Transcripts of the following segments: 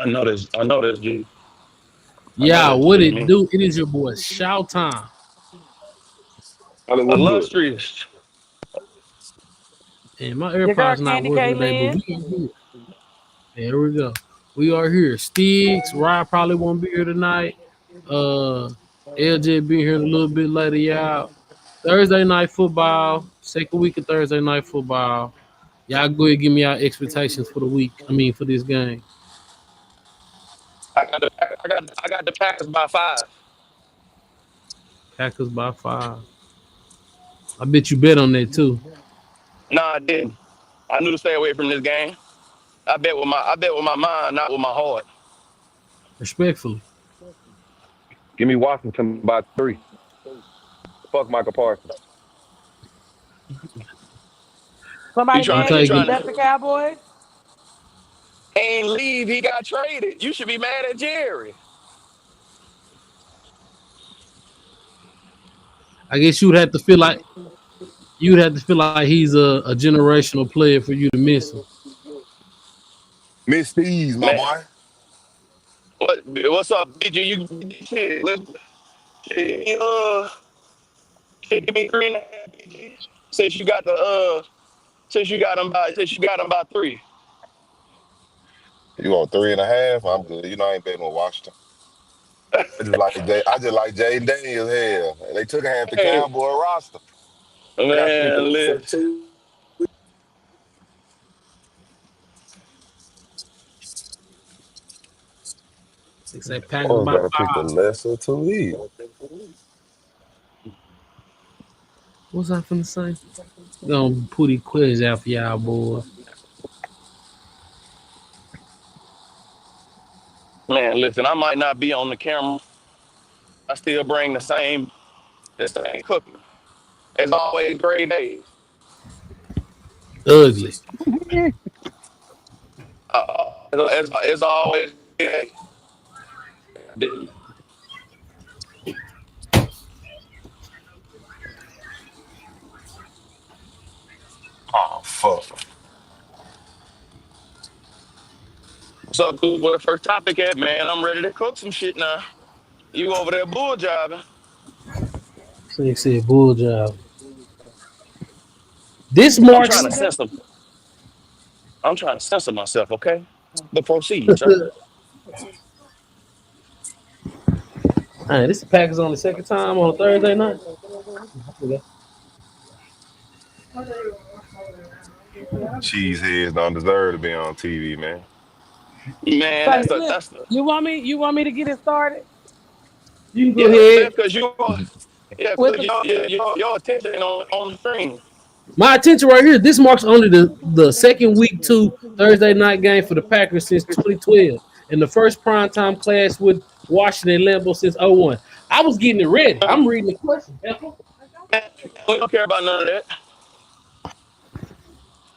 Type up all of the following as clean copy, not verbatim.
I know this, G. I know Yeah, this what G, it man. do? It is your boy Shout Time. Hollywood good. Illustrious. And my Your girl AirPods not Candy working K today, but Lynn. we are here. There we go. We are here. Sticks, Rod probably won't be here tonight. Uh LJ being here a little bit later, y'all. Thursday night football, second week of Thursday night football. Y'all go ahead and give me our expectations for the week. I mean for this game. I got the Packers by 5. Packers by 5. I bet you bet on that too. No, I didn't. I knew to stay away from this game. I bet with my mind, not with my heart. Respectfully. Give me Washington by 3. Fuck Michael Parsons. He Somebody I'm trying mad to he because taking he trying left to the Cowboys? ain't leave. He got traded. You should be mad at Jerry. I guess you'd have to feel like he's a generational player for you to miss him. Miss Steez, my Man, boy. what's up, BG? You shit, shit, shit, give me 3.5, BG. Since you got the since you got him by 3. You on 3.5? I'm good. You know I ain't betting with Washington. I just like Jaden Daniels here. They took half the Hey, Cowboy roster. I got picked man, them for listen. 2 They say Packers Oh, by gotta pick the 5. lesser to eat. What's I finna say? Gonna put these quiz out for y'all boys. Man, listen, I might not be on the camera. I still bring the same cooking. As always, great days. Ugly. As always, great days. Oh, fuck. What's up, dude? Where the first topic at, man? I'm ready to cook some shit now. You over there bull jobbing. So they said bull job. This I'm What trying marks to bull job? censor. I'm trying to censor myself, okay? But proceed, sir. Hey, this the Packers on the second time on a Thursday night. Okay. Cheeseheads don't deserve to be on TV, man. Man, Say, that's the Slim, that's the you want me to get it started You can go yeah, that's ahead. best because with the your attention ain't on the screen. My attention right here. This marks only the second week two Thursday night game for the Packers since 2012, and the first primetime clash with Washington Lambeau since '01. I was getting it ready. I'm reading the question. We don't care about none of that.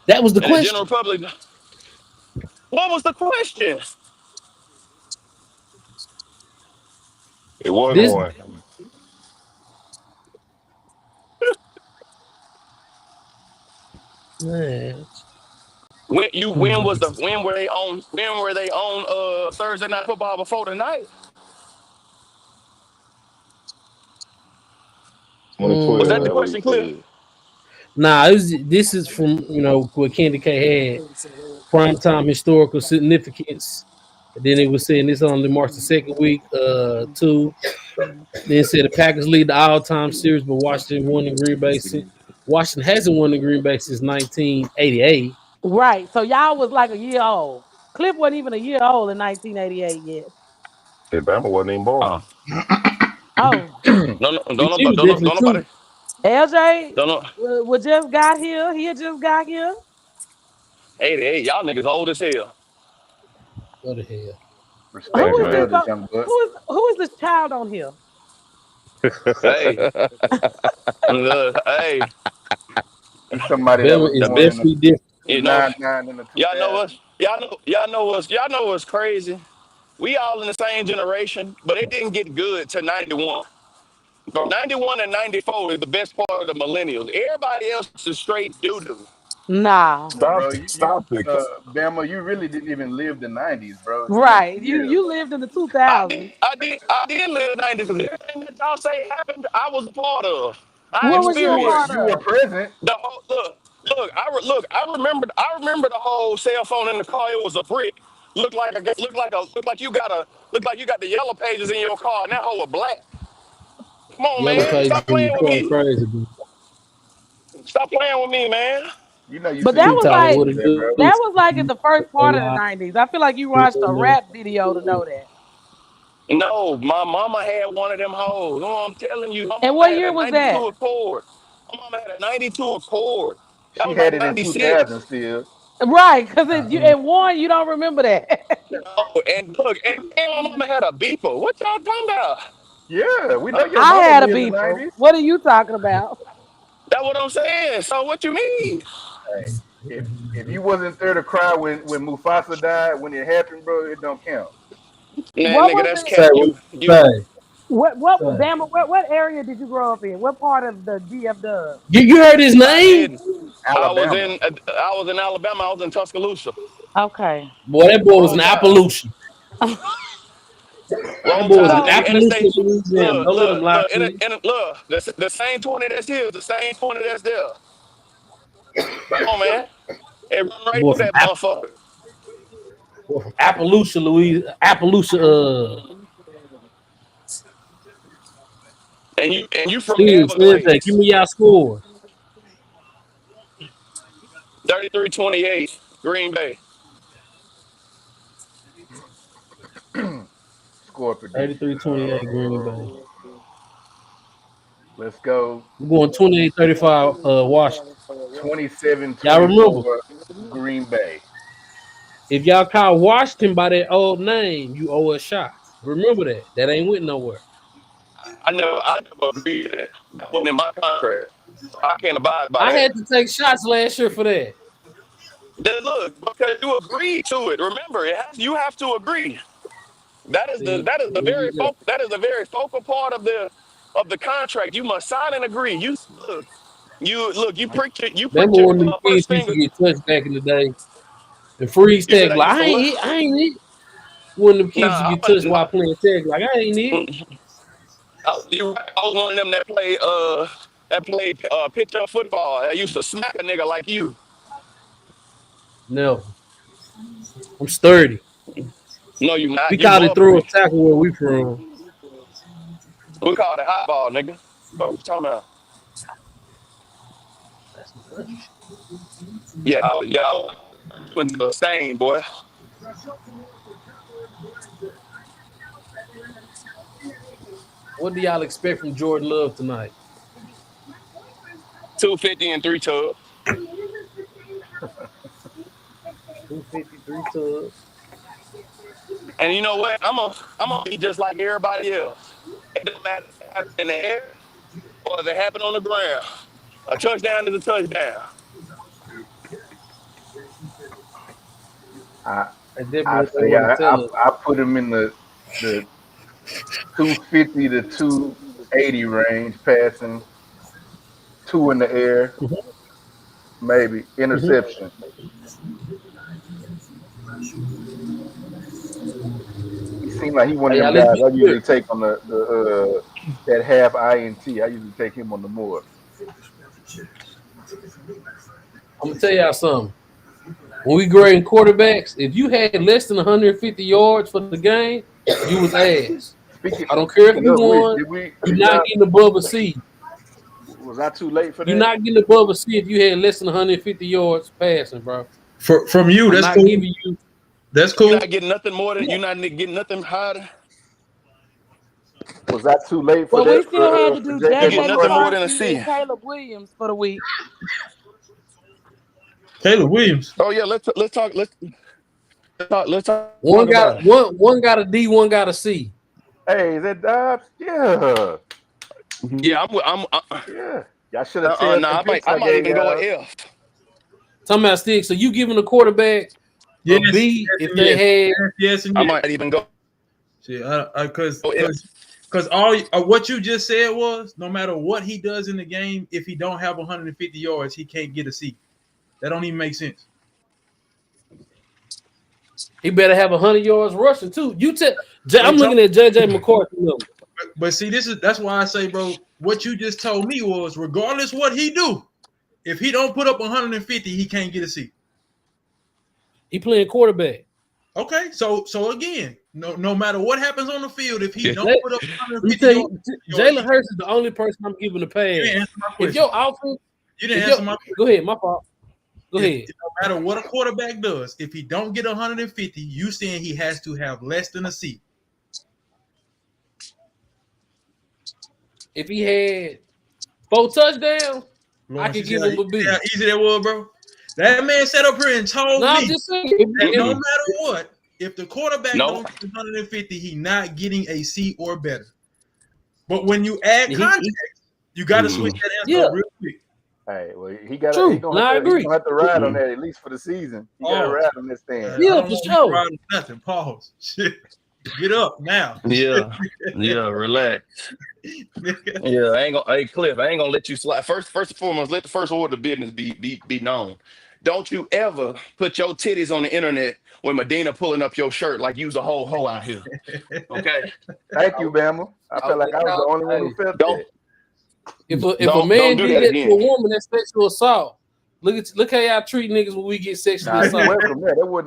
That was the And the general question. public, what was the question? It wasn't This one. man, When were they on Thursday night football before tonight? Was that the 2012, mm, what he question, Cliff? said. nah. This is from what Candy K had primetime historical significance. And then it was saying this only marks the second week. Two. Then it said the Packers lead the all-time series, but Washington won in Green Bay. Washington hasn't won in Green Bay since 1988. right. So y'all was like a year old. Cliff wasn't even a year old in 1988 yet. Hey, Bama wasn't even born. Oh, Oh, BG was definitely don't too. nobody, LJ don't know. was just got here. He had just got here. Hey, y'all niggas old as hell. Go to hell. Respect Who Thank you, is your man. this? elders, young buck. Who is this child on here? Hey, hey, He's somebody that Bama was is the- born in definitely different. the you know, 99 and the y'all know 2000. what? Y'all know what's crazy? We all in the same generation, but it didn't get good to 91. From 91 and 94 is the best part of the millennials. Everybody else is straight doo doo. Nah. Stop, Bro, stop it. Bama, you really didn't even live the 90s, bro. Right. Yeah. You lived in the I 2000s. did, I did, I did live in '90s. Everything that y'all say happened, I was a part of. I What was you a part experienced You were of? present. the whole look. I remember the whole cell phone in the car. It was a brick. Looked like you got the yellow pages in your car, and that whole was black. Come on, Yellow man. pages Stop in your playing with car, me. crazy. Dude. Stop playing with me, man. You know you But seen that the Big was Tyler, pictures like what of it that, do? bro. that was like in the first A part of the lot. 90s. I feel like you watched a rap video to know that. No, my mama had one of them hoes. No, I'm telling you, my And mama what had year a was 92 that? Accord. My mama had a 92 Accord. That She was had like it in 96. 2000 still. Right, because you and one, you don't remember that. Oh, and look, and my mama had a beeper. What y'all talking about? Yeah, we know your I mama had a lived the beeper. 90s. What are you talking about? That's what I'm saying. So what you mean? Hey, if you wasn't there to cry when Mufasa died, when it happened, bro, it don't count. Man, What nigga, was that's it? Say cap. what You say. What Say. Bama? What area did you grow up in? What part of the DF Dub? You heard his I name? did. Alabama. I was in Alabama. I was in Tuscaloosa. Okay. Boy, that boy was Roll in Tide. Appaloosia. That Roll boy was in Tide, So nigga. Appaloosia, Interstate. Louisiana. Look, Don't let him look, lie look. to you. Look. The same 20 that's here is the same 20 that's there. Come on, man. It run That right boy through from that motherfucker. Appaloosia, Louisiana. Appaloosia, And you from the Stig, give Everglades. me y'all score. 33-28, Green Bay. Score prediction. 33-28 Green Bay. Let's go. We're going 28-35 Washington. 27-24 Y'all remember, Green Bay. if y'all call Washington by that old name, you owe a shot. Remember that. That ain't went nowhere. I never agreed to that. That wasn't in my contract. So I can't abide by I that. had to take shots last year for that. Then look, because you agreed to it. Remember, you have to agree. That is the See, that is the here you very go. focal part of the contract. You must sign and agree. You pricked Remember your when them kids first used to finger. get touched back in the day? And freeze You said tag, I like, used to what? I ain't it. When them kids used to Nah, get touched while playing tag, like, I ain't it. I was one of them that played pitch up football. I used to smack a nigga like you. No, I'm sturdy. No, you We not. You call it throw a buffery. tackle where we from. We call it hot ball, nigga. What you talking about? Yeah, yeah. Went to the same boy. What do y'all expect from Jordan Love tonight? 250 and 3 tub. 253 tubs. And you know what? I'm gonna be just like everybody else. It don't matter if it happens in the air or if it happened on the ground. A touchdown is a touchdown. I That's definitely I what they say want to tell us. I put him in the 250 to 280 range, passing, two in the air, maybe Mhm. interception. He seemed like he one of Hey, them y'all, let's guys be I clear. usually take on the that half INT. I usually take him on the more. I'm gonna tell y'all something. When we grading quarterbacks, if you had less than 150 yards for the game, you was ass. Speaking I don't care if speaking you of which, won. You're did not y'all getting above a C. was I too late for You're that? not getting above a C if you had less than 150 yards passing, bro. From you, I'm that's not cool. giving you. That's You're cool. not getting nothing more than you're not getting nothing higher. Was I too late for Well, that we still had to for do You JJ get JJ nothing more McCarthy? than a McCarthy C. and Caleb Williams for the week. Caleb Williams. Oh yeah, let's talk One about got it. one got a D, one got a C. Hey, is that Dobbs? Yeah. Yeah, Yeah. Y'all should have taken nah, them I might picks I I might gave even go y'all. a F. Talking about sticks. So you giving a quarterback Yes, a yes, B if and they yes, had yes, and I yes. might even go See, because F. all what you just said was no matter what he does in the game, if he don't have 150 yards, he can't get a seat. That don't even make sense. He better have 100 yards rushing too. I'm looking at JJ McCarthy number. But see, that's why I say, bro, what you just told me was regardless what he do, if he don't put up 150, he can't get a seat. He playing quarterback. Okay, so again, no matter what happens on the field, if he don't put up 150, Jalen Hurts is the only person I'm giving a pass. If your offense, you didn't answer my question. Go ahead, my fault. Go ahead. No matter what a quarterback does, if he don't get 150, you saying he has to have less than a seat. If he had 4 touchdowns, I could give him a B. How easy that was, bro. That man sat up here and told me I'm just saying, that no matter what, if the quarterback don't get 150, he not getting a C or better. But when you add context, you got to switch that answer real quick. Hey, well, he gonna have to ride on that at least for the season. He got to ride on this thing. Yeah, for sure. Nothing. Pause. Shit. Get up now. Yeah, relax. Yeah, I ain't gonna. Hey, Cliff, I ain't gonna let you slide. First and foremost, let the first order of business be known. Don't you ever put your titties on the internet when Medina pulling up your shirt like you's a whole hoe out here. Okay. Thank you, Bama. I felt like I was the only one who felt that. If a man did that to a woman, that's sexual assault. Look how y'all treat niggas when we get sexually assaulted.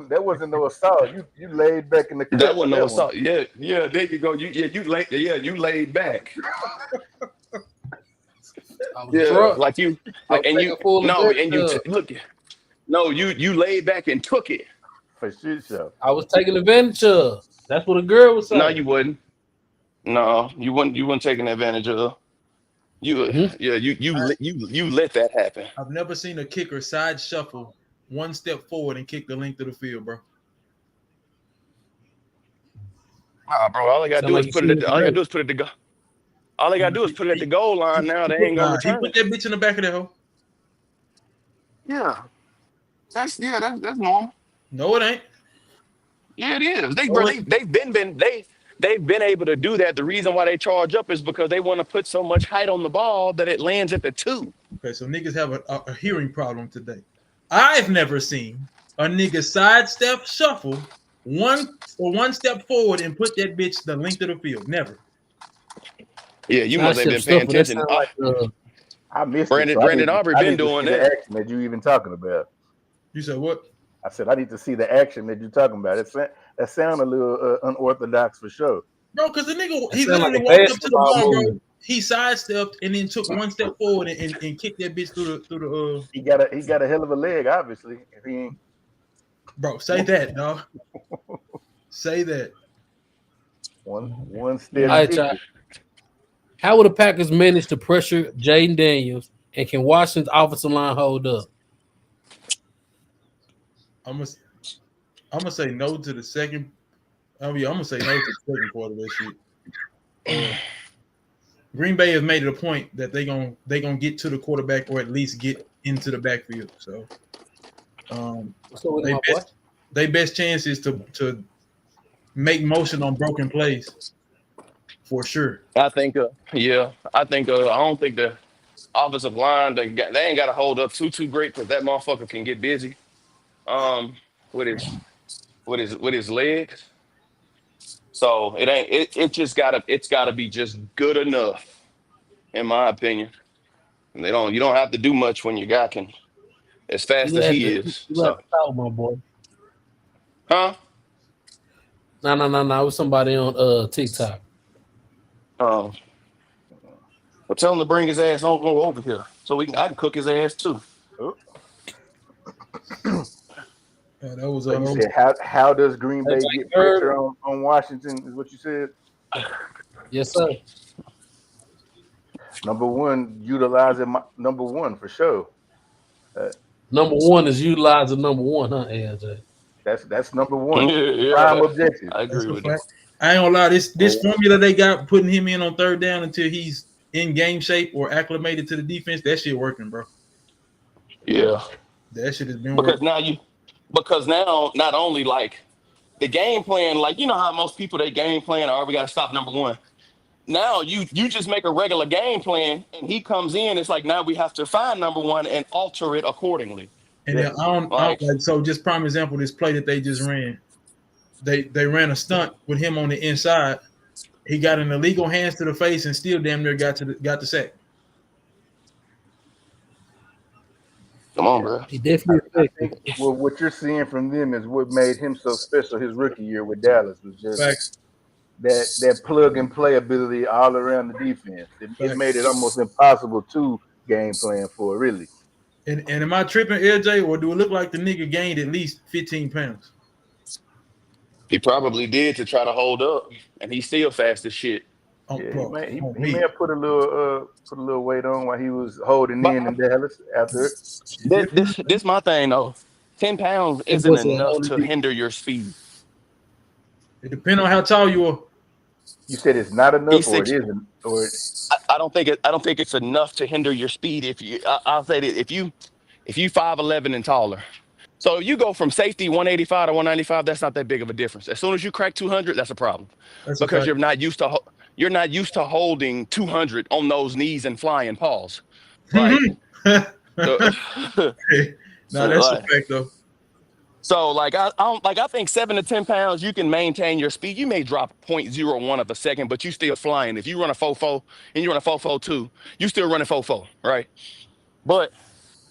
That wasn't no assault. You laid back in the clip. That wasn't no assault. Yeah, there you go. You laid back. Like you laid back and took it. For sure. I was taking advantage of. That's what a girl was saying. No, you wouldn't. No, you wouldn't taking advantage of. You let that happen. I've never seen a kicker side shuffle one step forward and kick the length of the field, bro. Bro, all I gotta do is put it at the goal. All I gotta do is put it at the goal line. Now they ain't gonna return. He put that bitch in the back of that hole. Yeah, that's normal. No, it ain't. Yeah, it is. They've been able to do that. The reason why they charge up is because they want to put so much height on the ball that it lands at the 2. Okay, so niggas have a hearing problem today. I've never seen a nigga sidestep shuffle one step forward and put that bitch the length of the field. Never. Yeah, you must have been paying attention. I missed Brandon Aubrey been doing that. The action that you even talking about. You said what? I said I need to see the action that you're talking about. That sound a little unorthodox for sure. Bro, because the nigga, he literally walked up to the ball, bro. He sidestepped and then took one step forward and kicked that bitch through the. He got a hell of a leg, obviously. If he ain't. Bro, say that, dog. Say that. One step. All right, how will the Packers manage to pressure Jaden Daniels, and can Washington's offensive line hold up? I'm gonna say no to the second. I'm gonna say no to the second part of that shit. Green Bay has made it a point that they gonna get to the quarterback or at least get into the backfield. So, their best chance is to make motion on broken plays for sure. I think I don't think the offensive line they ain't got to hold up too great because that motherfucker can get busy. With his legs. So it's gotta be just good enough, in my opinion. And you don't have to do much when your guy can as fast as he is. So my boy. Huh? No. It was somebody on TikTok. Well, tell him to bring his ass on over here so I can cook his ass too. Yeah, that was you said, how does Green Bay get pressure on Washington? Is what you said? Yes, sir. Number one, utilizing number one for sure. Number one is utilizing number one, huh, AJ? That's number one. Prime objective. I agree with you. I ain't gonna lie. This formula they got putting him in on third down until he's in game shape or acclimated to the defense. That shit working, bro. Yeah, that shit has been working. Because now not only like the game plan, like you know how most people they game plan, we got to stop number one. Now you just make a regular game plan and he comes in. It's like now we have to find number one and alter it accordingly. And then I don't Like, like so. Just prime example, this play that they just ran. They ran a stunt with him on the inside. He got an illegal hands to the face and still damn near got the sack. come on, bro. He definitely I effective. think what you're seeing from them is what made him so special his rookie year with Dallas was just Facts. that plug and play ability all around the defense. It made it almost impossible to game plan for, really. And am I tripping, LJ, or do it look like the nigga gained at least 15 pounds? He probably did to try to hold up, and he's still fast as shit. Oh, Yeah, bro, he on may me. have put a little weight on while he was holding But in Dallas after. this my thing though. 10 pounds That isn't was a enough holy to beat. hinder your speed. It depends on how tall you are. You said it's not enough, He's or it six. isn't, or I don't think it's enough to hinder your speed. I'll say that if you 5'11" and taller. So if you go from safety 185 to 195, that's not that big of a difference. As soon as you crack 200, that's a problem That's a because fact. you're not used to holding 200 on those knees and flying paws. Like, No, so, that's a like, fact though. so like I think 7 to 10 pounds, you can maintain your speed. You may drop 0.01 of a second, but you still flying. If you run a 4.4 and you run a 4.42, you still running 4.4, right? But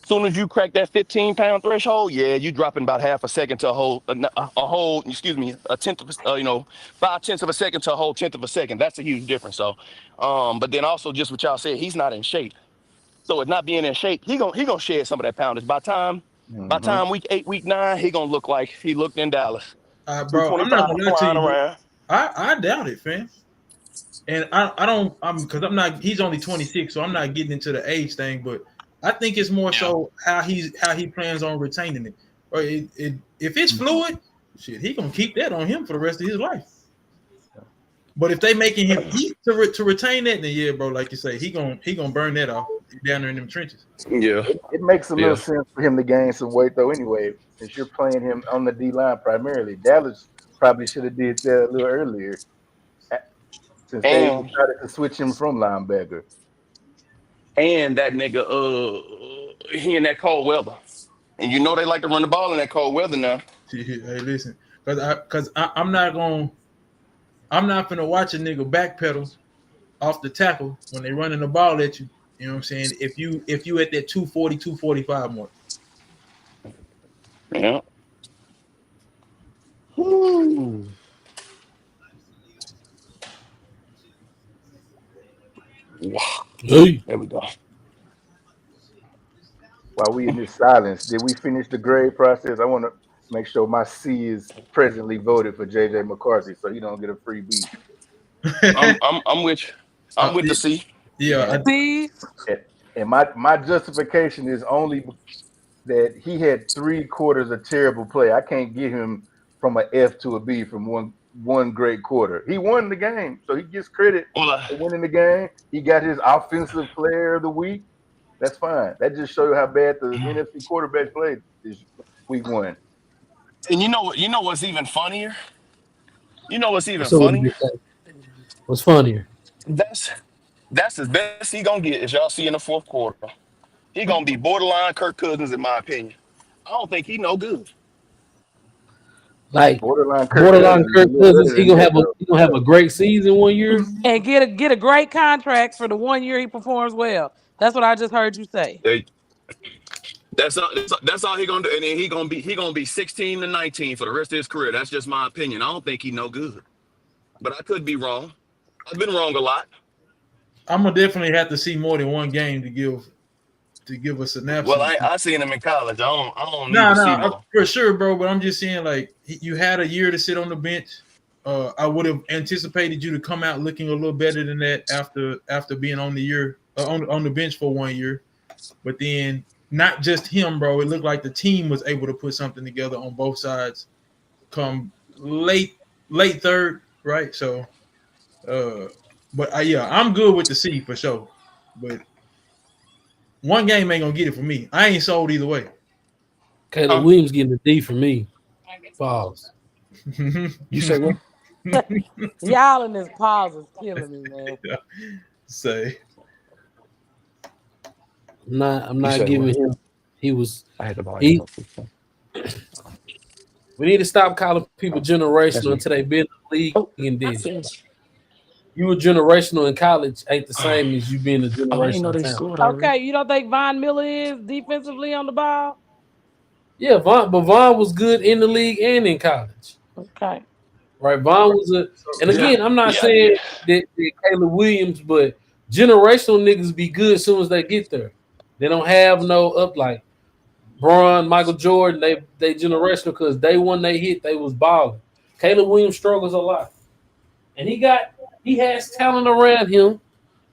as soon as you crack that 15-pound threshold, yeah, you dropping about half a second to a tenth of 5/10 of a second to a whole tenth of a second. That's a huge difference. So, but then also just what y'all said, he's not in shape. So with not being in shape, he gonna shed some of that poundage. By time week 8, week 9, he gonna look like he looked in Dallas. Bro, I'm not 225 gonna lie to flying you. around. I doubt it, fam. And I'm not. He's only 26, so I'm not getting into the age thing. But I think it's more so how he plans on retaining it. Or if it's fluid, shit, he gonna keep that on him for the rest of his life. But if they making him eat to retain that, then yeah, bro, like you say, he gonna burn that off down there in them trenches. Yeah. it makes a little sense for him to gain some weight though. Anyway, since you're playing him on the D line primarily, Dallas probably should have did that a little earlier, since they decided to switch him from linebacker. And that nigga, he in that cold weather. And you know they like to run the ball in that cold weather now. Hey, listen, because I'm not gonna watch a nigga backpedal off the tackle when they running the ball at you. You know what I'm saying? If you at that 240, 245 mark. Yeah. Woo. Wow. Hey, There we go. While we in this silence, did we finish the grade process? I want to make sure my C is presently voted for JJ McCarthy, so he don't get a free beat. I'm with you. I'm with the C. Yeah, See, And my justification is only that he had 3 quarters of terrible play. I can't get him from an F to a B from one great quarter. He won the game, so he gets credit for winning the game. He got his offensive player of the week. That's fine. That just shows you how bad the NFC quarterback played this week 1. And you know what's even funnier? You know what's even so funnier? what's funnier? That's as best he gonna get, as y'all see in the fourth quarter. He gonna be borderline Kirk Cousins, in my opinion. I don't think he no good. Like Borderline Kirk Cousins, he gonna have a great season one year. and get a great contract for the 1 year he performs well. That's what I just heard you say. That's all he gonna do, and then he gonna be 16 to 19 for the rest of his career. That's just my opinion. I don't think he no good, but I could be wrong. I've been wrong a lot. I'm gonna definitely have to see more than one game to give a synopsis. Well, I seen him in college. I don't need to see more. For sure, bro. But I'm just saying, like, you had a year to sit on the bench. I would have anticipated you to come out looking a little better than that after being on the year on the bench for 1 year. But then not just him, bro. It looked like the team was able to put something together on both sides. Come late third, right? So, but yeah, I'm good with the C for sure. But one game ain't gonna get it for me. I ain't sold either way. Caleb Williams getting a D for me. Pause. You say what? Y'all in this pause is killing me, man. Say I'm not giving him. He was. I had the volume. He, up. we need to stop calling people That's generational me. until they've been in the league Oh, and did that's it. it. You were generational in college ain't the same as you being a Oh, I didn't know generational they talent. scored already. Okay, you don't think Von Miller is defensively on the ball? Yeah, Vaughn was good in the league and in college. Okay. Right, Vaughn was and again, I'm not saying that Caleb Williams, but generational niggas be good as soon as they get there. They don't have no up like Bron, Michael Jordan. They generational because day one they hit, they was balling. Caleb Williams struggles a lot, and he has talent around him,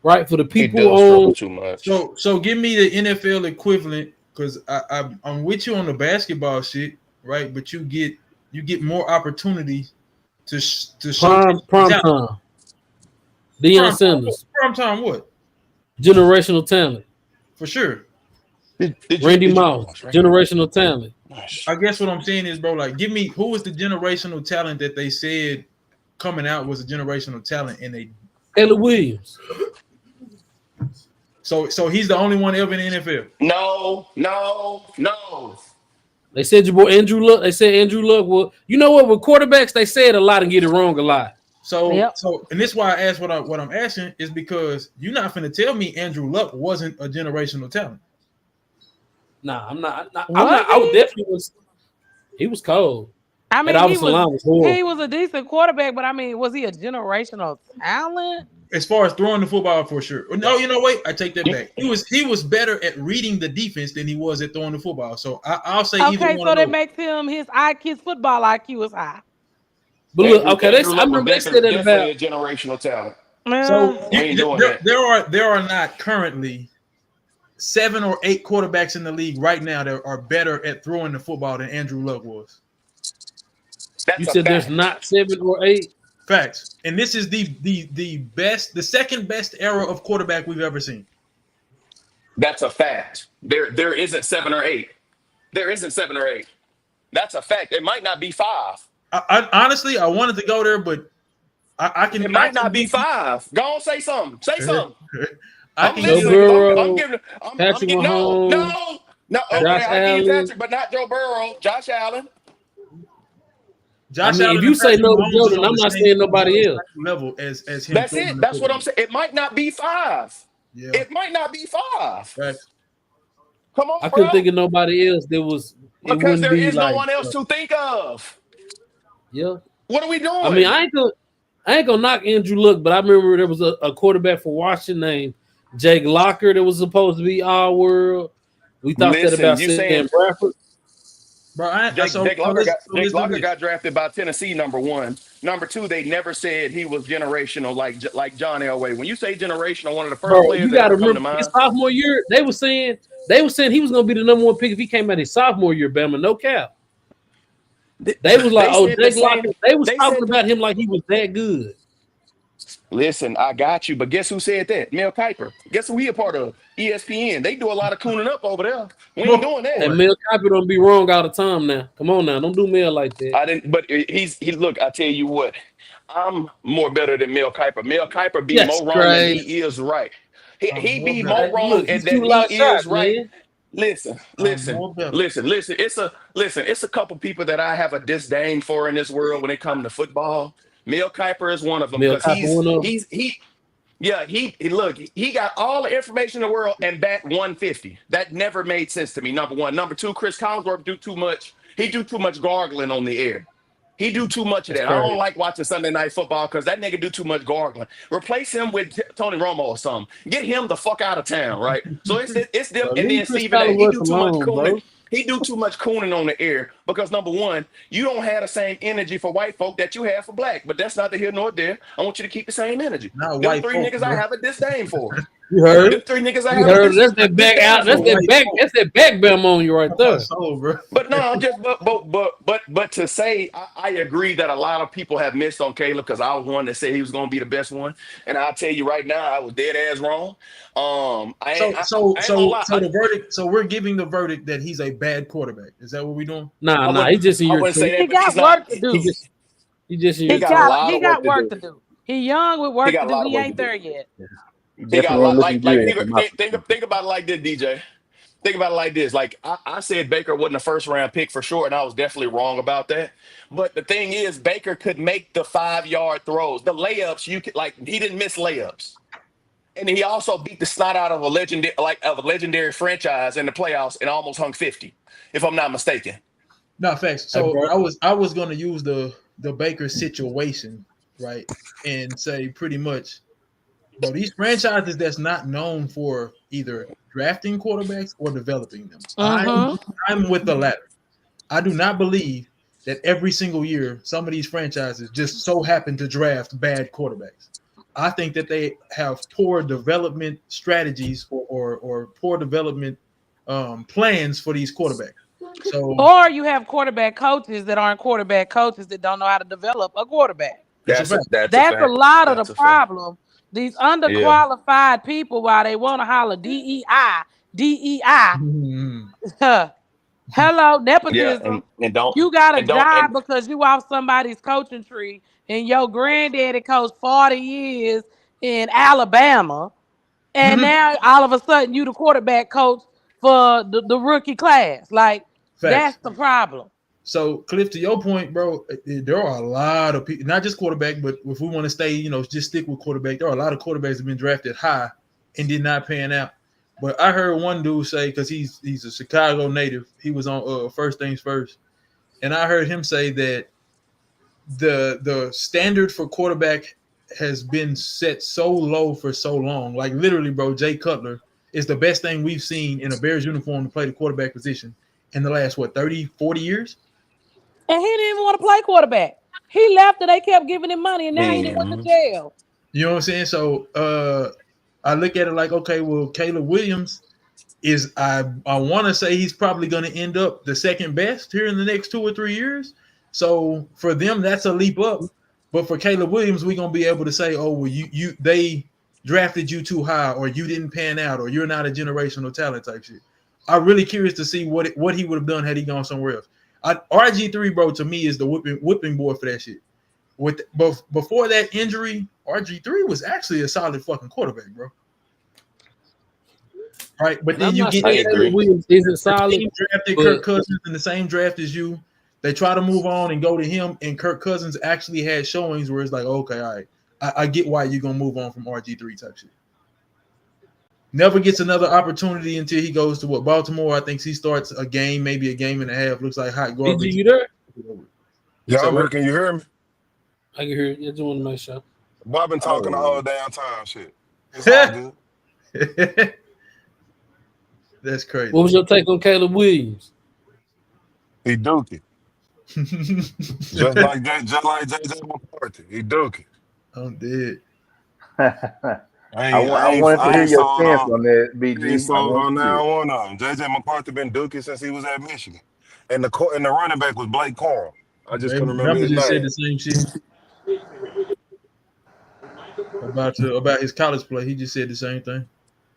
right? For the He people does struggle on. too much. So give me the NFL equivalent because I'm with you on the basketball shit, right? But you get more opportunities to Prime talent. time. Deion Sanders, Prime time, what? generational talent. For sure. Randy Moss, generational talent. I guess what I'm saying is, bro, like, give me who was the generational talent that they said coming out was a generational talent, and they Caleb Williams. so he's the only one ever in the NFL. No. They said your boy Andrew Luck. They said Andrew Luck. Well, you know what? With quarterbacks, they say it a lot and get it wrong a lot. So, Yep. and this is why I asked what I'm asking is because you're not finna tell me Andrew Luck wasn't a generational talent. Nah, I'm not. I'm Was not. I he? would definitely was. He was cold. I mean, That offensive line was horrible. he was a decent quarterback, but I mean, was he a generational talent? As far as throwing the football, for sure. No, wait, I take that back. He was better at reading the defense than he was at throwing the football. So I'll say either Okay, one so of that those. makes him his football IQ is high. But look, okay, I remember they said that definitely about. a generational talent. So We ain't doing that. there are not currently 7 or 8 quarterbacks in the league right now that are better at throwing the football than Andrew Luck was. That's You a said there's fact. not 7 or 8. Facts. And this is the best, the second best era of quarterback we've ever seen. That's a fact. There isn't 7 or 8. There isn't 7 or 8. That's a fact. It might not be 5. I honestly, I wanted to go there, but I can. It might not be 5. Go on, say something. Say something. I I'm can listening. Burrow, I'm giving. Patrick No. Mahomes, Okay, Josh I give you Allen. Patrick, but not Joe Burrow. Josh Allen. Josh I mean, Allen if you and say Patrick no to Mahomes Jordan, is on I'm the not same saying nobody else. level as him. That's throwing it. the That's what football. I'm saying. It might not be 5. Yeah. It might not be 5. Facts. Come on, I bro. couldn't think of nobody else that was. It Because wouldn't there be is like, no one else to think of. Yeah. What are we doing? I mean, I ain't gonna knock Andrew Luck, but I remember there was a quarterback for Washington named Jake Locker that was supposed to be all world. We thought that Listen, about you Sam saying- Bradford. Bro, Jake Locker got drafted by Tennessee, number 1. Number 2, they never said he was generational like John Elway. When you say generational, one of the first Bro, players you that gotta ever come to remember mind. his sophomore year. They were saying he was gonna be the number 1 pick if he came out his sophomore year. Bama, no cap. They was like, They said the Jake same- Locker. They was they talking said- about him like he was that good. Listen, I got you, but guess who said that? Mel Kiper. Guess who he a part of? ESPN. They do a lot of cooning up over there. We ain't doing that. And Mel Kiper don't be wrong all the time now. Come on now, don't do Mel like that. I didn't, but he look. I tell you what, I'm more better than Mel Kiper. Mel Kiper be That's more wrong than crazy. he is right. He be more more wrong Look, than he's that too lot he shots, is right. man. Listen. more better. It's a couple people that I have a disdain for in this world when it comes to football. Mel Kiper is one of them Mel because Kiper one of 'em. he got all the information in the world and bat 150. That never made sense to me. Number 1. Number 2, Chris Collinsworth do too much. He do too much gargling on the air. He do too much of that. That's I don't crazy. like watching Sunday Night Football because that nigga do too much gargling. Replace him with Tony Romo or something. Get him the fuck out of town, right? So it's them, Bro, and leave then Chris Stephen A. He Collinsworth do too much alone, cooning. bro. He do too much cooning on the air because number 1, you don't have the same energy for white folk that you have for black. But that's not the here nor there. I want you to keep the same energy. Not Them white 3 folk, niggas bro. I have a disdain for. You heard? Them 3 niggas I You have a heard? That's that disdain back out. That's that back bam on you right there. Soul, bro. But no, I'm just but to say I agree that a lot of people have missed on Caleb because I was one that said he was going to be the best one, and I'll tell you right now I was dead ass wrong. I ain't gonna lie. So the verdict. So we're giving the verdict that he's a bad quarterback. Is that what we're doing? Nah, he just in I your wouldn't say two. that. He but got he's not- work to do. He just in He your got two. a lot He of got work to work to do. He young with work He got to a lot do. of He work ain't to do. there yet. He got a lot. Like Definitely looking good. think about it like this, DJ. think about it like this. Like I said Baker wasn't a first round pick for sure, and I was definitely wrong about that. But the thing is, Baker could make the 5-yard throws, the layups. You could like he didn't miss layups. And he also beat the snot out of a legendary franchise in the playoffs and almost hung 50, if I'm not mistaken. Not facts. So I was going to use the Baker situation, right, and say pretty much, bro, these franchises that's not known for either drafting quarterbacks or developing them. I'm with the latter. I do not believe that every single year some of these franchises just so happen to draft bad quarterbacks. I think that they have poor development strategies or poor development plans for these quarterbacks. So, or you have quarterback coaches that aren't quarterback coaches that don't know how to develop a quarterback. That's a lot of the problem. These underqualified people, while they want to holler DEI, hello, nepotism. And don't you got a job because you off somebody's coaching tree, and your granddaddy coached 40 years in Alabama, and now all of a sudden you the quarterback coach for the rookie class. Like that's the problem. So, Cliff, to your point, bro, there are a lot of people, not just quarterback, but if we want to stay, just stick with quarterback, there are a lot of quarterbacks that have been drafted high and did not pan out. But I heard one dude say, because he's a Chicago native, he was on First Things First, and I heard him say that the standard for quarterback has been set so low for so long. Like literally, bro, Jay Cutler is the best thing we've seen in a Bears uniform to play the quarterback position in the last, 30, 40 years? And he didn't even want to play quarterback. He left and they kept giving him money, and now he didn't went to jail. You know what I'm saying? So I look at it like, okay, well, Caleb Williams is I want to say he's probably going to end up the second best here in the next 2 or 3 years. So for them, that's a leap up. But for Caleb Williams, we're gonna be able to say, oh, well, they drafted you too high, or you didn't pan out, or you're not a generational talent type shit. I'm really curious to see what he would have done had he gone somewhere else. RG3, bro, to me is the whipping boy for that shit. Before that injury, RG3 was actually a solid fucking quarterback, bro. Right, but then you get Williams isn't solid. Drafted Kirk Cousins in the same draft as you. They try to move on and go to him, and Kirk Cousins actually had showings where it's like, okay, all right, I get why you're gonna move on from RG3 type shit. Never gets another opportunity until he goes to Baltimore. I think he starts a game, maybe a game and a half. Looks like hot garbage. Did you there? Yeah, I'm here. Can you hear me? I can hear you. I just want to make sure. Boy, I've been talking the whole damn time. Shit. It's all good. That's crazy. What was your take on Caleb Williams? He dookie. just like JJ McCarthy. He dookie. I'm dead. I wanted to hear your stance on that, BG. So on now one of them. JJ McCarthy been dookie since he was at Michigan, and the running back was Blake Corum. I just couldn't remember his name. Said the same shit about his college play. He just said the same thing.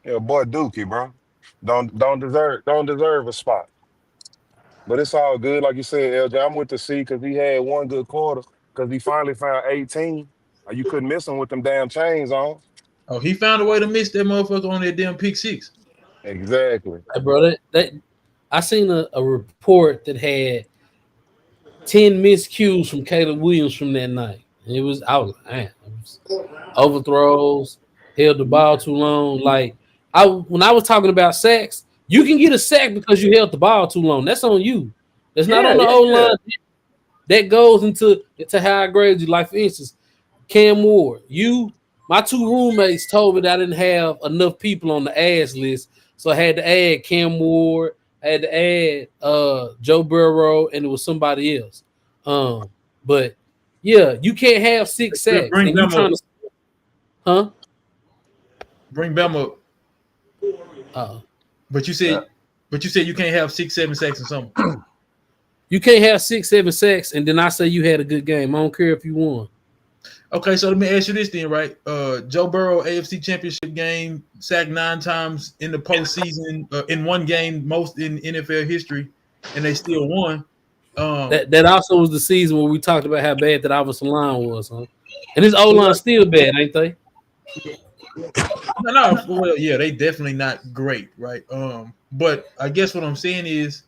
Yeah, boy, dookie, bro. Don't deserve a spot. But it's all good, like you said, LJ. I'm with the C because he had one good quarter because he finally found 18. You couldn't miss him with them damn chains on. Oh, he found a way to miss that motherfucker on that damn pick six. Exactly. Hey, bro, I seen a report that had 10 miscues from Caleb Williams from that night. And it was overthrows, held the ball too long. Like when I was talking about sacks, you can get a sack because you held the ball too long. That's on you. That's not on the O-line. That goes into how I grade you. Like, for instance, Cam Ward. My two roommates told me that I didn't have enough people on the ass list, so I had to add Cam Ward. I had to add Joe Burrow, and it was somebody else. But yeah, you can't have 6 sacks. Bring them up. Bring them up. But you said you can't have 6, 7 sacks or something. You can't have 6, 7 sacks, and then I say you had a good game. I don't care if you won. Okay, so let me ask you this then, right? Joe Burrow, AFC Championship game, sacked 9 times in the postseason, in one game, most in NFL history, and they still won. That also was the season where we talked about how bad that offensive line was, huh? And this O-line still bad, ain't they? No, well, yeah, they definitely not great, right? But I guess what I'm saying is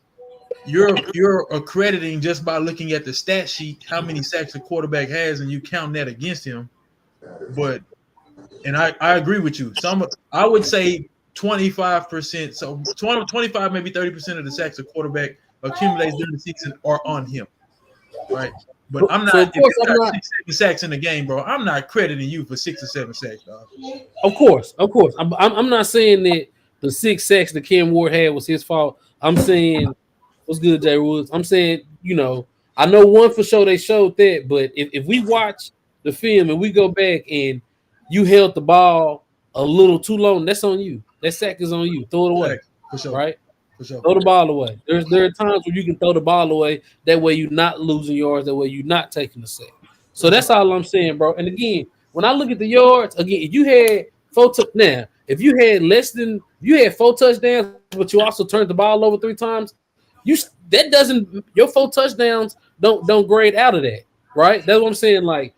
you're accrediting just by looking at the stat sheet how many sacks a quarterback has, and you count that against him. But I agree with you. I would say 25%, so 25, maybe 30% of the sacks a quarterback accumulates during the season are on him, right? But I'm not. So of If course, you I'm got not. 6, 7 sacks in the game, bro, I'm not crediting you for 6 or 7 sacks, dog. Of course. I'm not saying that the 6 sacks that Cam Ward had was his fault. I'm saying, what's good, Jay Woods? I'm saying, I know one for sure they showed that, but if we watch the film and we go back and you held the ball a little too long, that's on you. That sack is on you. Throw it away, For sure. right? For sure. Throw the ball away. There are times where you can throw the ball away. That way you're not losing yards. That way you're not taking the sack. So that's all I'm saying, bro. And again, when I look at the yards, again, if you had if you had 4 touchdowns, but you also turned the ball over 3 times, your 4 touchdowns don't grade out of that, right? That's what I'm saying. Like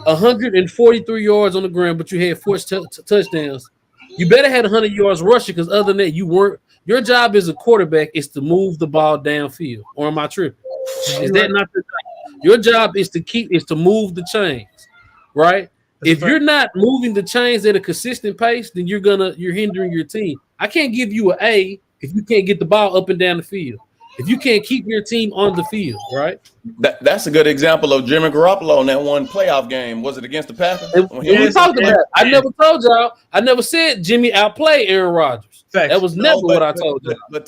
143 yards on the ground, but you had 4 touchdowns. You better had 100 yards rushing, because other than that, you weren't. Your job as a quarterback is to move the ball downfield. Or am I tripping? Is that not the job? Your job is to move the chains, right? If you're not moving the chains at a consistent pace, then you're hindering your team. I can't give you an A if you can't get the ball up and down the field. If you can't keep your team on the field, right? That's a good example of Jimmy Garoppolo in that one playoff game. Was it against the Packers? We talked about it. I never told y'all. I never said Jimmy outplayed Aaron Rodgers. Facts. That was never what I told you. But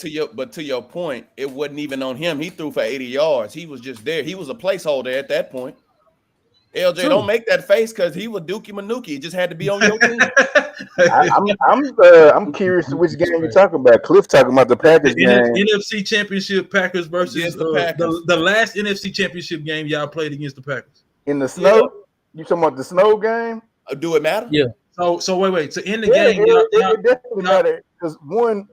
to your point, it wasn't even on him. He threw for 80 yards. He was just there. He was a placeholder at that point. LJ, True. don't make that face, because he was Dookie Manuki. It just had to be on your team. I'm curious which game you're talking about. Cliff talking about the Packers game. NFC Championship Packers versus the Packers. The last NFC Championship game y'all played against the Packers. In the snow? Yeah. You talking about the snow game? Do it matter? Yeah. So wait. So in the game, it definitely matters, because one,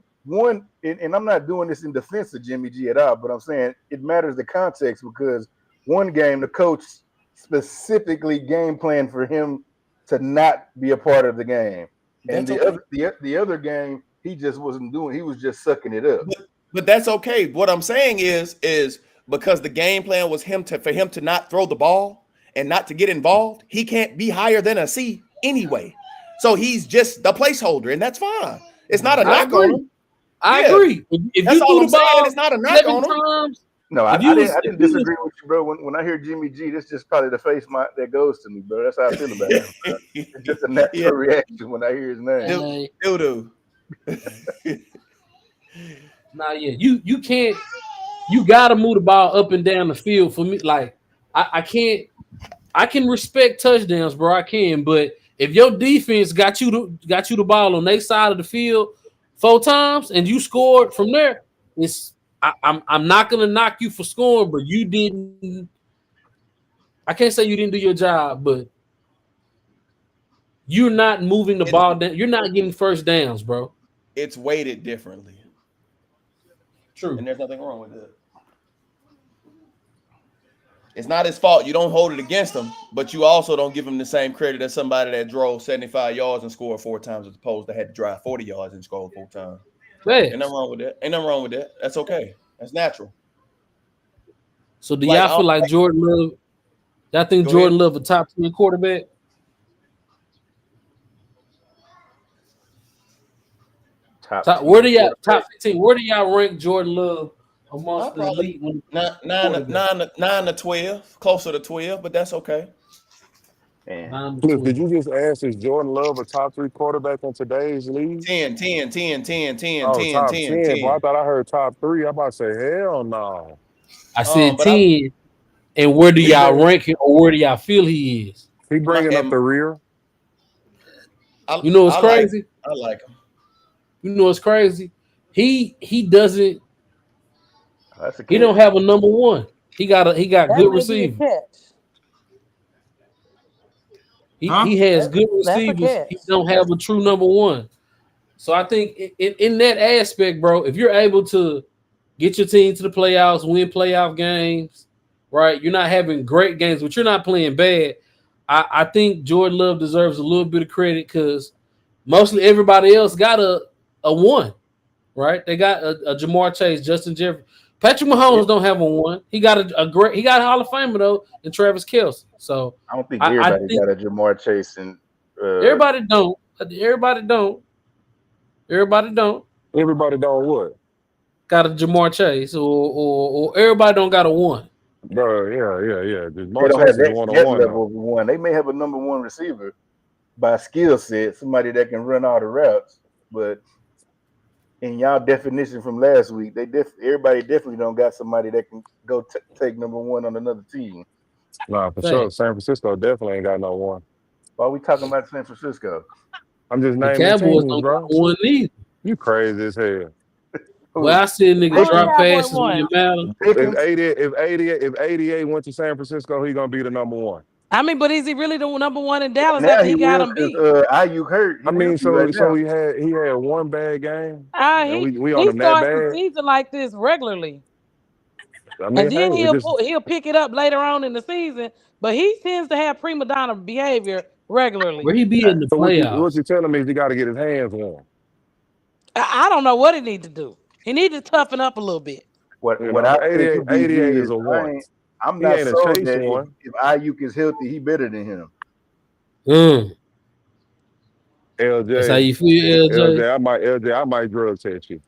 and I'm not doing this in defense of Jimmy G at all, but I'm saying it matters the context, because one game the coach specifically game planned for him to not be a part of the game, and the other game he just wasn't doing. He was just sucking it up. But that's okay. What I'm saying is because the game plan was for him to not throw the ball and not to get involved, he can't be higher than a C anyway. So he's just the placeholder, and that's fine. It's not a knock on him. I agree. If that's you all threw I'm the ball saying. It's not a knock on him. times, no, I didn't disagree with you, bro. When I hear Jimmy G, that's just probably the face that goes to me, bro. That's how I feel about it. It's just a natural reaction when I hear his name. Doo-doo. Nah, yeah. You can't. You gotta move the ball up and down the field for me. Like I can't. I can respect touchdowns, bro. I can, but if your defense got you the ball on their side of the field 4 times and you scored from there, I'm not gonna knock you for scoring, but you didn't. I can't say you didn't do your job, but you're not moving the ball down. You're not getting first downs, bro. It's weighted differently. True, and there's nothing wrong with it. It's not his fault. You don't hold it against him, but you also don't give him the same credit as somebody that drove 75 yards and scored 4 times, as opposed to had to drive 40 yards and score 4 times. Ain't nothing wrong with that. That's okay. That's natural. So do y'all feel like Jordan Love? I think Jordan Love a top 10 quarterback. Where do y'all top 15? Where do y'all rank Jordan Love amongst the elite? 9 to 12, closer to 12, but that's okay. Cliff, did you just ask, is Jordan Love a top 3 quarterback in today's league? 10. Top 10. Well, I thought I heard top 3. I'm about to say, hell no. I said 10. And where do y'all rank him, or where do y'all feel he is? He bringing up the rear. You know what's crazy? I like him. You know what's crazy? He doesn't. He don't have a number 1. He got good receivers. He has good receivers. He don't have a true number 1. So I think in that aspect, bro, if you're able to get your team to the playoffs, win playoff games, right? You're not having great games, but you're not playing bad. I think Jordan Love deserves a little bit of credit, because mostly everybody else got a 1, right? They got a Jamar Chase, Justin Jefferson. Patrick Mahomes don't have a 1. He got a great. He got a Hall of Famer though, and Travis Kelce. So I don't think I everybody think got a Jamar Chase and everybody don't. Everybody don't. Everybody don't Everybody don't what? got a Jamar Chase, or everybody don't got a 1. Bro, yeah. they Jamar don't Chase have is that one on one. level of one. They may have a number one receiver by skill set, somebody that can run all the routes, but in y'all definition from last week, everybody definitely don't got somebody that can go take number one on another team. Nah, for sure. San Francisco definitely ain't got no 1. Why are we talking about San Francisco? I'm just The naming Cowboys teams, don't bro. got 1 either. You crazy as hell. Well, I see a nigga Who's drop the Cowboy passes one? when it matters. If 88 went to San Francisco, he gonna be the number 1. I mean, but is he really the number one in Dallas Now after he he got will him beat? because Ayuk hurt. I mean, so now. he had one bad game, and we on He him that starts the bad. season like this regularly, I mean, and then hey, he'll pick it up later on in the season. But he tends to have prima donna behavior regularly. Where he be in the so what playoffs? you're telling me is he got to get his hands warm. I don't know what he needs to do. He needs to toughen up a little bit. What You what know, I 88 think BG is a 1. I'm He not ain't a sold chase that one. if Ayuk is healthy, he better than him. That's how LJ, you feel, LJ? I might drug test you.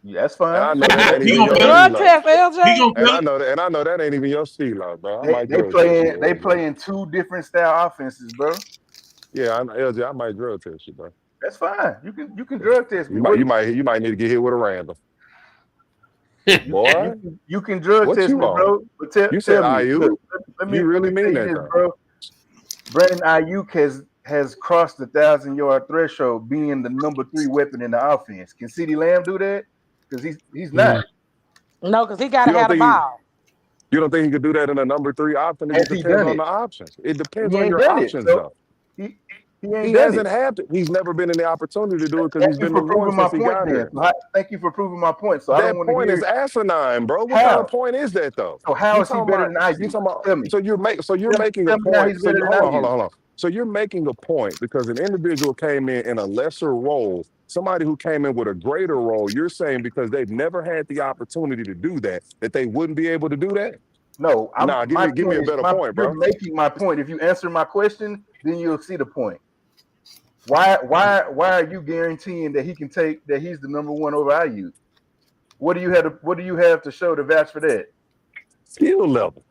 Yeah, that's fine. And I know that ain't He even gonna your fail. Drug stilo. test, LJ. He gonna And fail. I know that ain't even your stilo, bro. I They, might they drug test you. playing LJ. playing two different style offenses, bro. Yeah, LJ, I might drug test you, bro. That's fine. You can drug test me. You might need to get hit with a random. Boy, You can drug what test you me, on? bro. But tell You said me, Ayuk. look, let me You really let me mean tell that, you though? bro. Brandon Ayuk has crossed the 1,000-yard threshold, being the number 3 weapon in the offense. Can CeeDee Lamb do that? Because he's not. No, because he got to You don't have the think he- ball. You don't think he could do that in a number 3 option? It Has just he depends done on it? the options. It depends He on ain't your done it. options, So though. he ain't He done hasn't it. had to. He's never been in the opportunity to do it because he's Thank you been for the one proving my since he point, got then. here. So thank you for proving my point. So I That don't want to point hear is asinine, bro. What how. kind of point is that, though? So how You is he talking better about? than You Ayuk? talking about? Tell me. So you're making a Tell me how point. he's So better than hold Ayuk. on. So you're making a point because an individual came in a lesser role. Somebody who came in with a greater role. You're saying because they've never had the opportunity to do that they wouldn't be able to do that? No, Give me a better point, bro. You're making my point. If you answer my question, then you'll see the point. Why are you guaranteeing that he's the number 1 over Ayuk? What do you have to show to vouch for that? Skill level.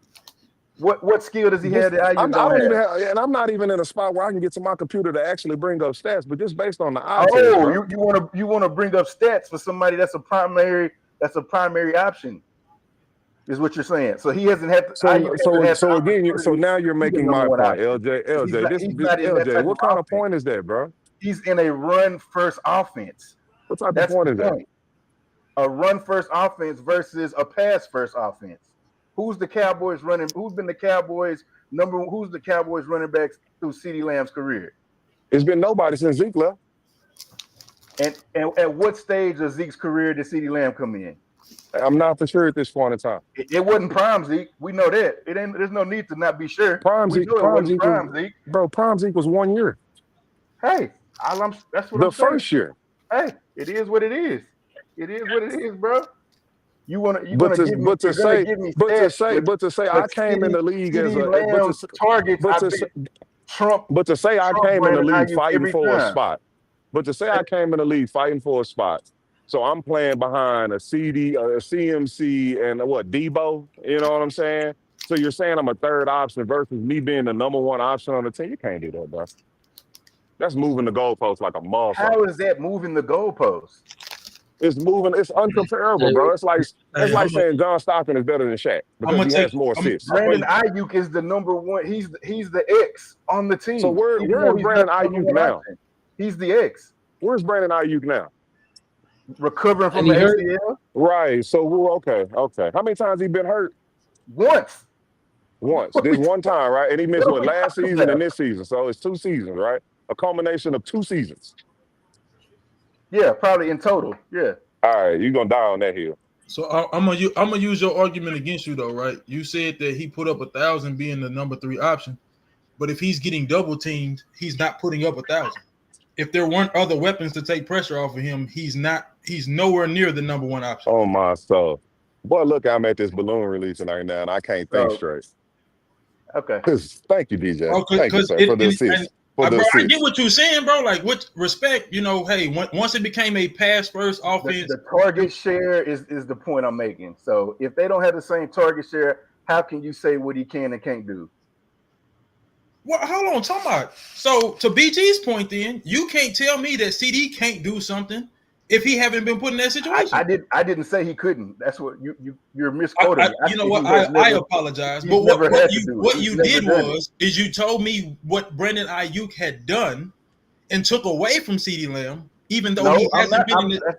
What skill does he have that Ayuk don't have? And I'm not even in a spot where I can get to my computer to actually bring up stats, but just based on the eye test, Oh, bro. you want to bring up stats for somebody that's a primary option, is what you're saying. So he hasn't had. So now you're making my point, LJ. LJ, what kind of point is that, bro? He's in a run first offense. What type of point is that? A run first offense versus a pass first offense. Who's the Cowboys running? Who's been the Cowboys who's the Cowboys running backs through CeeDee Lamb's career? It's been nobody since Zeke left. And at what stage of Zeke's career did CeeDee Lamb come in? I'm not for sure at this point in time. It wasn't prime Zeke. We know that. There's no need to not be sure. Prime Zeke Bro, prime Zeke was 1 year. Hey, that's what I'm saying. The first year. Hey, it is what it is. It is what it is, bro. But to say I came in the league as a targets. But to say I came in the league fighting for time. a spot. But to say I came in the league fighting for a spot. So I'm playing behind a CD, a CMC, and Debo. You know what I'm saying? So you're saying I'm a third option versus me being the number 1 option on the team. You can't do that, bro. That's moving the goalpost like a motherfucker. How is that moving the goalpost? It's moving. It's uncomparable, bro. It's like saying John Stockton is better than Shaq because he has more assists. Brandon Ayuk is the number 1. He's the X on the team. So where is Brandon Ayuk now? He's the X. Where's Brandon Ayuk now? Recovering from the ACL. Right. So okay. How many times he been hurt? Once. This one time, right? And he missed last season and this season. So it's 2 seasons, right? A culmination of 2 seasons. Yeah, probably in total. Yeah. All right, you're gonna die on that hill. So I'm gonna use your argument against you though, right? You said that he put up 1,000 being the number 3 option, but if he's getting double teamed, he's not putting up 1,000. if there weren't other weapons to take pressure off of him, he's nowhere near the number one option. Oh my soul. Boy, look, I'm at this balloon releasing right now, and I can't think Oh, straight. okay. Thank you, DJ. Oh, Thank you, sir, for the assist. For the bro, I assist. get what you're saying, bro. Like, with respect, you know, hey, once it became a pass first offense, The target share is the point I'm making. So if they don't have the same target share, how can you say what he can and can't do? well, hold on, talk about. So to BG's point, then you can't tell me that CD can't do something if he haven't been put in that situation. I didn't say he couldn't. That's what you're misquoting. You know what? I apologize, but what you did is you told me what Brandon Ayuk had done and took away from CeeDee Lamb, even though he hasn't been in the.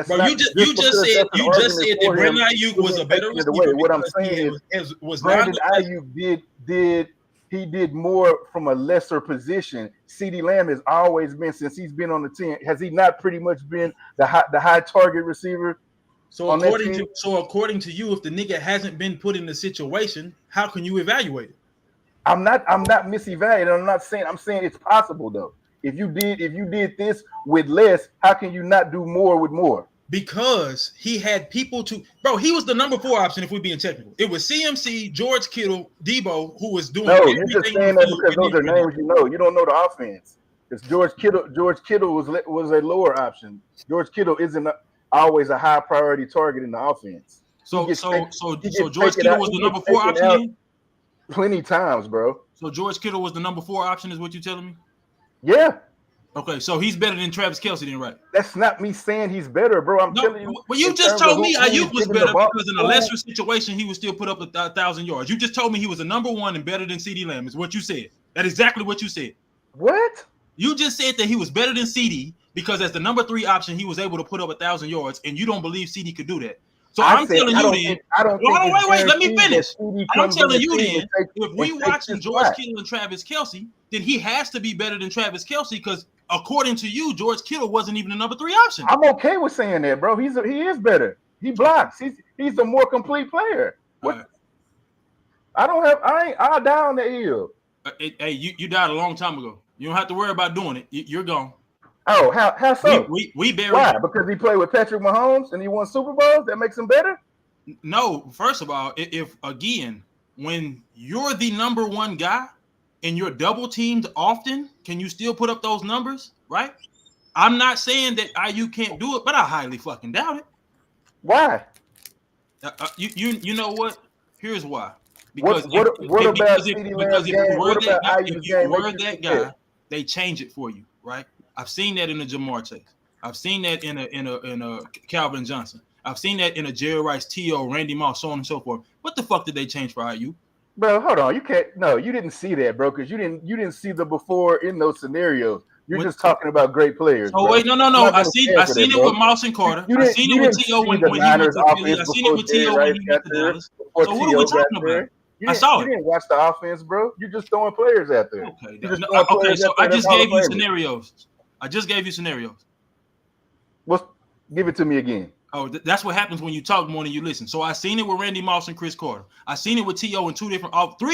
Bro, you just said that Brandon Ayuk was a better receiver. What I'm saying is Brandon Ayuk did more from a lesser position. CeeDee Lamb has always been, since he's been on the team, has he not pretty much been the high target receiver? So according to you, if the nigga hasn't been put in the situation, how can you evaluate it? I'm not misevaluating. I'm saying it's possible though. If you did this with less, how can you not do more with more? Because he had people to, bro. He was the number 4 option if we're being technical. It was CMC, George Kittle, Debo, who was doing. No, you're just saying that because those are names you know. You don't know the offense. Because George Kittle was a lower option. George Kittle isn't always a high priority target in the offense. So George Kittle was the number 4 option. Plenty times, bro. So George Kittle was the number 4 option, is what you're telling me? Yeah. Okay, so he's better than Travis Kelce, then, right? That's not me saying he's better, bro. I'm telling you. Well, you just told me Ayuk was better because in a lesser situation he would still put up 1,000 yards. You just told me he was a number 1 and better than CeeDee Lamb, is what you said. That is exactly what you said. What? You just said that he was better than CD because as the number 3 option, he was able to put up 1,000 yards, and you don't believe CD could do that. So I'm telling you then. Wait. Let me finish. I'm telling you then. If we watching George Kittle and Travis Kelce, then he has to be better than Travis Kelce because according to you, George Kittle wasn't even the number 3 option. I'm okay with saying that, bro. He is better. He blocks. He's a more complete player. What? Right. I'll die on the hill. Hey, you died a long time ago. You don't have to worry about doing it. You're gone. Oh, how so? We buried. Why? Because he played with Patrick Mahomes and he won Super Bowls? That makes him better? No. First of all, if again, when you're the number 1 guy and you're double teamed often, can you still put up those numbers? Right? I'm not saying that IU can't do it, but I highly fucking doubt it. Why? You know what? Here's why. Because if you were that guy, they change it for you, right? I've seen that in a Jamar Chase. I've seen that in a Calvin Johnson. I've seen that in a Jerry Rice, T.O., Randy Moss, so on and so forth. What the fuck did they change for IU? Bro, hold on. You can't. No, you didn't see that, bro, because you didn't see the before in those scenarios. You're just talking about great players. Oh, wait, no. I seen it with Mouse and Carter. I seen it with T.O. when he went to Philly. I seen it with T.O. when he went to Dallas. So what are we talking about? I saw it. You didn't watch the offense, bro. You're just throwing players out there. Okay, so I just gave you scenarios. Well, give it to me again. Oh, that's what happens when you talk more than you listen. So I seen it with Randy Moss and Chris Carter. I seen it with T.O. in 3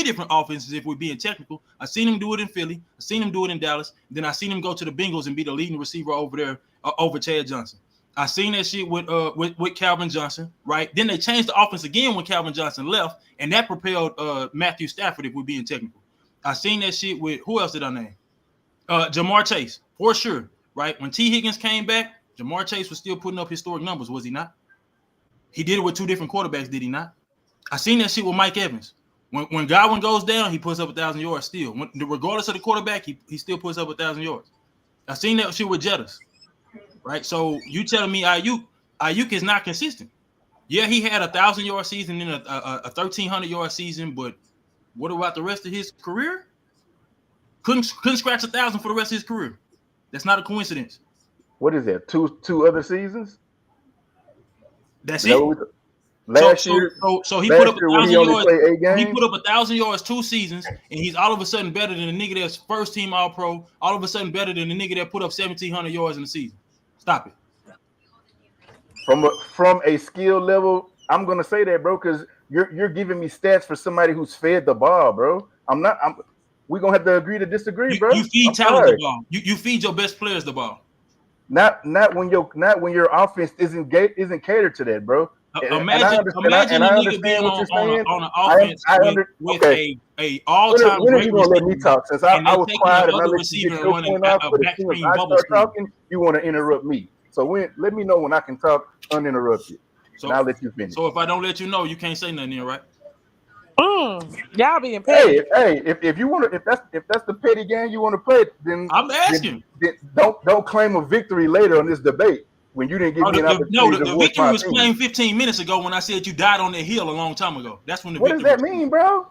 different offenses, if we're being technical. I seen him do it in Philly. I seen him do it in Dallas. Then I seen him go to the Bengals and be the leading receiver over there over Chad Johnson. I seen that shit with Calvin Johnson, right? Then they changed the offense again when Calvin Johnson left, and that propelled Matthew Stafford, if we're being technical. I seen that shit with, who else did I name? Jamar Chase, for sure, right? When T. Higgins came back, Jamar Chase was still putting up historic numbers, was he not? He did it with 2 different quarterbacks, did he not? I seen that shit with Mike Evans. When Godwin goes down, he puts up 1,000 yards still. Regardless of the quarterback, he still puts up 1,000 yards. I seen that shit with Jettas, right? So you telling me Ayuk is not consistent? Yeah, he had 1,000-yard season and a 1,300-yard season, but what about the rest of his career? Couldn't scratch 1,000 for the rest of his career. That's not a coincidence. What is that? Two other seasons? That's it. Last year, he put up 1,000 yards. He put up 1,000 yards 2 seasons, and he's all of a sudden better than the nigga that's first team All Pro. All of a sudden better than the nigga that put up 1,700 yards in the season. Stop it. From a skill level, I'm gonna say that, bro, because you're giving me stats for somebody who's fed the ball, bro. we're gonna have to agree to disagree, bro. You feed I'm talent the sorry. ball. You feed your best players the ball. Not when your offense isn't catered to that, bro. Imagine a nigga being on an offense with a all-time when are great you gonna let me receiver, talk? Since and I they was taking quiet the and I other let you receiver get and your running point off, a but as soon as backstream I bubble start screen. talking, you want to interrupt me. So let me know when I can talk uninterrupted, and I'll let you finish. So if I don't let you know, you can't say nothing, here, right? Y'all being petty. Hey, if you want to, if that's the petty game you want to play, then I'm asking. Then don't claim a victory later on this debate when you didn't give me an opportunity to the voice victory my was opinion. claimed 15 minutes ago when I said you died on the hill a long time ago. That's when the What victory does that was mean, bro?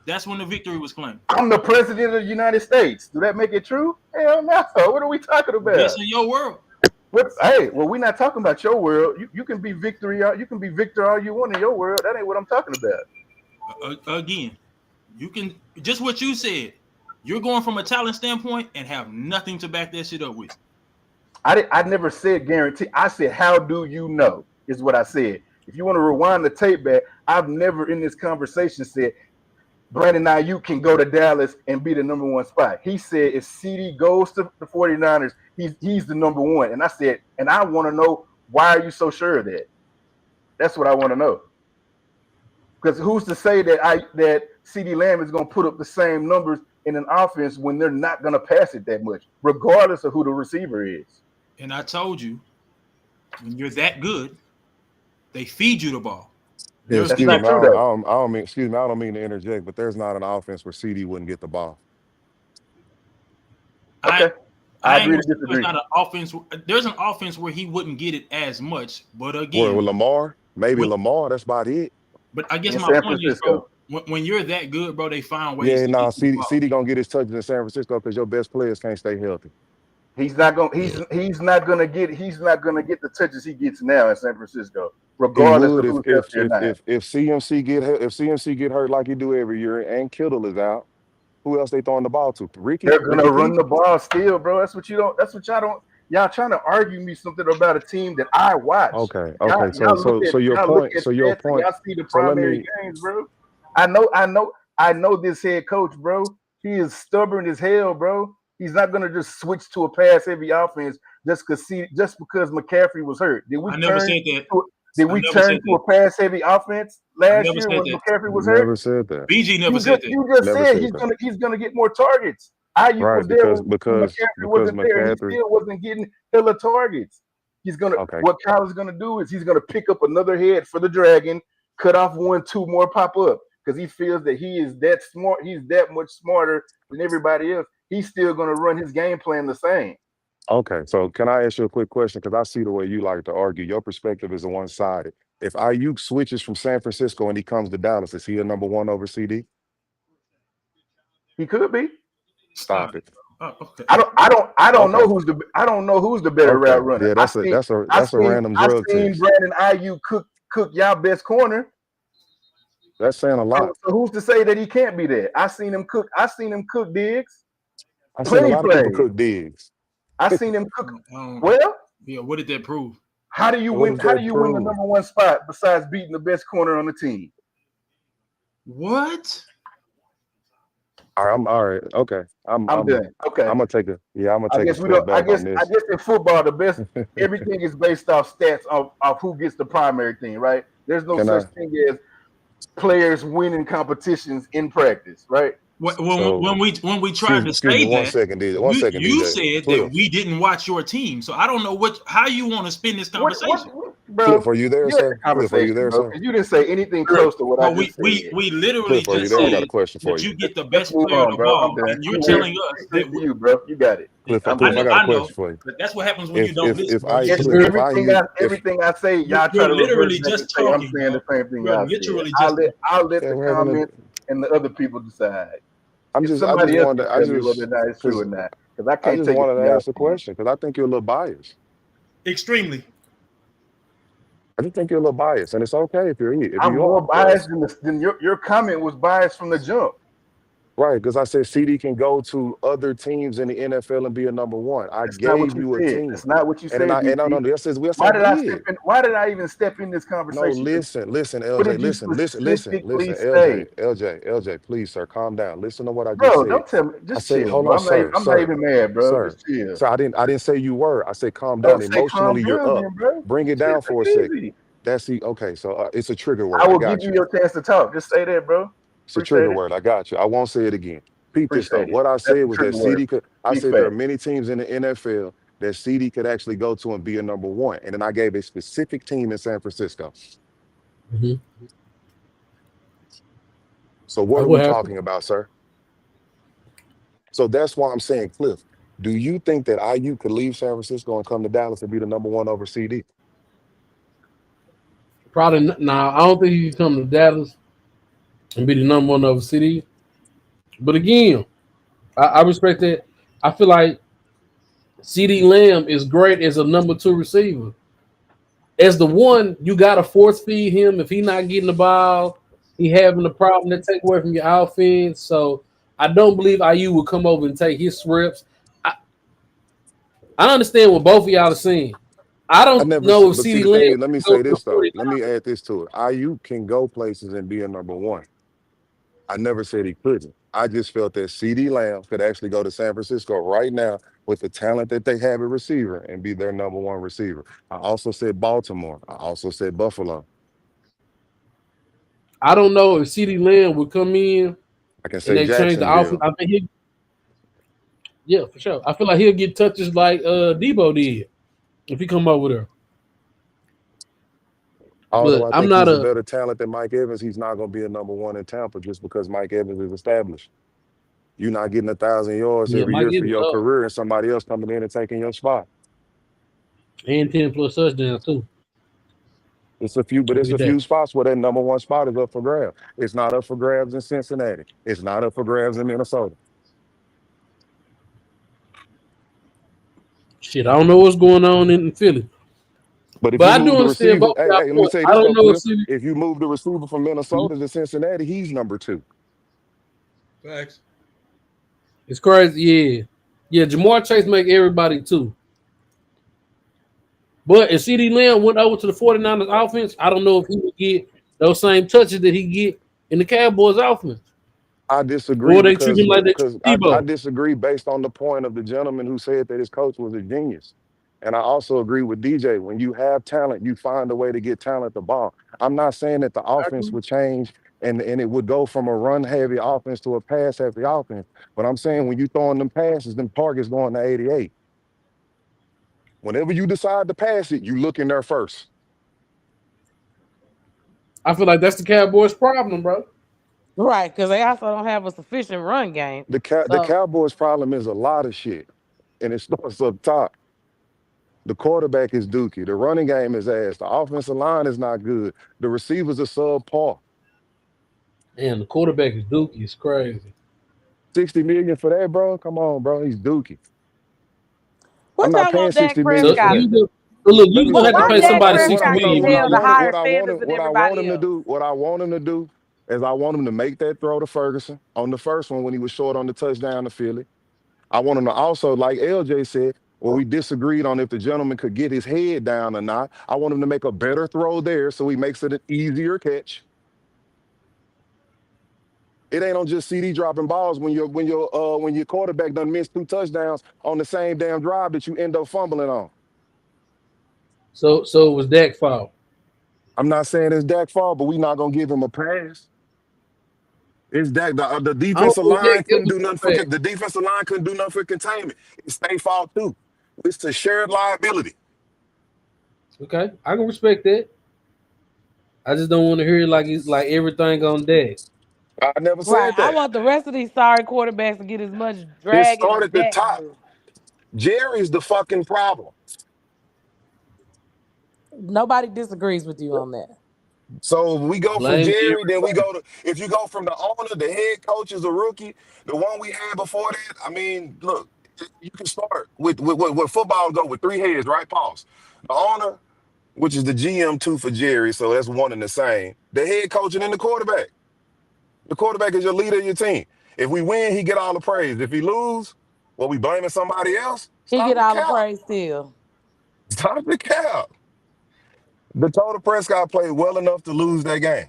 That's when the victory was claimed. I'm the president of the United States. Do that make it true? Hell no. What are we talking about? Yes, in your world. We're not talking about your world. You can be victory. You can be victor all you want in your world. That ain't what I'm talking about. Again, you can just what you said. You're going from a talent standpoint and have nothing to back that shit up with. I never said guarantee. I said, how do you know? Is what I said. If you want to rewind the tape back, I've never in this conversation said Brandon Ayuk can go to Dallas and be the number one spot. He said if CD goes to the 49ers, he's the number one. And I said, and I want to know, why are you so sure of that? That's what I want to know. Because who's to say that CD Lamb is going to put up the same numbers in an offense when they're not going to pass it that much, regardless of who the receiver is? And I told you, when you're that good, they feed you the ball. Yeah, That's not true, though. I don't mean to interject, but there's not an offense where CD wouldn't get the ball. Okay. I agree to disagree. There's not an offense. There's an offense where he wouldn't get it as much, but again, with Lamar, Lamar, that's about it. But I guess in my San point Francisco. is, bro, when you're that good, bro, they find ways. Yeah, CD gonna get his touches in San Francisco because your best players can't stay healthy. He's not gonna get the touches he gets now in San Francisco, regardless of who's healthy or not. If CMC get hurt like he do every year and Kittle is out, who else they throwing the ball to? Ricky? They're gonna run the ball still, bro. That's what y'all don't. Y'all trying to argue me something about a team that I watch. Okay. So your point. Y'all see the primary games, bro. I know this head coach, bro. He is stubborn as hell, bro. He's not gonna just switch to a pass-heavy offense just because McCaffrey was hurt. Did we turn to a pass-heavy offense last year when McCaffrey was hurt? Never said that. BG never said that. You just said he's gonna get more targets. Ayuk was there because McCaffrey wasn't there. He still wasn't getting hella targets. He's gonna. What Kyle is gonna do is he's gonna pick up another head for the Dragon, cut off 1-2 more pop up because he feels that he is that smart. He's that much smarter than everybody else. He's still gonna run his game plan the same. Okay, so can I ask you a quick question? Because I see the way you like to argue. Your perspective is a one-sided. If Ayuk switches from San Francisco and he comes to Dallas, is he a number one over CD? He could be. Stop it. Oh, okay. I don't know who's the better route runner. Yeah, that's a random drug test. I seen Brandon Ayuk cook y'all best corner. That's saying a lot. So who's to say that he can't be there? I seen him cook Diggs. I seen a lot of people cook Diggs. I seen him cook. Well, yeah. What did that prove? How do you win? How do you win the number one spot besides beating the best corner on the team? What? All right. Okay. I'm done. Okay. I'm gonna take a step back on this. I guess in football, the best everything is based off stats of who gets the primary thing, right? There's no such thing as players winning competitions in practice, right? When we tried to say that, you said that we didn't watch your team, so I don't know how you want to spin this conversation. Bro, for you there, sir? For you there, sir? You didn't say anything close to what I just said. We literally just said that you get the best player of the ball, and you're telling us that you, bro, you got it. Cliff, I got a question for you. But that's what happens when you don't listen. Everything I say, y'all try to literally just talking. I'm saying the same thing. I'll let the comments and the other people decide. I just wanted to ask a question because I think you're a little biased. Extremely. I just think you're a little biased, and it's okay if you're. I'm more biased than your comment was biased from the jump. Right, because I said CD can go to other teams in the NFL and be a number one. I That's not what gave you you a said. team. That's not what you And said. then DT. no, yes, Why did I did. step in? Why did I even step in this No, conversation? listen, What LJ, did you specifically say? LJ, please, sir, calm down. Listen to what I just Bro, said. don't tell me. I Just said, chill, hold bro. on, I'm not even mad, bro. sir. Just chill. So I didn't say you were. I said calm Don't down. say calm Emotionally, you're down, up. then, bro. Bring it Shit, down for a take it second. easy. That's okay. So it's a trigger I word. I will give got you you. your chance to talk. Just say that, bro. It's a Appreciate trigger it. word. I got you. I won't say it again. Peep this though. Appreciate it. What I That's said the was that trigger word. CD could. I Big said there are fact. many teams in the NFL that CD could actually go to and be a number one. And then I gave a specific team in San Francisco. Mm-hmm. So what are we talking about, sir? So that's why I'm saying, Cliff, do you think that IU could leave San Francisco and come to Dallas and be the number one over CD? Probably not. Nah, I don't think he can come to Dallas and be the number one over CD. But again, I respect that. I feel like CeeDee Lamb is great as a number 2 receiver. As the one, you got to force feed him. If he's not getting the ball, he having a problem that take away from your offense. So I don't believe IU will come over and take his reps. I understand what both of y'all are saying. I don't know if but see CeeDee the thing Lamb is, let me say this though. Let me add this to it. IU can go places and be a number one. I never said he couldn't. I just felt that CeeDee Lamb could actually go to San Francisco right now with the talent that they have at receiver and be their number one receiver. I also said Baltimore. I also said Buffalo. I don't know if CeeDee Lamb would come in I can and say they change the Jacksonville. offense. I think yeah, for sure. I feel like he'll get touches like Debo did if he come over there. Although But I I'm think not he's a better talent than Mike Evans, he's not going to be a number one in Tampa just because Mike Evans is established. You're not getting 1,000 yards every year for your career and somebody else coming in and taking your spot. And 10 plus touchdowns too. It's a few spots where that number one spot is up for grabs. It's not up for grabs in Cincinnati. It's not up for grabs in Minnesota. Shit, I don't know what's going on in Philly. But if I you do move the understand receiver, both. let me tell you I this don't though, know Cliff. If you move the receiver from Minnesota to Cincinnati, he's number 2. Facts. It's crazy, yeah. Yeah, Jamar Chase make everybody 2. But if CeeDee Lamb went over to the 49ers offense, I don't know if he would get those same touches that he get in the Cowboys offense. I disagree or they treat him like because I disagree based on the point of the gentleman who said that his coach was a genius. And I also agree with DJ. When you have talent, you find a way to get talent the ball. I'm not saying that the offense would change and it would go from a run-heavy offense to a pass-heavy offense. But I'm saying when you throwing them passes, them targets going to 88. Whenever you decide to pass it, you look in there first. I feel like that's the Cowboys' problem, bro. Right, because they also don't have a sufficient run game. The Cowboys' problem is a lot of shit, and it starts up top. The quarterback is dookie. The running game is ass. The offensive line is not good. The receivers are subpar. And the quarterback is dookie. It's crazy. $60 million for that, bro? Come on, bro. He's dookie. I'm not paying $60 million. Look, you gonna have to pay somebody $60 million. What I want him to do is I want him to make that throw to Ferguson on the first one when he was short on the touchdown to Philly. I want him to also, like LJ said, well, we disagreed on if the gentleman could get his head down or not. I want him to make a better throw there so he makes it an easier catch. It ain't on just CD dropping balls when your quarterback done missed 2 touchdowns on the same damn drive that you end up fumbling on. So it was Dak's fault. I'm not saying it's Dak's fault, but we're not gonna give him a pass. It's Dak. The defensive line couldn't do nothing for the defensive line couldn't do nothing for containment. It's their fault too. It's a shared liability. Okay, I can respect that. I just don't want to hear it like it's like everything on Dak. I never said that. I want the rest of these sorry quarterbacks to get as much drag. It started at the top. Jerry's the fucking problem. Nobody disagrees with you on that. So we go from Jerry, then we go to, if you go from the owner, the head coach is a rookie, the one we had before that, I mean, look, you can start with football go with 3 heads, right? Pause. The owner, which is the GM too for Jerry, so that's one and the same. The head coach and then the quarterback. The quarterback is your leader of your team. If we win, he get all the praise. If he lose, well, we blaming somebody else. He Stop get the all the cap. praise still. Stop the cap. Dakota Prescott played well enough to lose that game.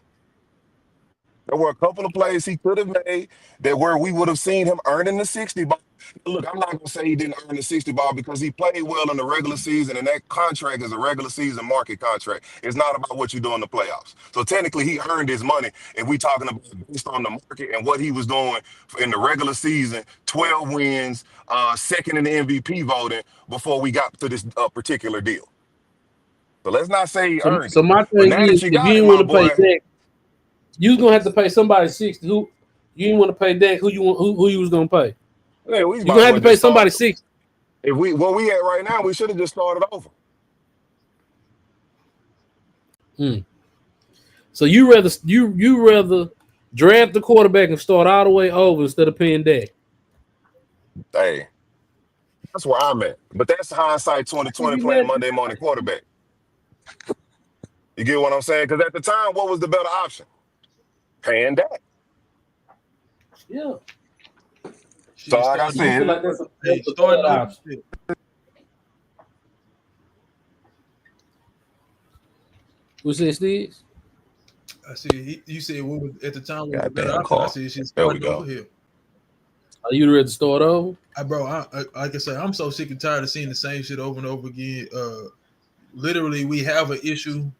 There were a couple of plays he could have made that where we would have seen him earning the 60 ball. Look, I'm not going to say he didn't earn the 60 ball because he played well in the regular season, and that contract is a regular season market contract. It's not about what you do in the playoffs. So technically, he earned his money, and we talking about based on the market and what he was doing in the regular season, 12 wins, second in the MVP voting before we got to this particular deal. So let's not say he earned it. So my thing is, if you didn't want to pay Dak, you was gonna have to pay somebody 60. Who you didn't want to pay Dak? Who you was gonna pay? Yeah, you're gonna have to pay somebody 60. If we what we at right now, we should have just started over. So you rather draft the quarterback and start all the way over instead of paying Dak? Hey, that's where I'm at. But that's hindsight 2020 playing Monday morning quarterback. You get what I'm saying? Because at the time, what was the better option? Paying Dak. Yeah. So like I said, what's this? I see. You said what was at the time was the better option. I said she's starting over here. Are you ready to start over? Bro, like I said, I'm so sick and tired of seeing the same shit over and over again. Literally, we have an issue.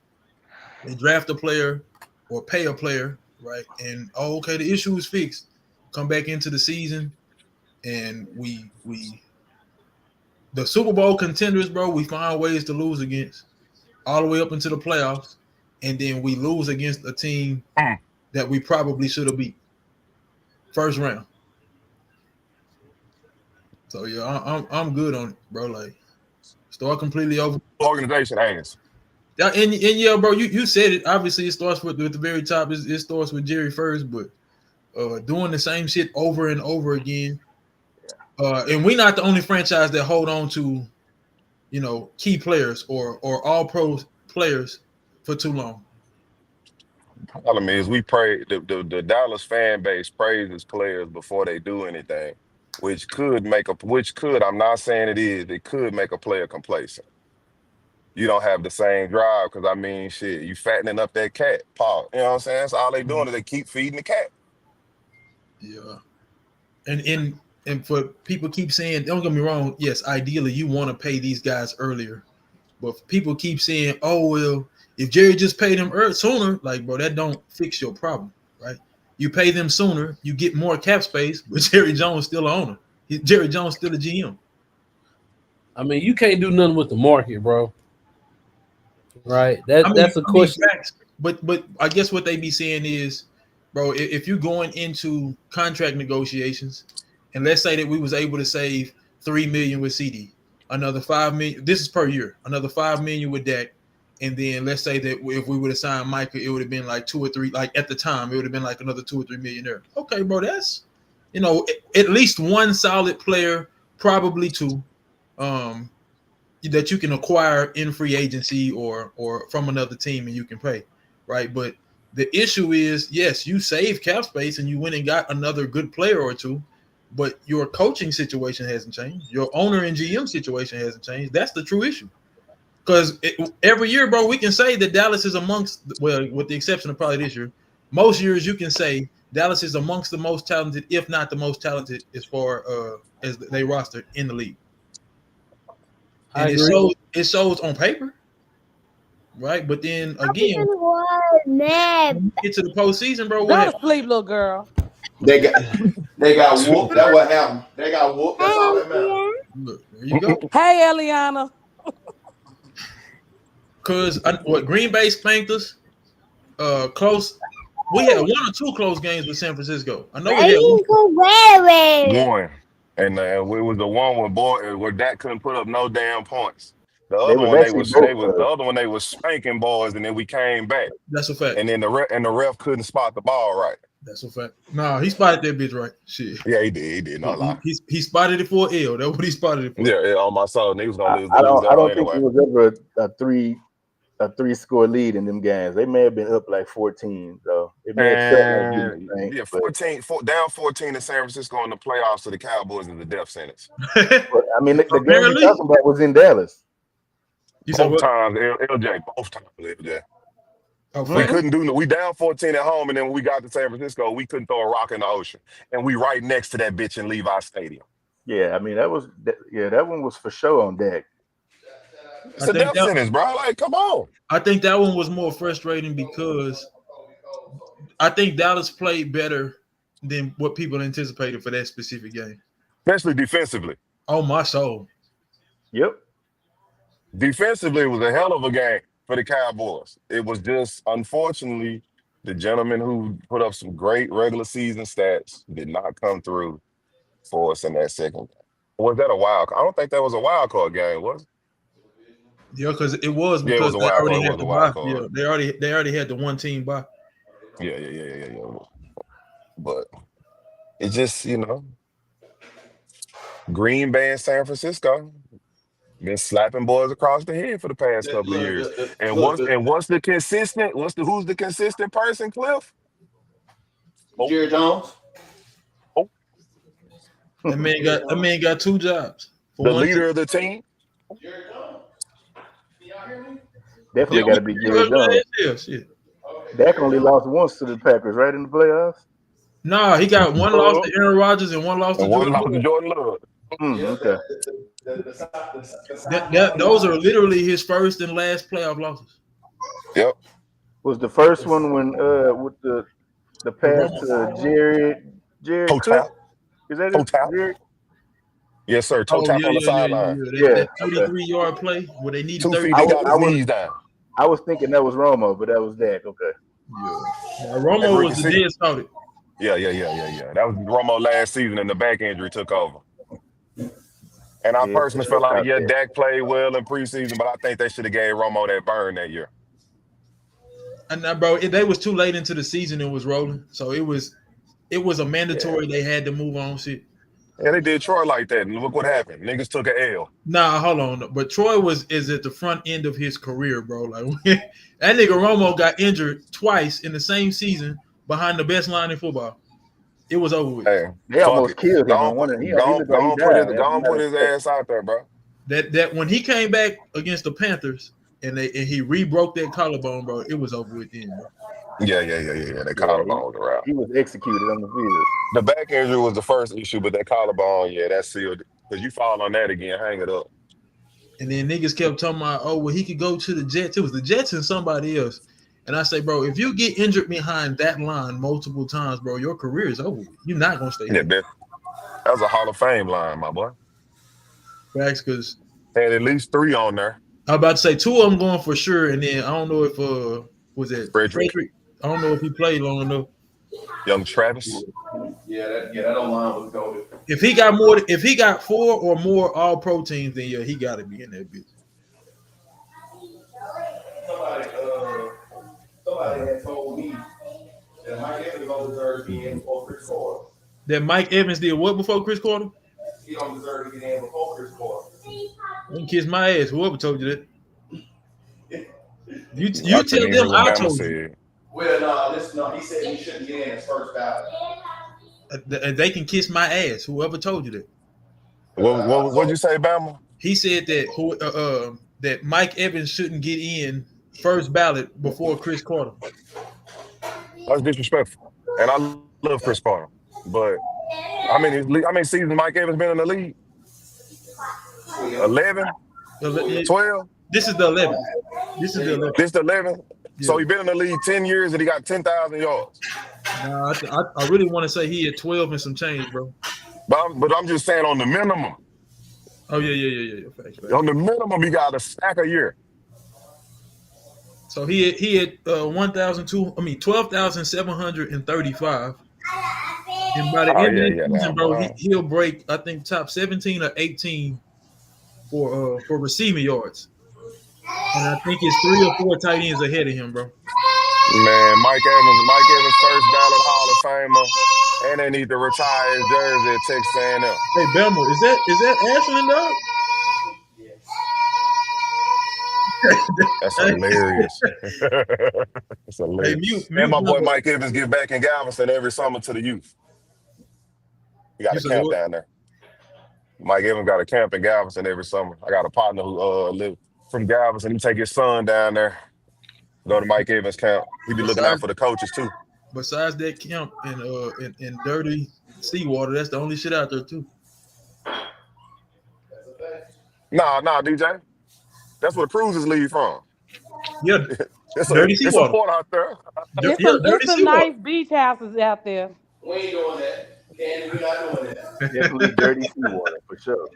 They draft a player or pay a player, right? And okay, the issue is fixed. Come back into the season, and we the Super Bowl contenders, bro. We find ways to lose against all the way up into the playoffs, and then we lose against a team that we probably should have beat first round. So yeah, I'm good on it, bro. Like start completely over. Organization hands. And yeah, bro, you said it. Obviously, it starts with the very top. It starts with Jerry first, but doing the same shit over and over again. And we're not the only franchise that hold on to, key players or all pro players for too long. Problem is, we pray the Dallas fan base praises players before they do anything, which could I'm not saying it is, it could make a player complacent. You don't have the same drive because I mean, shit, you fattening up that cat, Paul. You know what I'm saying? So all they doing is they keep feeding the cat. Yeah, and for people keep saying, don't get me wrong. Yes, ideally you want to pay these guys earlier, but people keep saying, oh well, if Jerry just paid them sooner, like bro, that don't fix your problem, right? You pay them sooner, you get more cap space, but Jerry Jones still an owner. Jerry Jones still a GM. I mean, you can't do nothing with the market, bro. Right? That's a question. But I guess what they be saying is, bro, if you're going into contract negotiations, and let's say that we was able to save $3 million with CD, another $5 million. This is per year. Another $5 million with Dak, and then let's say that if we would have signed Micah, it would have been like 2 or 3. Like at the time, it would have been like another 2 or 3 million there. Okay, bro, that's at least one solid player, probably two, that you can acquire in free agency or from another team and you can pay, right? But the issue is, yes, you save cap space and you went and got another good player or two, but your coaching situation hasn't changed. Your owner and GM situation hasn't changed. That's the true issue. Because every year, bro, we can say that Dallas is amongst, well, with the exception of probably this year, most years you can say Dallas is amongst the most talented, if not the most talented, as far as they roster in the league. And it shows on paper, right? But then again, get to the postseason, bro. Go to sleep, little girl. They got whooped. That's what happened. They got whooped. That's all that matters. Look, there you go. Hey, Eliana. Because what Green Bay spanked us, close. We had 1 or 2 close games with San Francisco. I know we had one. And it was the one where Dak couldn't put up no damn points. The other one they was spanking boys, and then we came back. That's a fact. And then the ref couldn't spot the ball right. That's a fact. No, he spotted that bitch right. Shit. Yeah, he did. He did. No lie. He spotted it for an L. That's what he spotted it for. Yeah, on my soul. He was gonna lose. I don't think it was ever a three-score lead in them games. They may have been up like 14, though. And yeah, 14 in San Francisco in the playoffs to the Cowboys is a death sentence. But, I mean, the game you're talking about was in Dallas. Both times, LJ. Oh, we couldn't do. We down 14 at home, and then when we got to San Francisco, we couldn't throw a rock in the ocean, and we right next to that bitch in Levi Stadium. Yeah, I mean that one was for sure on Dak. It's a death sentence, bro. Like, come on. I think that one was more frustrating because I think Dallas played better than what people anticipated for that specific game, especially defensively. Oh my soul! Yep. Defensively, it was a hell of a game for the Cowboys. It was just, unfortunately, the gentleman who put up some great regular season stats did not come through for us in that second game. Was that a wild card? I don't think that was a wild card game, was it? Yeah, because it was because it was they already had the bye. Yeah, they already had the 1 team bye. Yeah. But it just, Green Bay and San Francisco been slapping boys across the head for the past couple of years. Who's the consistent person, Cliff? Jerry Jones. That man got 2 jobs. The leader of the team. Jerry Jones. Can y'all hear me? Definitely got to be Jerry Jones. Dak only lost once to the Packers, right, in the playoffs? No, he got 1 loss to Aaron Rodgers and 1 loss to Jordan Love. Okay. Those are literally his first and last playoff losses. Yep. Was the first one when with the pass to Jared Cook? Is that it? Jared? Yes, sir. Toe tap on the sideline. That 33-yard play where they needed 2 feet. They got his knees down. I was thinking that was Romo, but that was Dak. Okay. Yeah. Romo was the dead started. Yeah. That was Romo last season, and the back injury took over. And I personally feel like, Dak played well in preseason, but I think they should have gave Romo that burn that year. And bro, they was too late into the season. It was rolling, so it was a mandatory. They had to move on. Shit. Yeah, they did Troy like that, and look what happened. Niggas took an L. Nah, hold on. But Troy is at the front end of his career, bro. Like that nigga Romo got injured twice in the same season behind the best line in football. It was over with. Hey, they almost killed him. Don't put his ass out there, bro. That when he came back against the Panthers and he re-broke that collarbone, bro, it was over with then, bro. Yeah. That collarbone was around. He was executed on the field. The back injury was the first issue, but that collarbone, that sealed it. Because you fall on that again, hang it up. And then niggas kept talking about, oh, well, he could go to the Jets. It was the Jets and somebody else. And I say, bro, if you get injured behind that line multiple times, bro, your career is over. You're not going to stay there. That was a Hall of Fame line, my boy. Facts, because had at least 3 on there. I was about to say 2 of them going for sure. And then I don't know if, was that Frederick? I don't know if he played long enough. Young Travis. Yeah, that O-line was goated. If he got 4 or more All-Pro teams, then he got to be in that bitch. Somebody had told me that Mike Evans don't deserve to get in before Chris Carter. That Mike Evans did what before Chris Carter? He don't deserve to get in before Chris Carter. You can kiss my ass. Whoever told you that? You tell them I told you. Well, no, he said he shouldn't get in his first ballot. They can kiss my ass. Whoever told you that? What'd you say, Bama? He said that that Mike Evans shouldn't get in first ballot before Chris Carter. That's disrespectful. And I love Chris Carter, but how many seasons Mike Evans been in the league? 11? 12? This is the 11th. This is the 11th. This the 11th? Yeah. So he been in the league 10 years and he got 10,000 yards. Nah, I really want to say he had 12 and some change, bro. But I'm just saying on the minimum. Oh, yeah. Facts. On the minimum, he got a stack a year. So he had 12,735. And by the end of the season, bro, he'll break, I think, top 17 or 18 for receiving yards. And I think it's 3 or 4 tight ends ahead of him, bro. Man, Mike Evans first ballot Hall of Famer, and they need to retire his jersey at Texas A&M. Hey, Belmo, is that Ashland, dog? That's hilarious. That's hilarious. Hey, and my boy Mike Evans get back in Galveston every summer to the youth. He got a camp down there. Mike Evans got a camp in Galveston every summer. I got a partner who live from Galveston. He take his son down there, go to Mike Evans camp. He be looking out for the coaches too. Besides that camp in dirty seawater, that's the only shit out there too. Nah, DJ. That's where the cruises leave from. Yeah, it's dirty a port out there. There's some nice beach houses out there. We ain't doing that. Candy, we're not doing that. Definitely dirty seawater for sure.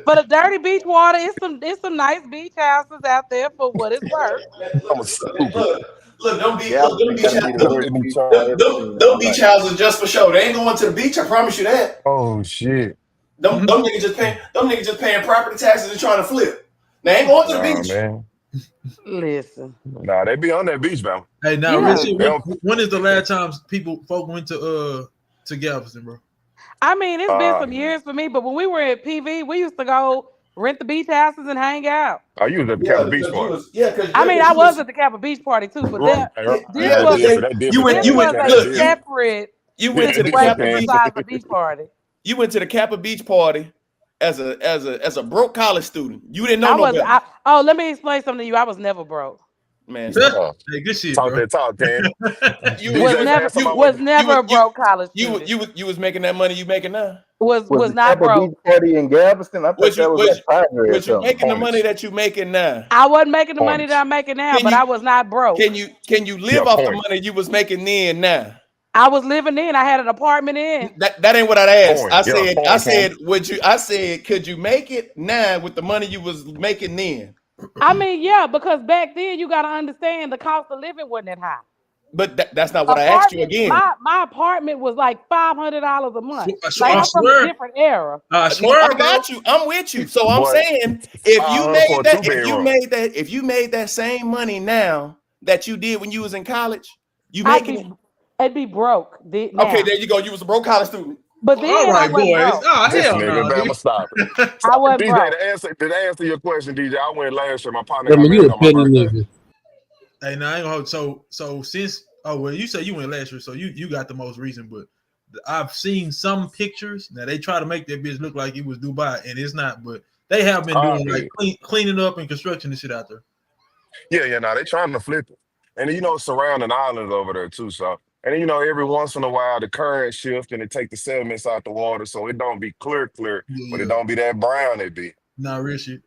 But a dirty beach water, it's some nice beach houses out there for what it's worth. I'm a stupid. Look, them beach houses just for show. They ain't going to the beach. I promise you that. Oh shit. Them niggas just paying property taxes and trying to flip. They ain't going to the beach. Man. Listen. Nah, they be on that beach, man. Hey, now, Richie, when is the last time folk went to Galveston, bro? I mean, it's been some years for me, but when we were at PV, we used to go rent the beach houses and hang out. Oh, you was at the Kappa Beach party? I was at the Kappa Beach party too, but this was a separate. You went to the Kappa Beach party. You went to the Kappa Beach party as a broke college student. You didn't know nobody. Let me explain something to you. I was never broke. Man, hey, good shit, talk bro. that talk, man. You was never a broke college student. You was making that money you making now. Was not broke. Beach party in Galveston. I thought that was but you making the money that you making now. I wasn't making the money that I'm making now, but I was not broke. Can you live off the money you was making then now? I was living in. I had an apartment in. That ain't what I asked. I said, could you make it now with the money you was making then? I mean, yeah, because back then you got to understand the cost of living wasn't that high. But that's not what I asked you again. My apartment was like $500 a month. I'm from a different era. I swear, I got you. I'm with you. So I'm saying, if you made that same money now that you did when you was in college, I'd be broke. Okay, there you go. You was a broke college student. But then all right, boys. Oh, hell no. I'm stop it. I wasn't DJ, broke. to answer your question, DJ, I went last year. My partner you a got married on my birthday. Hey, now I ain't gonna hold. So since you say you went last year, so you got the most recent, but I've seen some pictures. Now they try to make that bitch look like it was Dubai, and it's not. But they have been doing like cleaning up and construction and shit out there. Yeah. Now they trying to flip it, and surrounding islands over there too. So. And every once in a while the current shift and it take the sediments out the water, so it don't be clear, but it don't be that brown it be. Nah, real shit.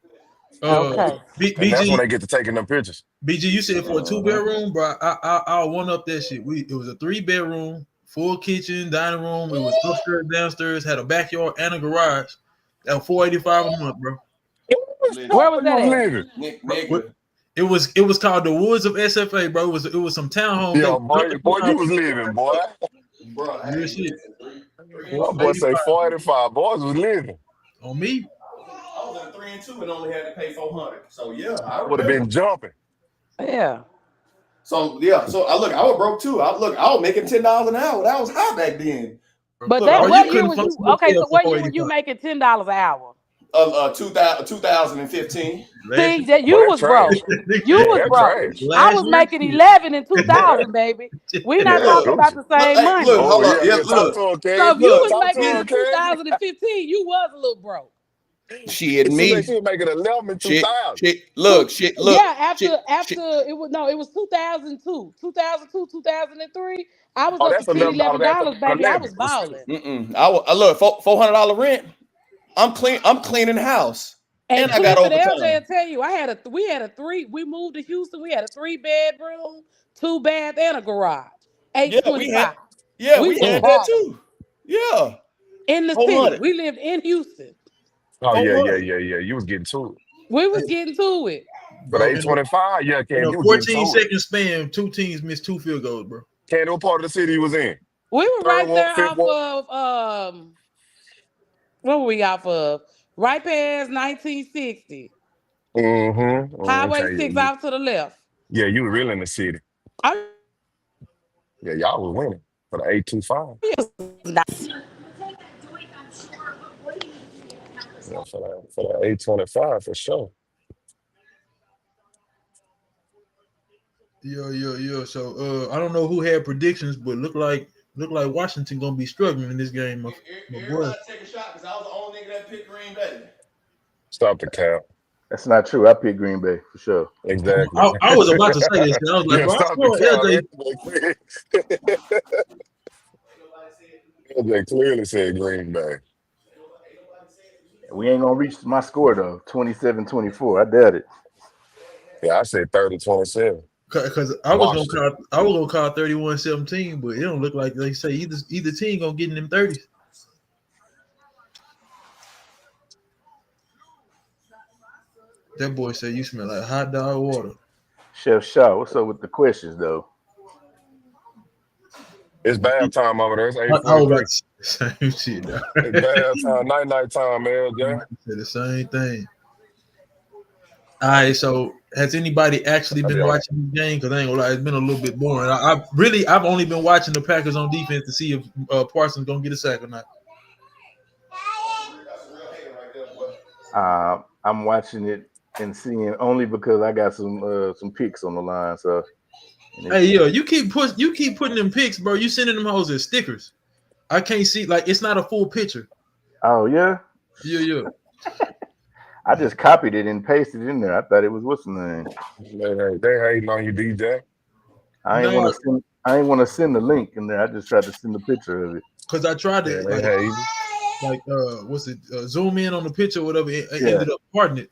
Okay. And that's when they get to taking them pictures. BG, you said for a 2-bedroom, bro. I'll one up that shit. It was a 3-bedroom, full kitchen, dining room. It was upstairs, downstairs, had a backyard and a garage. At $485 a month, bro. Where was that at? It was called the Woods of SFA, bro. It was some townhomes. Yeah, boy, you was living, boy. Real shit. Boy say 45. Boys was living. On me. I was in 3 and 2 and only had to pay $400. So yeah, I would have been jumping. Yeah. So I was broke too. I was making $10 an hour. That was high back then. But what year was you? Okay, so what year were you making $10 an hour? 2015. See that you was broke. You was broke. I was making 11 in 2000, baby. We not talking about the same money. Look, hold on. So if you was making in 2015, you was a little broke. She was making 11 in 2000. Look. Yeah, after it was 2002, 2003. I was up to $11, baby. I was balling. I look $400 rent. I'm cleaning the house. And I got overtime. I'll tell you, we moved to Houston. We had a 3-bedroom, 2-bath, and a garage. $825. We had that too. Yeah. In the city. We lived in Houston. Oh, yeah. You was getting to it. We was getting to it. But $825, yeah, Candy. In a 14-second span, 2 teams missed 2 field goals, bro. Candy, what part of the city you was in? We were right there off of what were we off of? Right past 1960. Mm-hmm. Highway 6 off to the left. Yeah, you were really in the city. Yeah, y'all was winning for the 825. Yeah, for the 825 for sure. Yeah. So I don't know who had predictions, but look like Washington gonna be struggling in this game. My boy. Take a shot because I was the only nigga that picked Green Bay. Stop the count. That's not true. I picked Green Bay for sure. Exactly. I was about to say this. I was like, Yeah, bro, stop the count. LJ clearly said Green Bay. We ain't gonna reach my score though. 27-24. I doubt it. Yeah, I said 30-27. Because I was gonna call 31-17, but it don't look like they say either team gonna get in them 30s. That boy said you smell like hot dog water. Chef Shaw, what's up with the questions though? It's bath time over there. It's I was 8:43. like, same shit, dog. It's bath time, night time, LJ. Said the same thing. All right, so has anybody actually been watching the game? Because I ain't gonna lie, it's been a little bit boring. I've only been watching the Packers on defense to see if Parsons gonna get a sack or not. I'm watching it and seeing only because I got some picks on the line. So hey, yo, you keep putting them picks, bro. You sending them hoes as stickers. I can't see, like, it's not a full picture. Oh yeah. Yeah. I just copied it and pasted it in there. I thought it was what's the name. They hating on you, DJ. I ain't want to send the link in there. I just tried to send the picture of it. Because I tried to zoom in on the picture or whatever. It ended up parting it.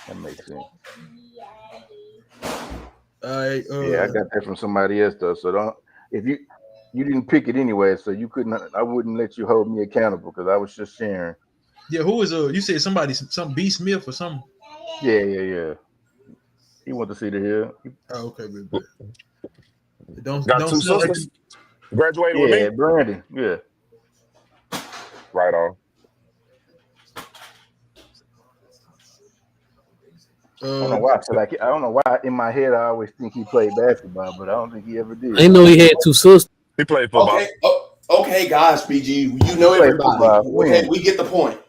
That makes sense. I got that from somebody else though. So if you didn't pick it anyway, so you couldn't. I wouldn't let you hold me accountable because I was just sharing. Yeah, who is you said some B Smith or something? Yeah. He went to see the hill. Oh, okay, baby. Don't two sisters. Graduated with me. Brandon. Yeah. Right on. I don't know why. I don't know why in my head I always think he played basketball, but I don't think he ever did. I know he had two sisters. He played football. Okay, guys, PG, you know everybody. Okay, we get the point.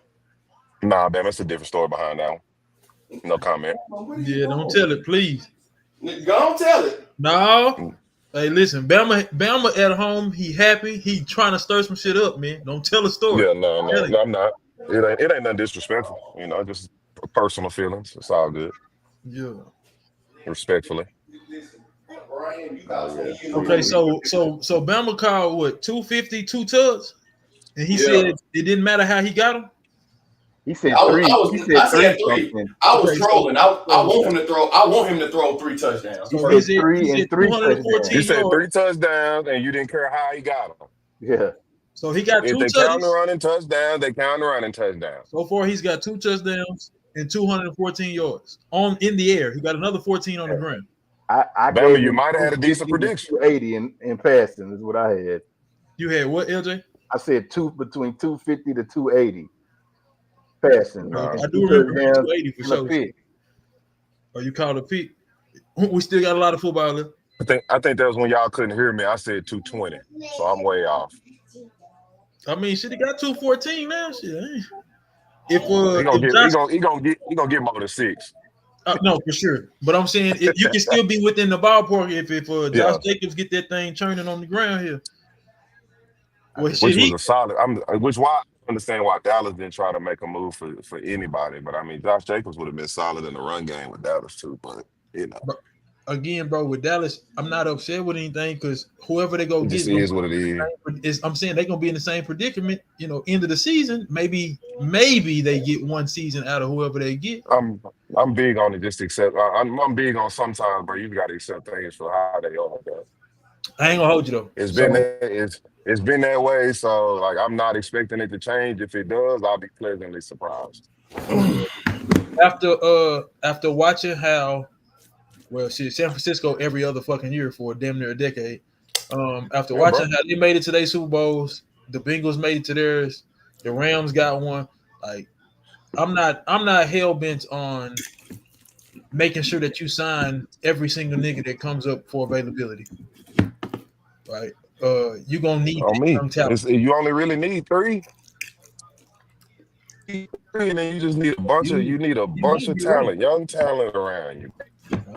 Nah, man, that's a different story behind that one. No comment. Yeah, don't tell it, please. Don't tell it. No. Hey, listen, Bama at home. He happy. He trying to stir some shit up, man. Don't tell a story. Yeah, no, I'm not. It ain't nothing disrespectful. You know, just personal feelings. It's all good. Yeah. Respectfully. Okay, so Bama called what 250, 2 tugs, and he said it didn't matter how he got them. He said three. I said three. I was trolling. I want him to throw. I want him to throw 3 touchdowns. He said 3 and 3 touchdowns. He said 3 touchdowns, and you didn't care how he got them. Yeah. So he got 2 touchdowns. If they count the running touchdowns, they count the running touchdowns. So far, he's got 2 touchdowns and 214 yards in the air. He got another 14 on the ground. Bama, you might have had a decent prediction. 280 in passing is what I had. You had what, LJ? I said between 250 to 280 passing. I do remember 280 for sure. Oh, you called a pick. We still got a lot of football left. I think that was when y'all couldn't hear me. I said 220, so I'm way off. I mean, shit, he got 214 now. Shit, if he gonna get more than 6. No, for sure. But I'm saying you can still be within the ballpark if Josh Jacobs get that thing churning on the ground here. Well, was a solid. Why I understand why Dallas didn't try to make a move for anybody. But I mean, Josh Jacobs would have been solid in the run game with Dallas too. But you know, again, bro, with Dallas, I'm not upset with anything because whoever they go get is what it is. I'm saying they're gonna be in the same predicament. You know, end of the season, maybe they get one season out of whoever they get. I'm big on it. Just accept. I'm big on sometimes, bro. You got to accept things for how they are. Bro. I ain't gonna hold you though. It's been that way. So like, I'm not expecting it to change. If it does, I'll be pleasantly surprised. After watching how. Well, shit, San Francisco every other fucking year for damn near a decade. After watching how they made it to their Super Bowls, the Bengals made it to theirs, the Rams got one. Like, I'm not hell bent on making sure that you sign every single nigga that comes up for availability. Right? You gonna need some talent. You only really need 3. And then you just need a bunch of talent, young talent around you.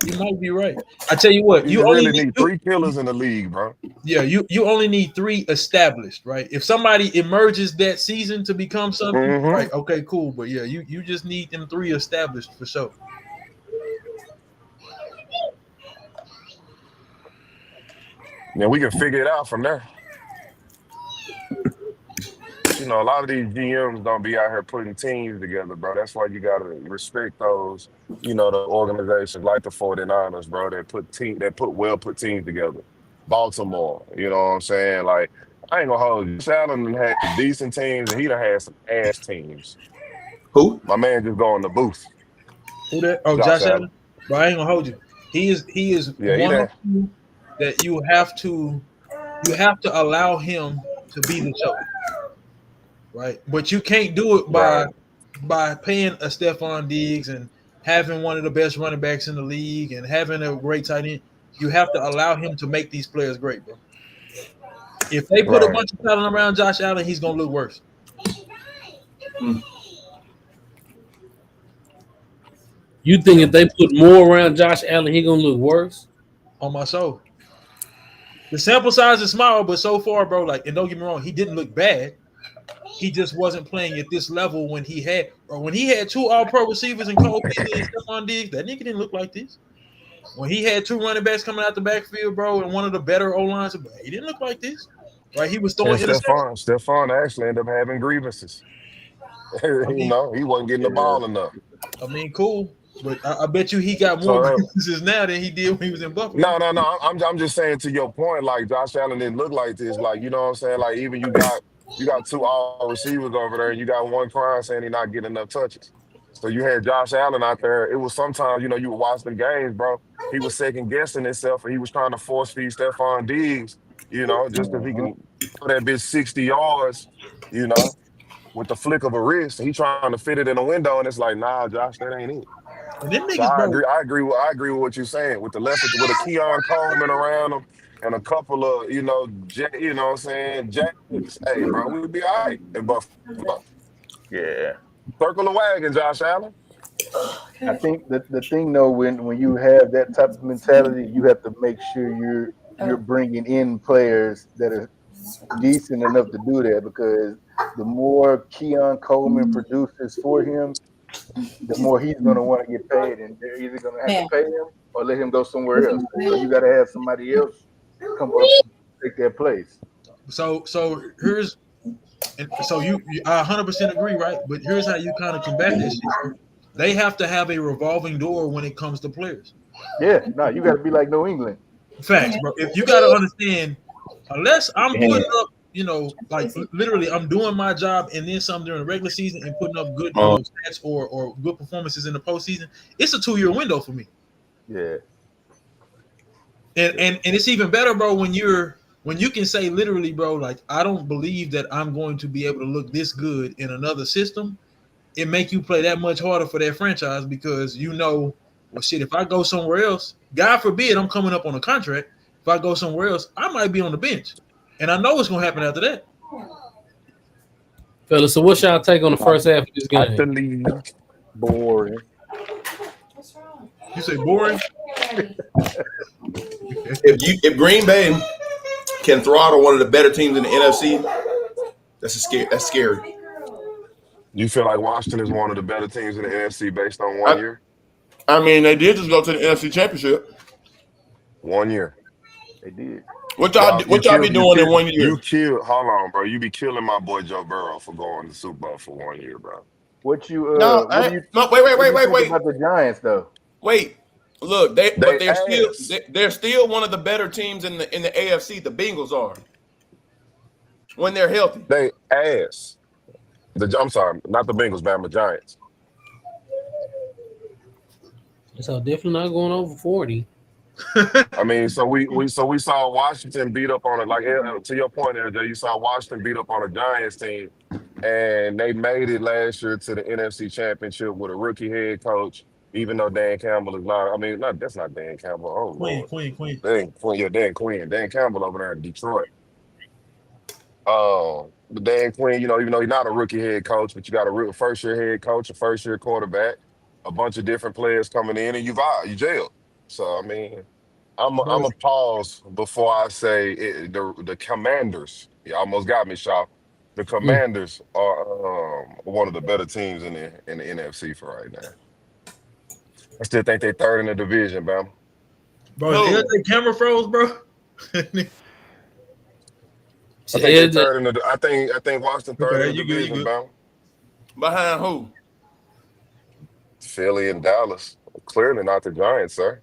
You might be right. I tell you what, you only really need 3 killers in the league, bro. Yeah, you only need 3 established, right? If somebody emerges that season to become something, right? Okay, cool. But yeah, you just need them 3 established for sure. Yeah, we can figure it out from there. You know, a lot of these GMs don't be out here putting teams together, bro. That's why you gotta respect those, you know, the organizations like the 49ers, bro, that put well-put teams together. Baltimore, you know what I'm saying? Like, I ain't gonna hold you. Allen had decent teams, and he done had some ass teams. Who? My man just go in the booth. Who that? Oh, Josh Allen. But I ain't gonna hold you. He is one of you that you have to allow him to be the choke. Right, but you can't do it by paying a Stephon Diggs and having one of the best running backs in the league and having a great tight end. You have to allow him to make these players great, bro. If they put a bunch of talent around Josh Allen, he's gonna look worse. You think if they put more around Josh Allen, he gonna look worse? On my soul. The sample size is small, but so far, bro, like, and don't get me wrong, he didn't look bad. He just wasn't playing at this level when he had 2 all-pro receivers and Cole Beasley and Stephon Diggs. That nigga didn't look like this. When he had 2 running backs coming out the backfield, bro, and one of the better O-lines, he didn't look like this. Right? He was throwing Stephon actually ended up having grievances. You know, he wasn't getting the ball enough. I mean, cool. But I bet you he got more grievances now than he did when he was in Buffalo. No. I'm just saying, to your point, like, Josh Allen didn't look like this. Like, you know what I'm saying? Like, even you got 2 all receivers over there, and you got one crying saying he's not getting enough touches. So you had Josh Allen out there. It was sometimes, you know, you would watch the games, bro. He was second guessing himself, and he was trying to force feed Stephon Diggs, you know, just because he can put that bitch 60 yards, you know, with the flick of a wrist. He trying to fit it in a window, and it's like, nah, Josh, that ain't it. And them niggas, so I agree with what you're saying with a Keon Coleman around him. And a couple of, you know what I'm saying, Jackson. Hey, bro, we'll be all right in Buffalo. Yeah. Circle the wagon, Josh Allen. I think the thing, though, when you have that type of mentality, you have to make sure you're bringing in players that are decent enough to do that, because the more Keon Coleman produces for him, the more he's going to want to get paid, and they're either going to have to pay him or let him go somewhere else. So you got to have somebody else come up and take their place. So here's, and so you I 100% agree, right? But here's how you kind of combat this shit. They have to have a revolving door when it comes to players. Yeah, no, you got to be like New England. Facts, bro. If you got to understand, unless I'm putting up, you know, like literally, I'm doing my job and then some during the regular season and putting up good stats or good performances in the postseason, it's a 2-year window for me. Yeah. And it's even better, bro, when you can say literally, bro, like, I don't believe that I'm going to be able to look this good in another system. It make you play that much harder for that franchise, because you know, well, shit, if I go somewhere else, God forbid I'm coming up on a contract. If I go somewhere else, I might be on the bench. And I know what's going to happen after that. Fellas, so what's y'all take on the first half of this game? I believe boring. You say boring? If Green Bay can throttle one of the better teams in the NFC, that's scary. You feel like Washington is one of the better teams in the NFC based on 1 year? I mean, they did just go to the NFC Championship. 1 year. They did. What y'all be doing in 1 year? Hold on, bro. You be killing my boy Joe Burrow for going to the Super Bowl for 1 year, bro. Wait. What do you think about the Giants, though? Wait. Look, they're still one of the better teams in the AFC. The Bengals are, when they're healthy. They ass. I'm sorry, not the Bengals, man, the Giants. So definitely not going over 40. I mean, so we saw Washington beat up on it. Like, to your point, LJ, you saw Washington beat up on a Giants team, and they made it last year to the NFC Championship with a rookie head coach. Even though Dan Campbell is not, that's not Dan Campbell. Oh, Quinn. Dan Quinn. Dan Campbell over there in Detroit. Dan Quinn, even though he's not a rookie head coach, but you got a first-year head coach, a first-year quarterback, a bunch of different players coming in, and you jailed. So, I mean, I'm a pause before I say it, the Commanders. You almost got me, Shaw. The Commanders are one of the better teams in the NFC for right now. I still think they're third in the division, bro. Bro, is the camera froze, bro? I think they're third in the. I think Washington third in the division, bro. Behind who? Philly and Dallas. Clearly not the Giants, sir.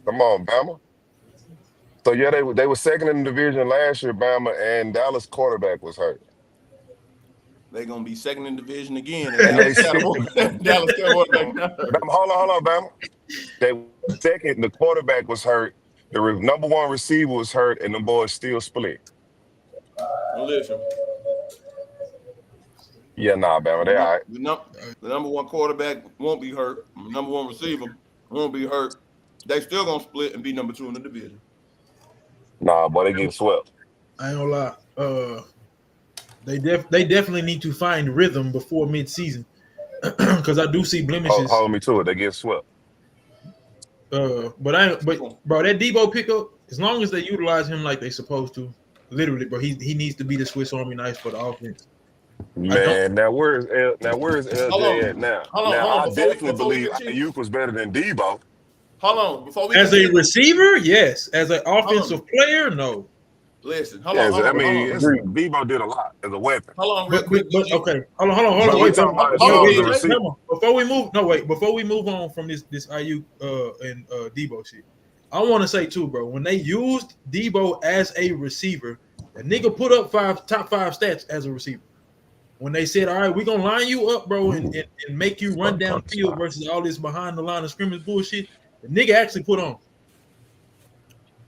Come on, Bama. So yeah, they were second in the division last year, Bama, and Dallas quarterback was hurt. They're gonna be second in division again. Dallas quarterback. Hold on, Bama. They were second. The quarterback was hurt. The number one receiver was hurt, and the boys still split. Listen. Yeah, Bama, they all right. The number one quarterback won't be hurt. The number one receiver won't be hurt. They still gonna split and be number 2 in the division. Nah, boy, they get swept. I ain't gonna lie. They definitely need to find rhythm before mid-season because I do see blemishes. Hold me to it. They get swept. But bro, that Debo pickup, as long as they utilize him like they supposed to, literally, bro, he needs to be the Swiss Army knife for the offense. Man, now where's LJ at now? I definitely believe Ayuk was better than Debo. Hold on, before we as a receiver, yes. As an offensive player, no. Listen, hold on. Debo did a lot as a weapon. Hold on, real quick. Okay, hold on. Wait, before we move on from this Ayuk and Debo shit, I want to say too, bro. When they used Debo as a receiver, the nigga put up top five stats as a receiver. When they said, all right, we're gonna line you up, bro, and make you run downfield versus all this behind the line of scrimmage bullshit, the nigga actually put on.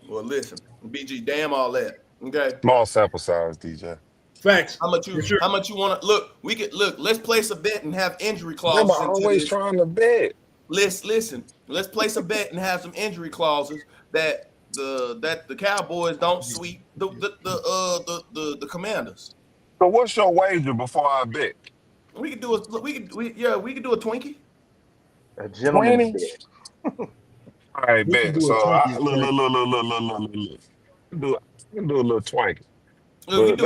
Well, listen, BG, damn all that. Okay. Small sample size, DJ. Facts. How much you want to look? Let's place a bet and have injury clauses. I'm always trying to bet. Listen. Let's place a bet and have some injury clauses that the Cowboys don't sweep the Commanders. So what's your wager before I bet? We could do a Twinkie. A gentleman's bet. All right, bet. So look. We can do a little twanky. Let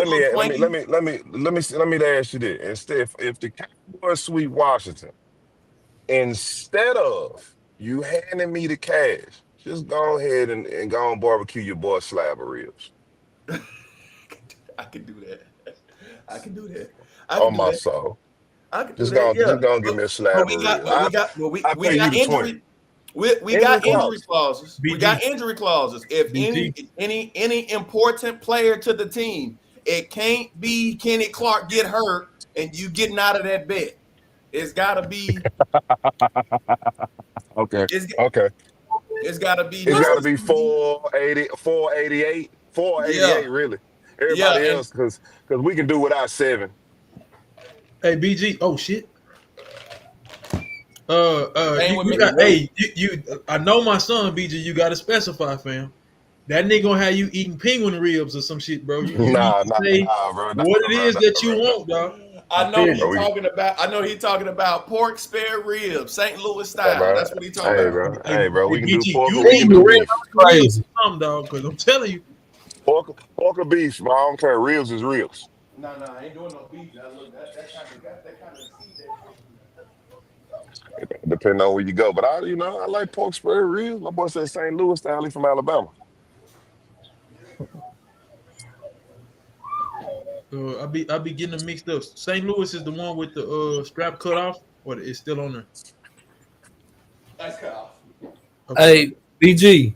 me ask you this. Instead, if the Cowboys sweep Washington, instead of you handing me the cash, just go ahead and go and barbecue your boy slab of ribs. I can do that. On my soul. Just go give me a slab of ribs. We got injury. We got injury clauses. BG. We got injury clauses. If any important player to the team, it can't be Kenny Clark get hurt and you getting out of that bet. It's got to be. Okay. It's got to be. It's got to be 488. 488, really. Everybody else, because we can do without 7. Hey, BG. Oh shit. I know my son, BG. You gotta specify, fam. That nigga gonna have you eating penguin ribs or some shit, bro. Nah, bro. What it is that you want, dog. I know he's talking about pork spare ribs, St. Louis style. That's what he's talking about. Hey, bro, we can do pork. Crazy, dog. Because I'm telling you, pork or beef, bro. I don't care. Ribs is ribs. No, I ain't doing no beef. That kind of Depending on where you go, but I like pork spare ribs. My boy said St. Louis style. He from Alabama. I be getting them mixed up. St. Louis is the one with the strap cut off, or it's still on there. That's cut off. Okay. Hey, BG.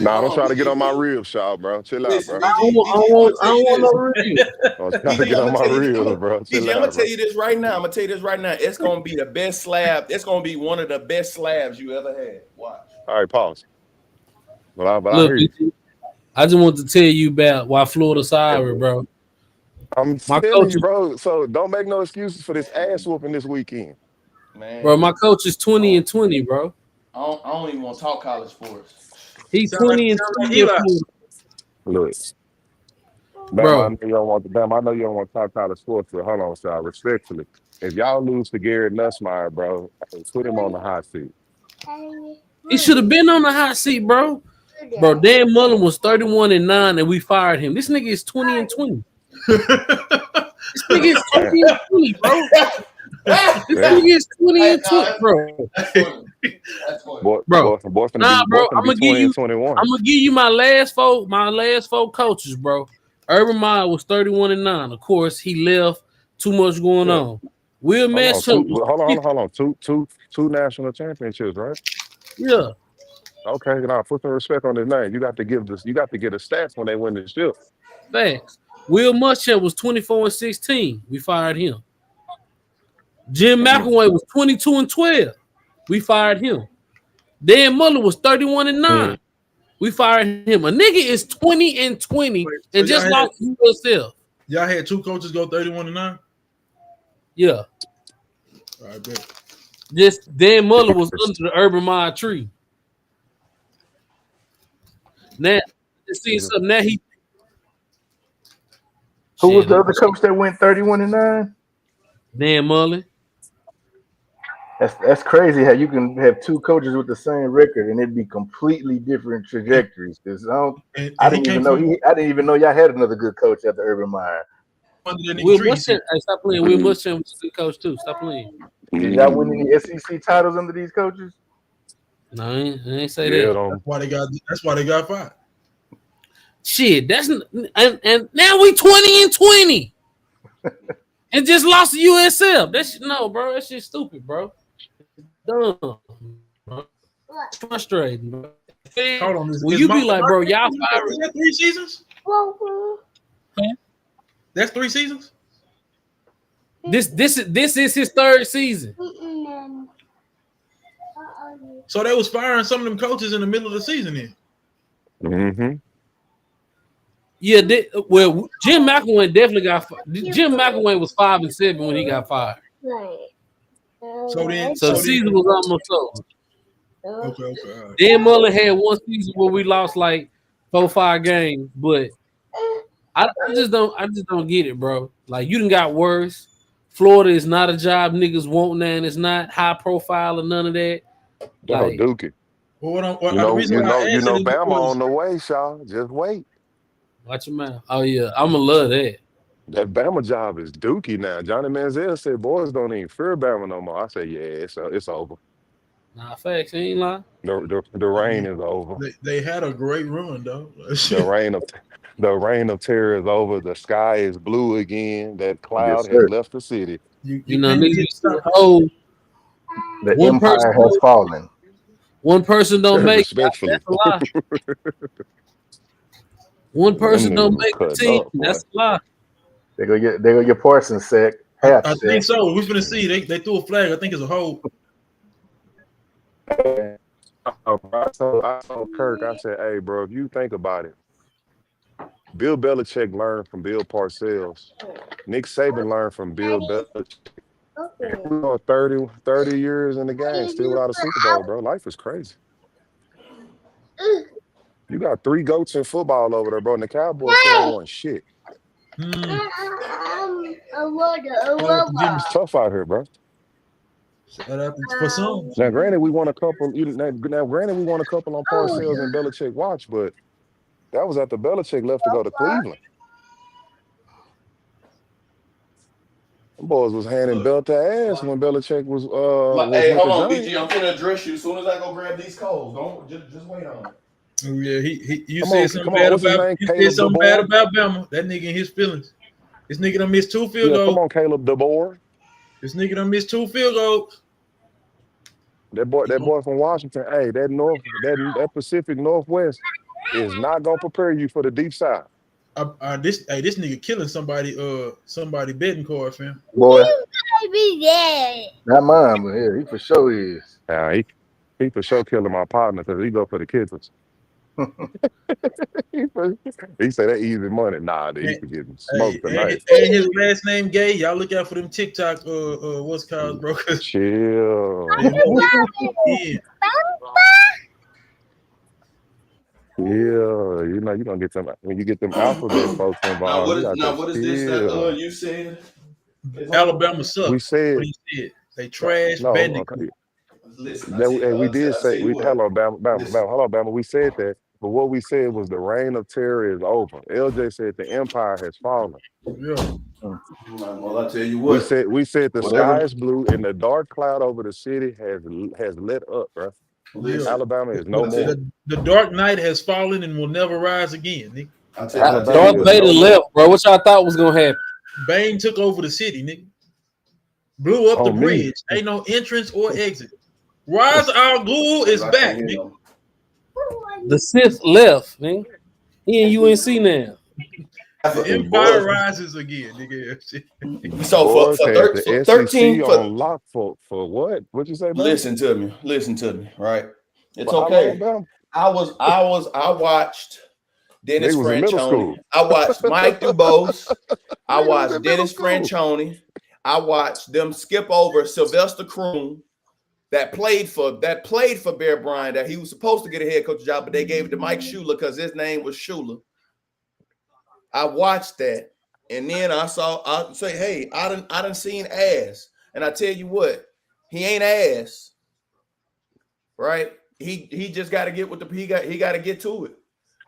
Nah, don't try to get on my ribs, y'all, bro. Chill out, bro. I don't want no ribs. Don't try to get on my ribs, bro. I'm gonna tell you this right now. It's gonna be the best slab. It's gonna be one of the best slabs you ever had. Watch. All right, pause. But Look, I hear you. I just want to tell you about why Florida's sorry, bro. I'm telling you, bro. So don't make no excuses for this ass whooping this weekend. Man. Bro, my coach is 20-20, bro. I don't even want to talk college sports. He's 20-20. Look, Bam, I bro. know you don't want the Bam. I know you don't want to talk college sports, but hold on, sir. Respectfully, if y'all lose to Garrett Nussmeier, bro, put him on the hot seat. He should have been on the hot seat, bro. Bro, Dan Mullen was 31-9, and we fired him. This nigga is 20-20. This nigga is 20-20, bro. This nigga is 20-20, bro. Bro, nah, bro. I'm gonna give you. I'm gonna give you my last four coaches, bro. Urban Meyer was 31-9. Of course, he left. Too much going on. Will Muschamp. Hold on. Two national championships, right? Yeah. Okay, now put some respect on his name. You got to give this. You got to get a stats when they win the ship. Facts. Will Muschamp was 24-16. We fired him. Jim McElwain was 22-12. We fired him. Dan Mullen was 31-9. We fired him. A nigga is 20-20 and just lost to himself. Y'all had two coaches go 31-9? Yeah. All right, bet. Just Dan Mullen was under the Urban Meyer tree. Now, let's see something. Now he. Who was the other coach that went 31-9? Dan Mullen. That's crazy how you can have two coaches with the same record and it'd be completely different trajectories. Because I didn't even know y'all had another good coach after Urban Meyer. Will Muschamp, stop playing. Will Muschamp was a good coach too. Stop playing. Did y'all win any SEC titles under these coaches? No, I ain't say that. That's why they got fired. Shit, and now we 20-20 and just lost to USF. That's no, bro. That shit stupid, bro. Dumb, bro. It's frustrating, bro. Hold on, will you be like, bro, y'all fired? Is that 3 seasons? Huh? That's 3 seasons. This is his 3rd season. So they was firing some of them coaches in the middle of the season then. Mm-hmm. Yeah, well, Jim McElwain definitely got fired. Jim McElwain was 5-7 when he got fired. So the season was almost over. Okay. All right. Dan Mullen had one season where we lost like 4-5 games, but I just don't get it, bro. Like you done got worse. Florida is not a job niggas want now, and it's not high profile or none of that. Like, Dookie. Well, you know, Bama on the way, Shaw. Just wait. Watch your mouth. Oh yeah, I'ma love that. That Bama job is dookie now. Johnny Manziel said boys don't even fear Bama no more. I say, yeah, it's over. Nah, facts, he ain't lying. The reign is over. They had a great run, though. The reign of terror is over. The sky is blue again. That cloud has left the city. You know, niggas the empire has fallen. One person don't make it. That's a lie. One person don't make the team. That's a lie. They go get Parsons sack. I think so. We're gonna see. They threw a flag. I think it's a hold. I told Kirk, I said, hey, bro, if you think about it, Bill Belichick learned from Bill Parcells. Nick Saban learned from Bill Belichick. 30 years in the game, still without a Super Bowl, bro. Life is crazy. You got 3 goats in football over there, bro, and the Cowboys still won shit. It's tough out here, bro. For some. Now, granted, we won a couple. Granted, we won a couple on Parcells and Belichick watch, but that was after Belichick left to go to Cleveland. Them boys was handing belt to ass when Belichick was. Hey, hold on, BG. I'm gonna address you as soon as I go grab these coals. Don't just wait on it. Yeah, you said something bad about Bama. That nigga in his feelings. This nigga done missed 2 field goals. Come on, Caleb DeBoer. This nigga done missed 2 field goals. That boy from Washington. Hey, that Pacific Northwest is not gonna prepare you for the deep south. This nigga killing somebody betting card, fam. Boy, not mine, but yeah, he for sure is. Nah, he for sure killing my partner because he go for the kids. He said that easy money. Nah, dude, he for getting smoked tonight. And his last name Gay. Y'all look out for them TikTok what's called, bro. Chill. Yeah, you know, you're gonna get them when you get them alphabet folks involved. What is this that you said? Alabama sucks. We said what he said. They trash Bandicoot. We did say hello, Alabama. We said that, but what we said was the reign of terror is over. LJ said the empire has fallen. Yeah. Well, I tell you what. We said the sky is blue and the dark cloud over the city has lit up, bro. Listen, Alabama is no more. The dark night has fallen and will never rise again, nigga. Darth Vader left, bro. What y'all thought was gonna happen? Bane took over the city, nigga. Blew up the bridge. Ain't no entrance or exit. Ra's al Ghul is back, nigga. The Sith left, man. He in UNC now. The Empire rises again, nigga. So for 13 on lock for what? What'd you say, bro? Listen to me, right? It's okay. I watched Dennis Franchione. I watched Mike Dubose. I watched Dennis Franchione. I watched them skip over Sylvester Croom that played for Bear Bryant, that he was supposed to get a head coach job, but they gave it to Mike Shula because his name was Shula. I watched that, and then I say, hey, I done seen ass, and I tell you what, he ain't ass, right? He just got to get with he got to get to it,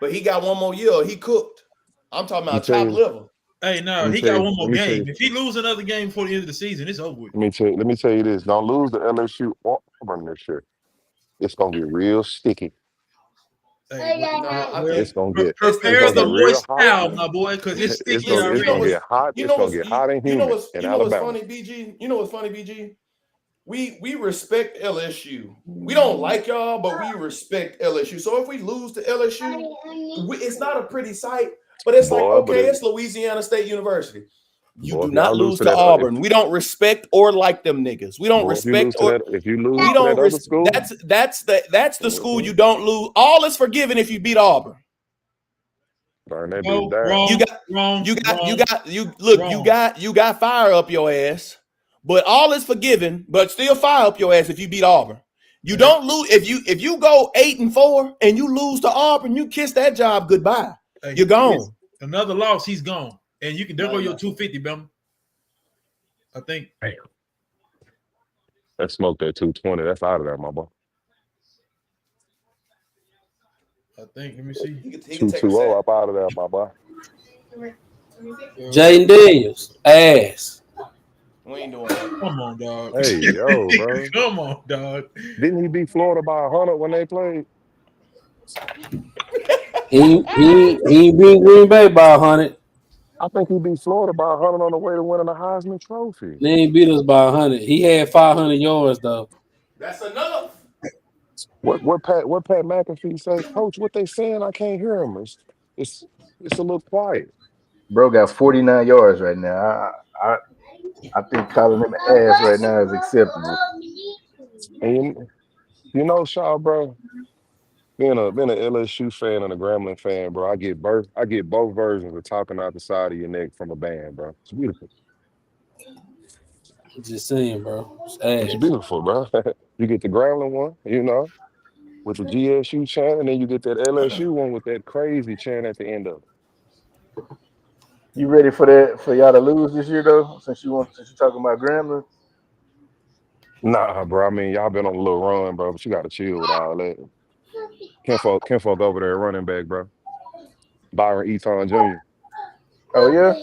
but he got one more year. He cooked. I'm talking about top level. Hey, no, he got one more game. If he lose another game before the end of the season, it's over with. Let me tell you this: don't lose the LSU or Auburn this year. It's gonna get real sticky. It's gonna get prepare the moist towel, my boy, because it's sticky already. It's gonna get hot. It's gonna get hot and humid in Alabama. What's funny, BG? You know what's funny, BG? We respect LSU. We don't like y'all, but we respect LSU. So if we lose to LSU, it's not a pretty sight. But it's it's Louisiana State University. You do not lose to Auburn. We don't respect or like them niggas. We don't respect or if you lose. We don't respect. That's the school you don't lose. All is forgiven if you beat Auburn. You got fire up your ass, but all is forgiven, but still fire up your ass if you beat Auburn. You don't lose if you go 8-4 and you lose to Auburn, you kiss that job goodbye. Hey, you're gone. Another loss, he's gone. And you can there go your 250, Bama. I think. Damn. That smoked that 220. That's out of there, my boy. I think. Let me see. 220 up out of there, my boy. Jaden Daniels, ass. We ain't doing that. Come on, dog. Hey, yo, bro. Come on, dog. Didn't he beat Florida by 100 when they played? He beat Green Bay by 100. I think he beat Florida by 100 on the way to winning the Heisman Trophy. They ain't beat us by 100. He had 500 yards though. That's enough. What Pat McAfee say, Coach? What they saying? I can't hear him. It's a little quiet. Bro got 49 yards right now. I think calling him ass right now is acceptable. And you know, Shaw, bro. Being a LSU fan and a Grambling fan, bro, I get both versions of talking out the side of your neck from a band, bro. It's beautiful. Just saying, bro. It's beautiful, bro. You get the Grambling one, you know, with the GSU chant, and then you get that LSU one with that crazy chant at the end of it. You ready for that? For y'all to lose this year, though? Since you're talking about Grambling. Nah, bro. I mean, y'all been on a little run, bro, but you got to chill with all that. Kinfolk over there running back, bro. Byron Eaton Jr. Oh, yeah?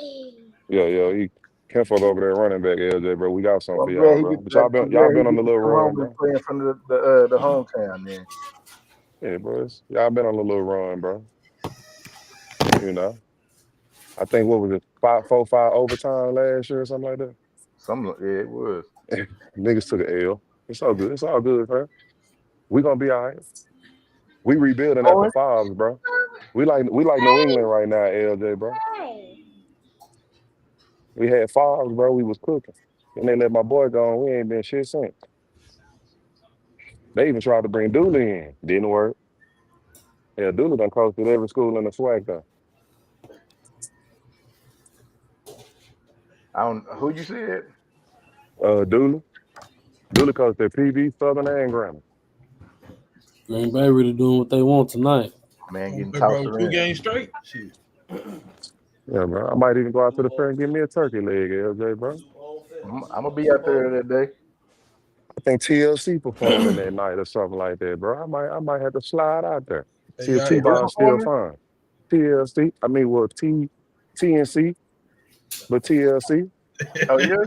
Yeah. Kinfolk over there running back, LJ, bro. We got something for y'all, bro. But y'all been on the little run, bro. Playing from the hometown, man. Yeah, bro. Y'all been on a little run, bro. You know. I think, what was it, 4-5 overtime last year or something like that? Yeah, it was. Niggas took an L. It's all good. It's all good, bro. We gonna be all right. We rebuilding after fives, bro. We like New England right now, LJ, bro. We had fives, bro. We was cooking. And they let my boy go on. We ain't been shit since. They even tried to bring Dooley in. Didn't work. Yeah, Dooley done coached at every school in the SWAC, though. Who you said? Dooley. Dooley coached at PV, Southern, and Grambling. Green Bay really doing what they want tonight. Man, getting Hey, tossed bro, 2 around. games straight. Shit. Yeah, bro. I might even go out to the fair and get me a turkey leg, LJ, bro. I'm gonna be out there that day. I think TLC performing that night or something like that, bro. I might have to slide out there. See if Hey, who T-Ball still performing? fine. TLC. I mean, well, TNC, but TLC. Oh yeah.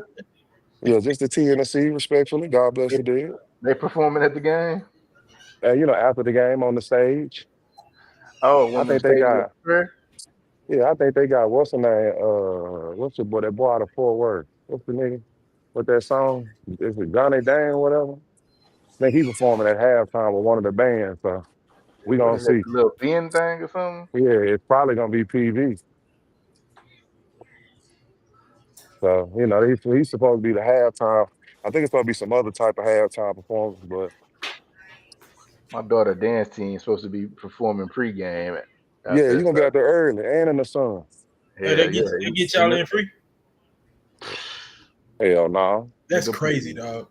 Yeah, just the T and the C, respectfully. God bless the dead. They performing at the game. And after the game on the stage. Oh, I think they got. Yeah, I think they got what's the name? What's your boy? That boy out of Fort Worth. What's the nigga? With that song? Is it Johnny Dang or whatever? I think he performing at halftime with one of the bands. So we gonna see. A little Ben thing or something? Yeah, it's probably gonna be PV. So he's supposed to be the halftime. I think it's supposed to be some other type of halftime performance, but my daughter dance team is supposed to be performing pregame. Yeah, you're gonna be out there early and in the sun. Hey, they get y'all in free? Hell no. That's crazy, dog.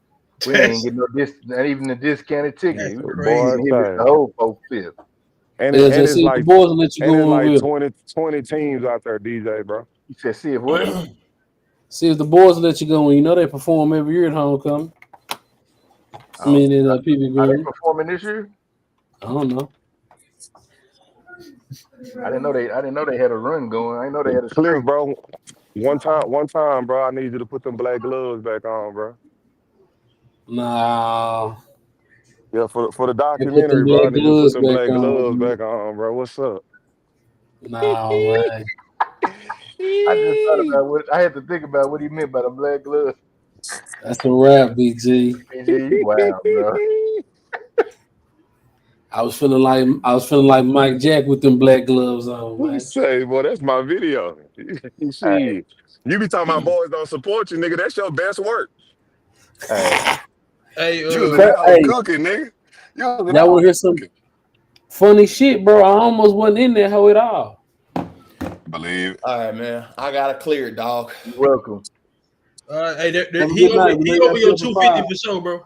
We ain't getting not even a discounted ticket. Boy, the whole 4/5. And it's like, the boys will let you go like with 20 teams out there, DJ, bro. You said, see if what? See if the boys will let you go, and they perform every year at homecoming. I mean, in PB Green. Are they performing this year? I don't know. I didn't know they had a run going. I didn't know they had a Cliff, bro. One time, bro. I need you to put them black gloves back on, bro. Nah. Yeah, for the documentary, bro. I need you to put them black gloves back on, bro. What's up? Nah, man. I just thought about I had to think about what he meant by the black gloves. That's a rap, BG. BG, wow, bro. I was feeling like Mike Jack with them black gloves on, man. Say, boy, that's my video. Shit. You be talking about boys don't support you, nigga. That's your best work. Hey, you was out cooking, nigga. Y'all want to hear some funny shit, bro? I almost wasn't in there hoe at all. Believe it. All right, man. I got to clear it, dog. You're welcome. Hey, he over your 250 for sure, bro.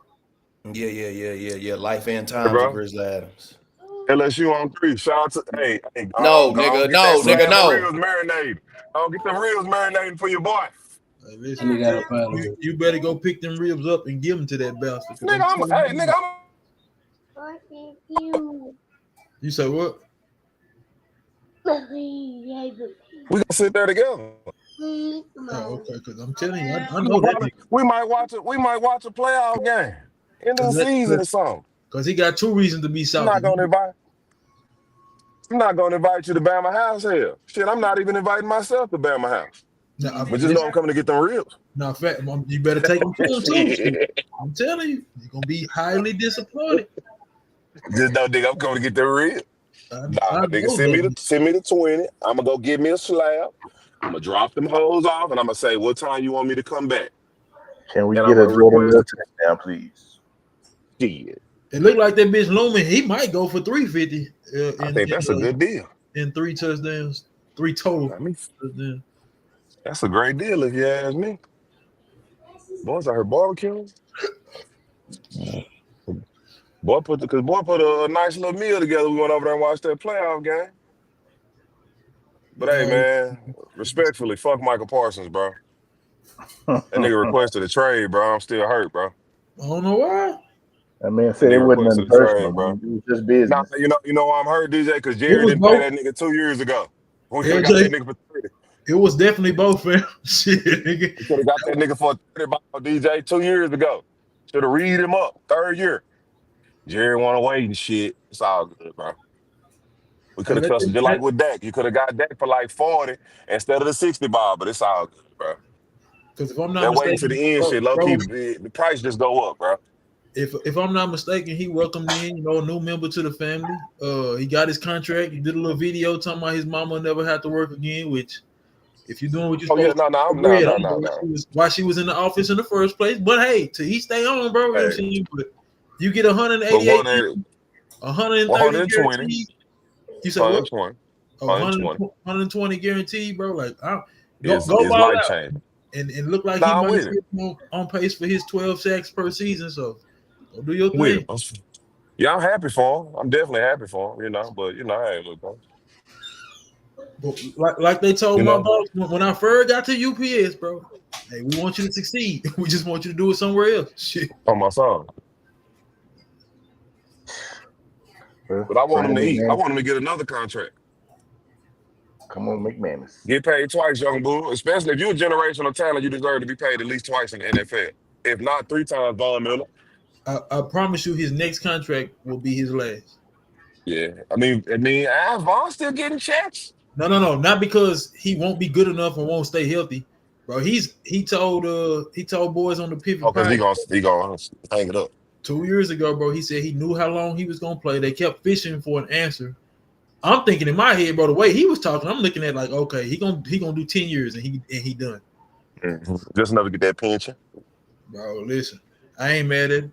Yeah. Life and times of Grizzly Adams. LSU on 3. Shout out to no. Reels marinated. Don't get the reels marinating for your boy. Hey, listen, you better go pick them ribs up and give them to that bastard. You say what? We gonna sit there together. Oh, okay, because I'm telling you, I know that. We might watch it. We might watch a playoff game. End of the season or something. Because he got 2 reasons to be salty. I'm not gonna invite you to Bama House here. Shit, I'm not even inviting myself to Bama House. Nah, but just know I'm coming to get them ribs. No, fact, you better take them to him too. I'm telling you, you're gonna be highly disappointed. Just know, nigga, I'm coming to get them ribs. Nigga, send me the 20. I'm gonna go get me a slab. I'm gonna drop them hoes off, and I'm gonna say, "What time you want me to come back?" Can we get a Jordan touchdown, please? Shit. It looked like that bitch Lumen. He might go for 350. I think that's a good deal. In 3 touchdowns, 3 total. Touchdowns. That's a great deal if you ask me. Boys out here barbecuing. Boy put a nice little meal together. We went over there and watched that playoff game. But hey, man, respectfully, fuck Michael Parsons, bro. That nigga requested a trade, bro. I'm still hurt, bro. I don't know why. That man said it wasn't nothing personal, bro. It was just business. Nah, you know why I'm hurt, DJ? Because Jerry didn't pay that nigga 2 years ago. We could have got that nigga for 30. It was definitely both, fam. Shit, nigga. We could have got that nigga for 30 DJ 2 years ago. Should have read him up. 3rd year. Jerry want to wait and shit. It's all good, bro. We could have trusted you like with Dak. You could have got Dak for like 40 instead of the 60 ball, but it's all good, bro. Because if I'm not waiting to the end, shit, low key, the price just go up, bro. If I'm not mistaken, he welcomed in, a new member to the family. He got his contract. He did a little video talking about his mama never had to work again, which if you're doing what you're supposed to, why she was in the office in the first place. But hey, to each stay on, bro. Hey. But you get 188, 130 guaranteed. You said what? 120 guaranteed, bro. Like, go ball out and look like he might be on pace for his 12 sacks per season. So, go do your thing. Yeah, I'm happy for him. I'm definitely happy for him, you know. But you know, hey, look, bro. Like they told my boss when I first got to UPS, bro. Hey, we want you to succeed. We just want you to do it somewhere else. Shit. On my son. But I want him to eat. I want him to get another contract. Come on, McManus. Get paid twice, young bull. Especially if you're a generational talent, you deserve to be paid at least twice in the NFL. If not 3 times, Von Miller. I promise you, his next contract will be his last. Yeah, I mean, Von's still getting checks. No, not because he won't be good enough and won't stay healthy, bro. He told boys on the Pivot. Oh, because he gonna hang it up. 2 years ago, bro. He said he knew how long he was gonna play. They kept fishing for an answer. I'm thinking in my head, bro, the way he was talking, I'm looking at like, okay, he gonna do 10 years and he done. Mm-hmm. Just enough to get that pension. Bro, listen, I ain't mad at it.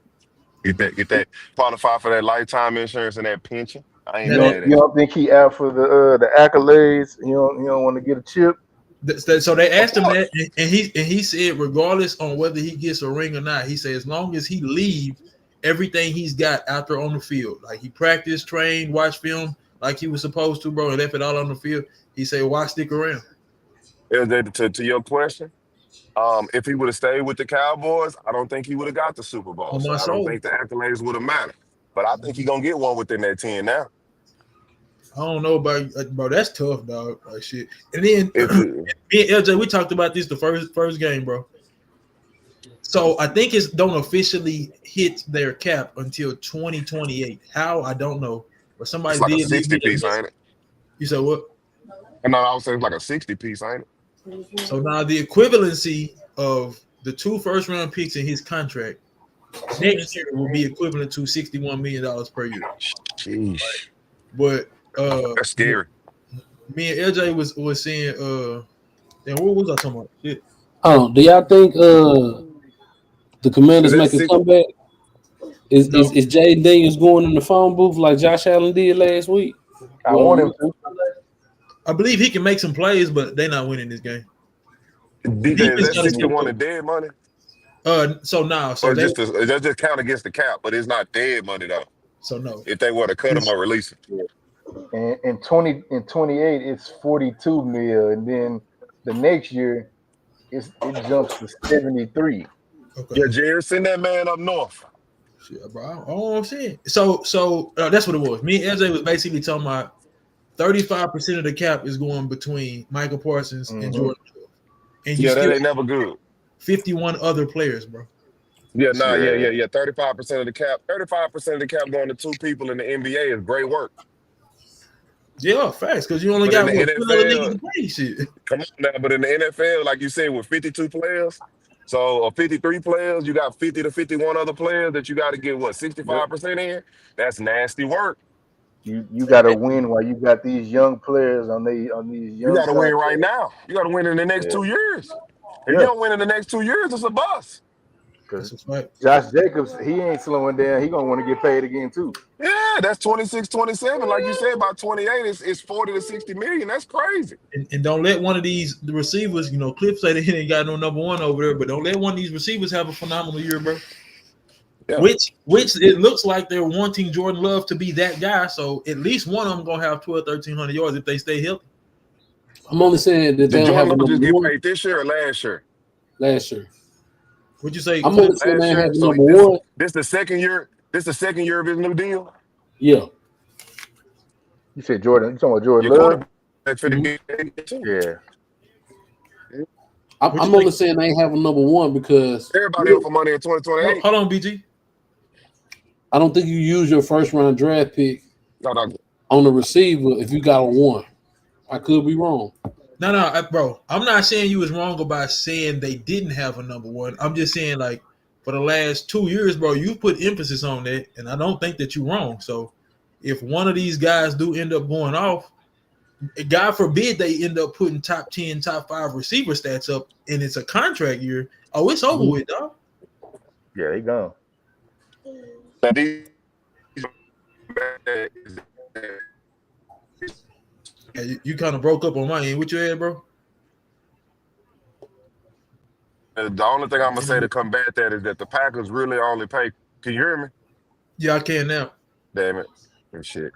Get that qualify for that lifetime insurance and that pension. I ain't mad at it. You don't think he out for the accolades? You don't want to get a chip? So they asked him that, and he said, regardless on whether he gets a ring or not, he said as long as he leaves everything he's got out there on the field, like he practiced, trained, watched film like he was supposed to, bro, and left it all on the field. He said, why stick around? To your question, if he would have stayed with the Cowboys, I don't think he would have got the Super Bowl. So I don't think the accolades would have mattered. But I think he's gonna get one within that 10 now. I don't know about, bro. That's tough, dog. Like shit. And then me and LJ, we talked about this the first game, bro. So I think it's don't officially hit their cap until 2028. How, I don't know. But somebody it's like did a 60 piece, ain't it? You said what? No, I was saying it's like a 60 piece, ain't it? So now the equivalency of the 2 first-round picks in his contract next year will be equivalent to $61 million per year. Jeez. But that's scary. Me and LJ was saying, and what was I talking about? Shit. Oh, do y'all think the Commanders make a comeback? Is Jaden Daniels going in the phone booth like Josh Allen did last week? I want him to. I believe he can make some plays, but they're not winning this game. DJ, is that 61 in dead money? So now, or that just count against the cap, but it's not dead money though. So no. If they were to cut him or release him. And in 28, it's 42 mil, and then the next year it jumps to 73. Okay. Yeah, Jared, send that man up north. Shit, bro. Oh, I'm saying. So that's what it was. Me and LJ was basically talking about 35% of the cap is going between Michael Parsons and Jordan. And that ain't never good. 51 other players, bro. Yeah, 35% of the cap. 35% of the cap going to 2 people in the NBA is great work. Yeah, facts, because you only got one other niggas to play shit. Come on now, but in the NFL, like you said, with 52 players, or 53 players, you got 50 to 51 other players that you got to get 65% in. That's nasty work. You got to win while you got these young players on these young. You got to win right now. You got to win in the next 2 years. If you don't win in the next 2 years, it's a bust. Josh Jacobs, he ain't slowing down. He gonna want to get paid again too. Yeah, that's 26, 27. Like you said, by 28, it's 40 to 60 million. That's crazy. And don't let one of the receivers, Cliff said he ain't got no number 1 over there, but don't let one of these receivers have a phenomenal year, bro. Yeah. Which it looks like they're wanting Jordan Love to be that guy. So at least one of them gonna have 1,300 yards if they stay healthy. I'm only saying that they don't have Jordan Love just get paid this year or last year? Last year. What'd you say? I'm only saying they have number 1. This the second year. This the second year of his new deal. Yeah. You said Jordan. You talking about Jordan Love? Yeah. I'm only saying they ain't have a number 1 because everybody up for money in 2028. Hold on, BG. I don't think you use your first round draft pick on the receiver if you got a 1. I could be wrong. No, bro. I'm not saying you was wrong about saying they didn't have a number 1. I'm just saying, like, for the last 2 years, bro, you put emphasis on that, and I don't think that you're wrong. So if one of these guys do end up going off, God forbid they end up putting top 10, top 5 receiver stats up, and it's a contract year. Oh, it's over with, dog. Yeah, they gone. You kind of broke up on my end. What you had, bro? The only thing I'm gonna say to combat that is that the Packers really only pay. Can you hear me? Yeah, I can now. damn it. And shit.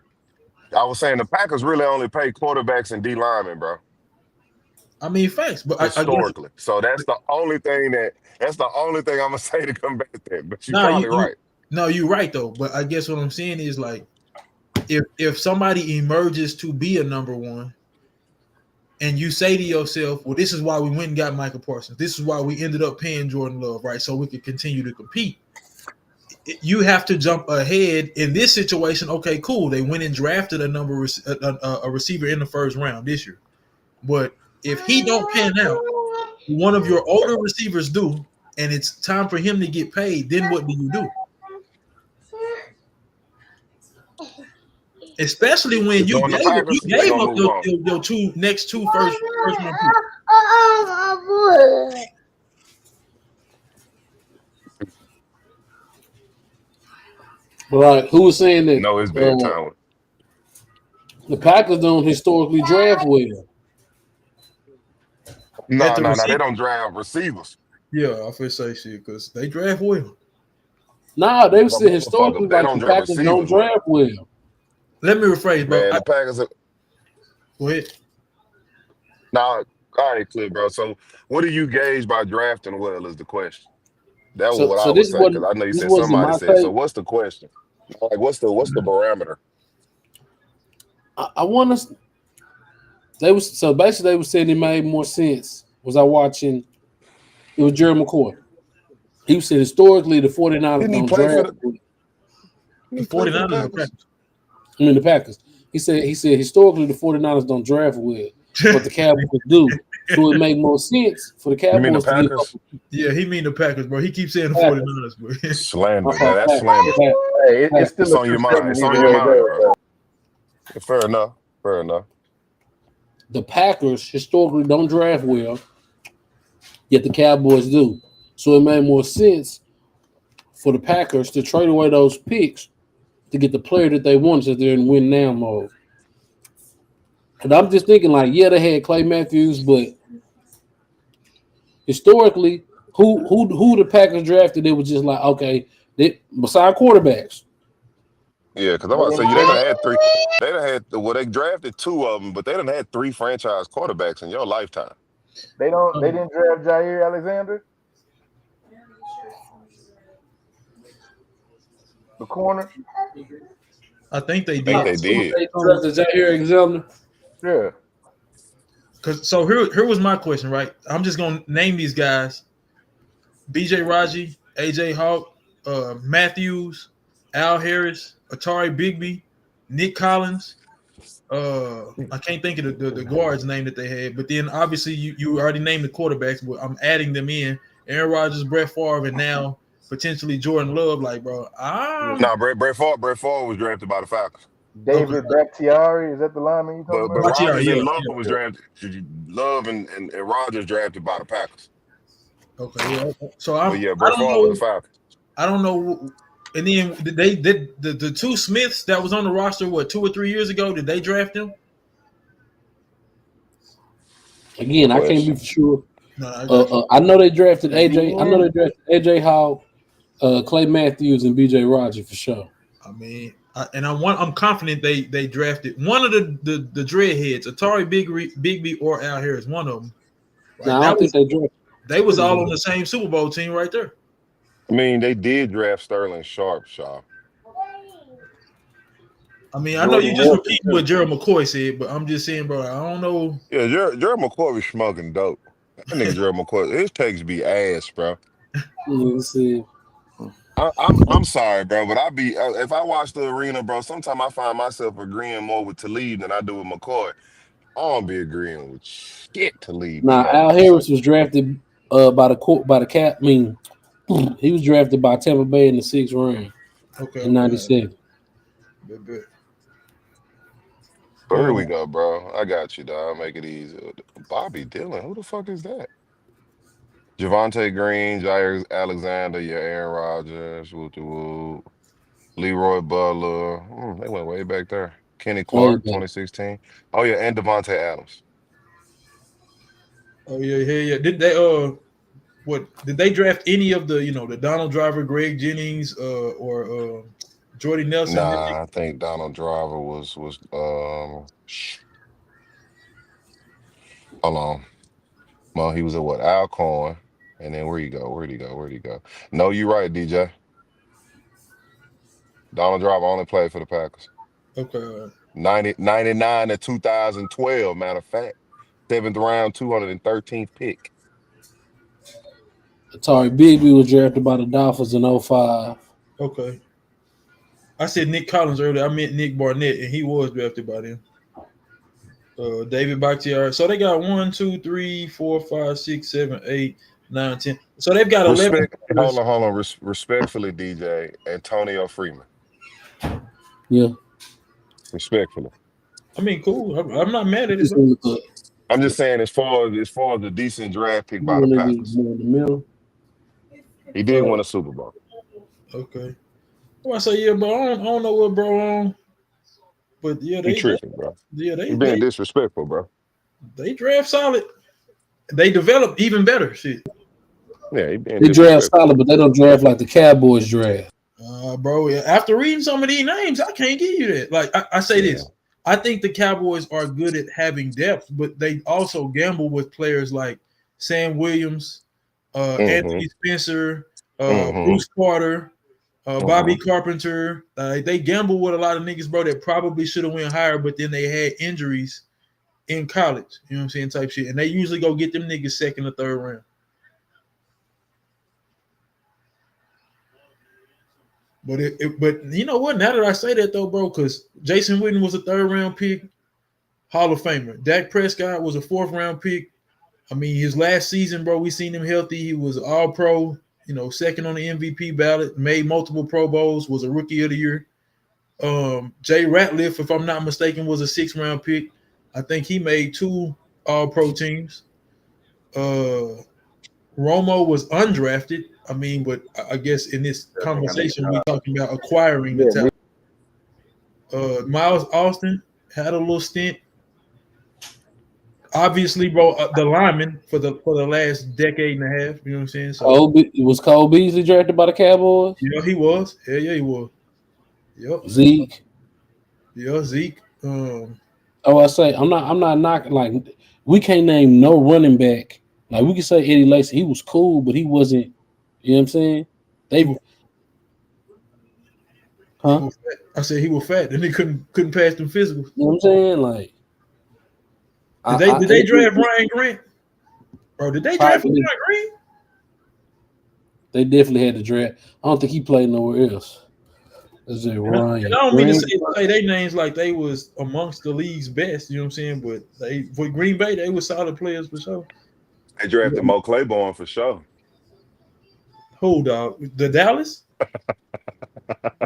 I was saying the Packers really only pay quarterbacks and D linemen, bro. I mean, facts, but historically. So that's the only thing I'm gonna say to combat that. But you're probably right. No, you're right though. But I guess what I'm saying is like, if somebody emerges to be a number one, and you say to yourself, well, this is why we went and got Michael Parsons. This is why we ended up paying Jordan Love, right? So we could continue to compete. You have to jump ahead in this situation. Okay, cool. They went and drafted a receiver in the first round this year. But if he don't pan out, one of your older receivers do, and it's time for him to get paid, then what do you do? Especially when you gave up your next two first round picks. Like, who was saying that? No, it's bad time. The Packers don't historically draft well. No, they don't draft receivers. Yeah, I feel say shit because they draft well. Nah, they said historically like the Packers don't draft well. Let me rephrase, bro. Man, the Packers are... Go ahead. Nah, all right, clear, bro. So, what do you gauge by drafting well is the question. That was what I was saying, because I know you said somebody said. So, what's the question? Like, what's the parameter? I want to. They was so basically they were saying it made more sense. Was I watching? It was Jerry McCoy. He said historically the 49ers don't draft. The 49ers. I mean the Packers. He said historically the 49ers don't draft well, but the Cowboys do. So it make more sense for the Cowboys. You mean the Packers? Yeah, he mean the Packers, bro. He keeps saying the 49ers, bro. Slander. That's slander. Hey, it's on your mind. It's on your mind, bro. Fair enough. The Packers historically don't draft well, yet the Cowboys do. So it made more sense for the Packers to trade away those picks to get the player that they want so they're in win now mode. And I'm just thinking like, yeah, they had Clay Matthews, but historically, who the Packers drafted, it was just like, okay, beside quarterbacks. Yeah, because I'm about to say, they done had three. They done had, they drafted two of them, but they done had three franchise quarterbacks in your lifetime. They didn't draft Jair Alexander? The corner? I think they did. They did. Jair Alexander? Yeah. So here was my question, right? I'm just gonna name these guys: B.J. Raji, A.J. Hawk, Matthews, Al Harris, Atari Bigby, Nick Collins. I can't think of the guards' name that they had, but then obviously you already named the quarterbacks, but I'm adding them in: Aaron Rodgers, Brett Favre, and now potentially Jordan Love. Like, bro, Brett Favre was drafted by the Falcons. David Bakhtiari, is that the lineman you talking about? But Rodgers and Love was drafted. Love and Rodgers drafted by the Packers. Okay, yeah. So Brett Favre was the Falcons. I don't know. And then they did the two Smiths that was on the roster, 2 or 3 years ago? Did they draft them? Again, I can't be for sure. No, I know they drafted AJ. I know they drafted AJ Hall, Clay Matthews, and BJ Raji for sure. I mean, I'm confident they drafted one of the dreadheads, Atari Bigby or Al Harris, one of them. Right? No, I don't think they drafted. They was all on the same Super Bowl team right there. I mean, they did draft Sterling Sharp, Shaw. I mean, I know you just repeating what Gerald McCoy said, but I'm just saying, bro, I don't know. Yeah, Gerald McCoy was smoking dope. That nigga Gerald McCoy, his takes be ass, bro. Let's see. I'm sorry, bro, but if I watch the arena, bro, sometimes I find myself agreeing more with Talib than I do with McCoy. I don't be agreeing with shit Talib. Nah, Al Harris was drafted by the Cap. I mean, he was drafted by Tampa Bay in the 6th round. Okay. In 97. So here we go, bro. I got you, dog. Make it easy. Bobby Dillon, who the fuck is that? Javonte Green, Jair Alexander, Aaron Rodgers, Leroy Butler. They went way back there. Kenny Clark, 2016. Oh yeah, and Devontae Adams. Oh yeah. Did they did they draft any of the the Donald Driver, Greg Jennings, or Jordy Nelson. Nah, I think Donald Driver was hold on. Well, he was at what? Alcorn. And then where'd he go? No, you're right, DJ. Donald Driver only played for the Packers. Okay. 99 to 2012, matter of fact. 7th round, 213th pick. Atari Bigby was drafted by the Dolphins in 05. Okay. I said Nick Collins earlier. I meant Nick Barnett, and he was drafted by them. David Bakhtiari. So they got 1, 2, 3, 4, 5, 6, 7, 8, 9, 10. So they've got 11. Hold on. Respectfully, DJ, Antonio Freeman. Yeah. Respectfully. I mean, cool. I'm not mad at it. I'm just saying, as far as a decent draft pick by the Packers. He did win a Super Bowl. Okay. Well, I say, yeah, bro. I don't know what bro on. But yeah, they tripping, bro. Yeah, they being disrespectful, bro. They draft solid. They develop even better. Shit. Yeah, they draft solid, but they don't draft like the Cowboys draft. Bro, after reading some of these names, I can't give you that. Like I say this. I think the Cowboys are good at having depth, but they also gamble with players like Sam Williams, Anthony Spencer, Bruce Carter, Bobby Carpenter. They gamble with a lot of niggas, bro, that probably should have went higher, but then they had injuries in college. You know what I'm saying? Type shit. And they usually go get them niggas second or third round. But you know what? Now that I say that though, bro, because Jason Witten was a 3rd round pick, Hall of Famer. Dak Prescott was a 4th round pick. I mean, his last season, bro, we seen him healthy. He was all pro, you know, 2nd on the MVP ballot, made multiple Pro Bowls, was a Rookie of the Year. Jay Ratliff, if I'm not mistaken, was a 6th round pick. I think he made 2 all pro teams. Romo was undrafted. I mean, but I guess in this conversation, we're talking about acquiring the talent. Miles Austin had a little stint. Obviously, bro, the lineman for the last decade and a half. You know what I'm saying? So was Cole Beasley drafted by the Cowboys? Yeah, he was. Yeah, he was. Yep. Zeke. Yeah, Zeke. I say I'm not knocking. Like, we can't name no running back. Like, we can say Eddie Lacy, he was cool, but he wasn't. You know what I'm saying? I said he was fat, and he couldn't pass them physicals. You know what I'm saying? Like, did they draft Ryan Grant? Bro, did they draft Ryan Grant? They definitely had to draft. I don't think he played nowhere else. Is it Ryan? And I don't mean to say their names like they was amongst the league's best. You know what I'm saying? But with Green Bay, they were solid players for sure. They drafted Mo Claiborne for sure. Who, dog? The Dallas?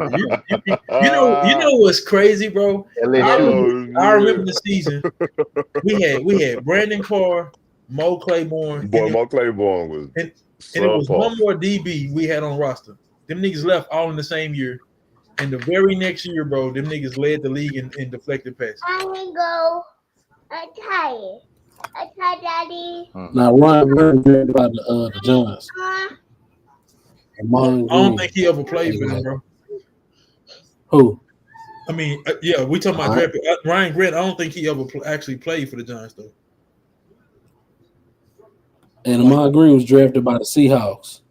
you know what's crazy, bro? I remember the season. We had Brandon Carr, Mo Claiborne. Mo Claiborne was, and it was one more DB we had on roster. Them niggas left all in the same year. And the very next year, bro, them niggas led the league in deflected passes. I'm gonna go. I'm tired. Daddy. Now Ryan drafted by the Giants. I don't think he ever played for them, bro. Who? I mean, yeah, we talking about draft. Ryan Grant. I don't think he ever actually played for the Giants, though. And Ahman Green was drafted by the Seahawks.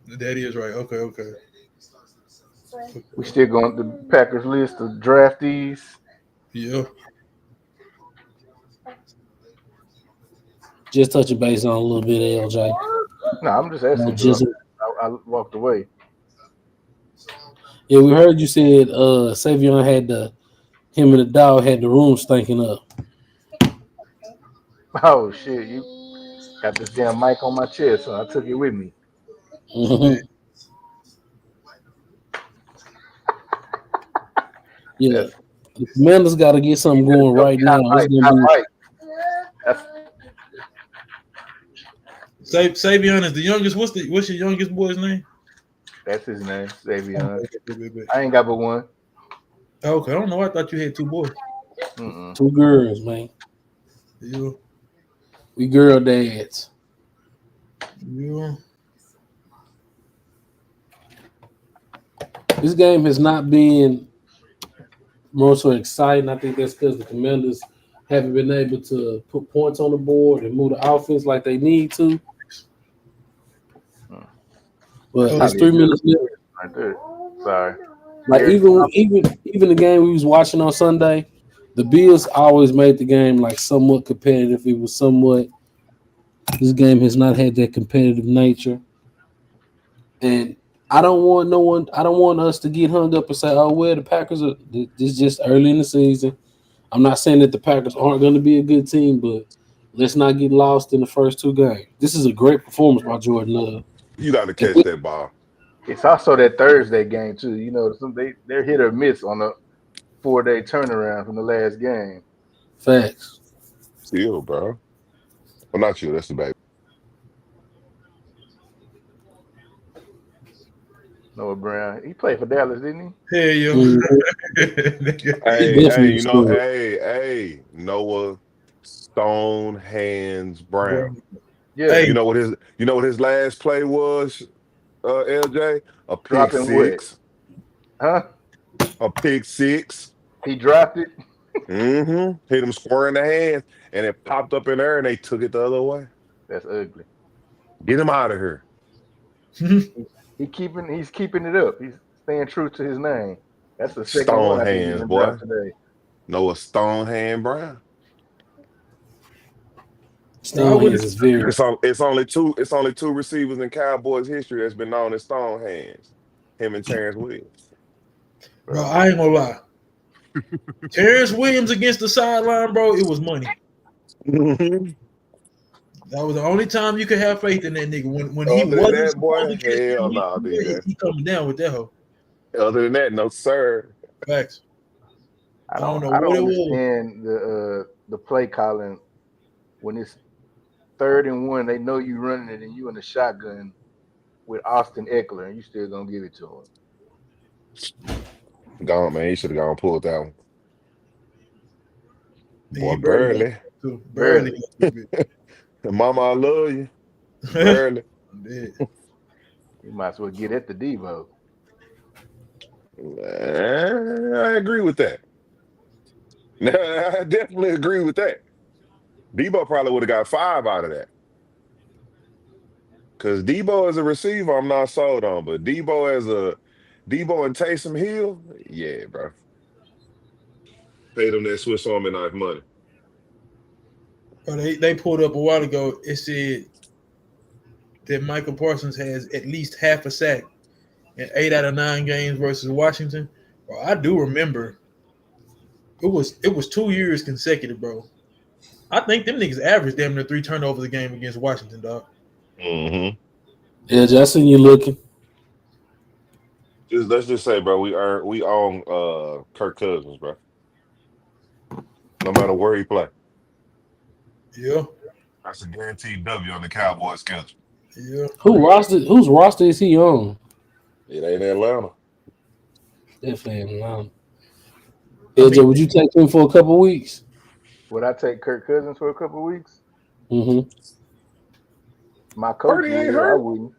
That is right. Okay. We still going to the Packers list of draftees. Yeah. Just touching base on a little bit, LJ. No, I'm just asking. I walked away. Yeah, we heard you said Savion had him and the dog had the room stinking up. Oh shit! You got this damn mic on my chest, so I took it with me. Yeah, Amanda's got to get something going right now. Savion is the youngest. What's your youngest boy's name? That's his name, Savion. I ain't got but one. Okay, I don't know. I thought you had 2 boys. 2 girls, man. Yeah. We girl dads. Yeah. This game has not been more so exciting. I think that's because the Commanders haven't been able to put points on the board and move the offense like they need to. But it's 3 minutes left. Right there. Sorry. Like even the game we was watching on Sunday, the Bills always made the game like somewhat competitive. It was somewhat. This game has not had that competitive nature, and I don't want us to get hung up and say, "Oh, well, the Packers are." This is just early in the season. I'm not saying that the Packers aren't going to be a good team, but let's not get lost in the first 2 games. This is a great performance by Jordan Love. You got to catch that ball. It's also that Thursday game too. You know, they're hit or miss on a 4-day turnaround from the last game. Facts. Still, bro. Well, not you. That's the baby. Noah Brown. He played for Dallas, didn't he? Hey, yo. Hey, Noah Stone Hands Brown. Yeah. Hey. You know what his last play was, LJ? A pick six. Huh? A pick six. He dropped it. Hit him square in the hands, and it popped up in there, and they took it the other way. That's ugly. Get him out of here. He's keeping it up. He's staying true to his name. That's the second Stone one Hands, boy. Today. Noah Stone Hand Brown. Stone Hands is very. It's only two receivers in Cowboys history that's been known as Stone Hands. Him and Terrence Williams. Bro, I ain't gonna lie. Terrence Williams against the sideline, bro, it was money. That was the only time you could have faith in that nigga. When he wasn't supposed to he coming down with that hoe. Other than that, no sir. Facts. I don't understand the play calling when it's 3rd and 1. They know you running it and you in the shotgun with Austin Eckler, and you still gonna give it to him. Gone, man. He should have gone and pulled that one. Boy, barely. Mama, I love you. Barely. You might as well get at the Devo. I agree with that. I definitely agree with that. Debo probably would have got 5 out of that. Because Debo as a receiver, I'm not sold on. But Debo and Taysom Hill, yeah, bro. Paid them that Swiss Army knife money. They pulled up a while ago. It said that Michael Parsons has at least half a sack in 8 out of 9 games versus Washington. Bro, I do remember it was 2 years consecutive, bro. I think them niggas averaged damn near 3 turnovers a game against Washington, dog. Yeah, Justin, you looking? Let's just say, bro, we own Kirk Cousins, bro. No matter where he play. Yeah. That's a guaranteed W on the Cowboys schedule. Yeah. Whose roster is he on? It ain't Atlanta. Definitely Atlanta. LJ, would you take him for a couple of weeks? Would I take Kirk Cousins for a couple of weeks? Mm-hmm. My coach ain't hurt. I wouldn't.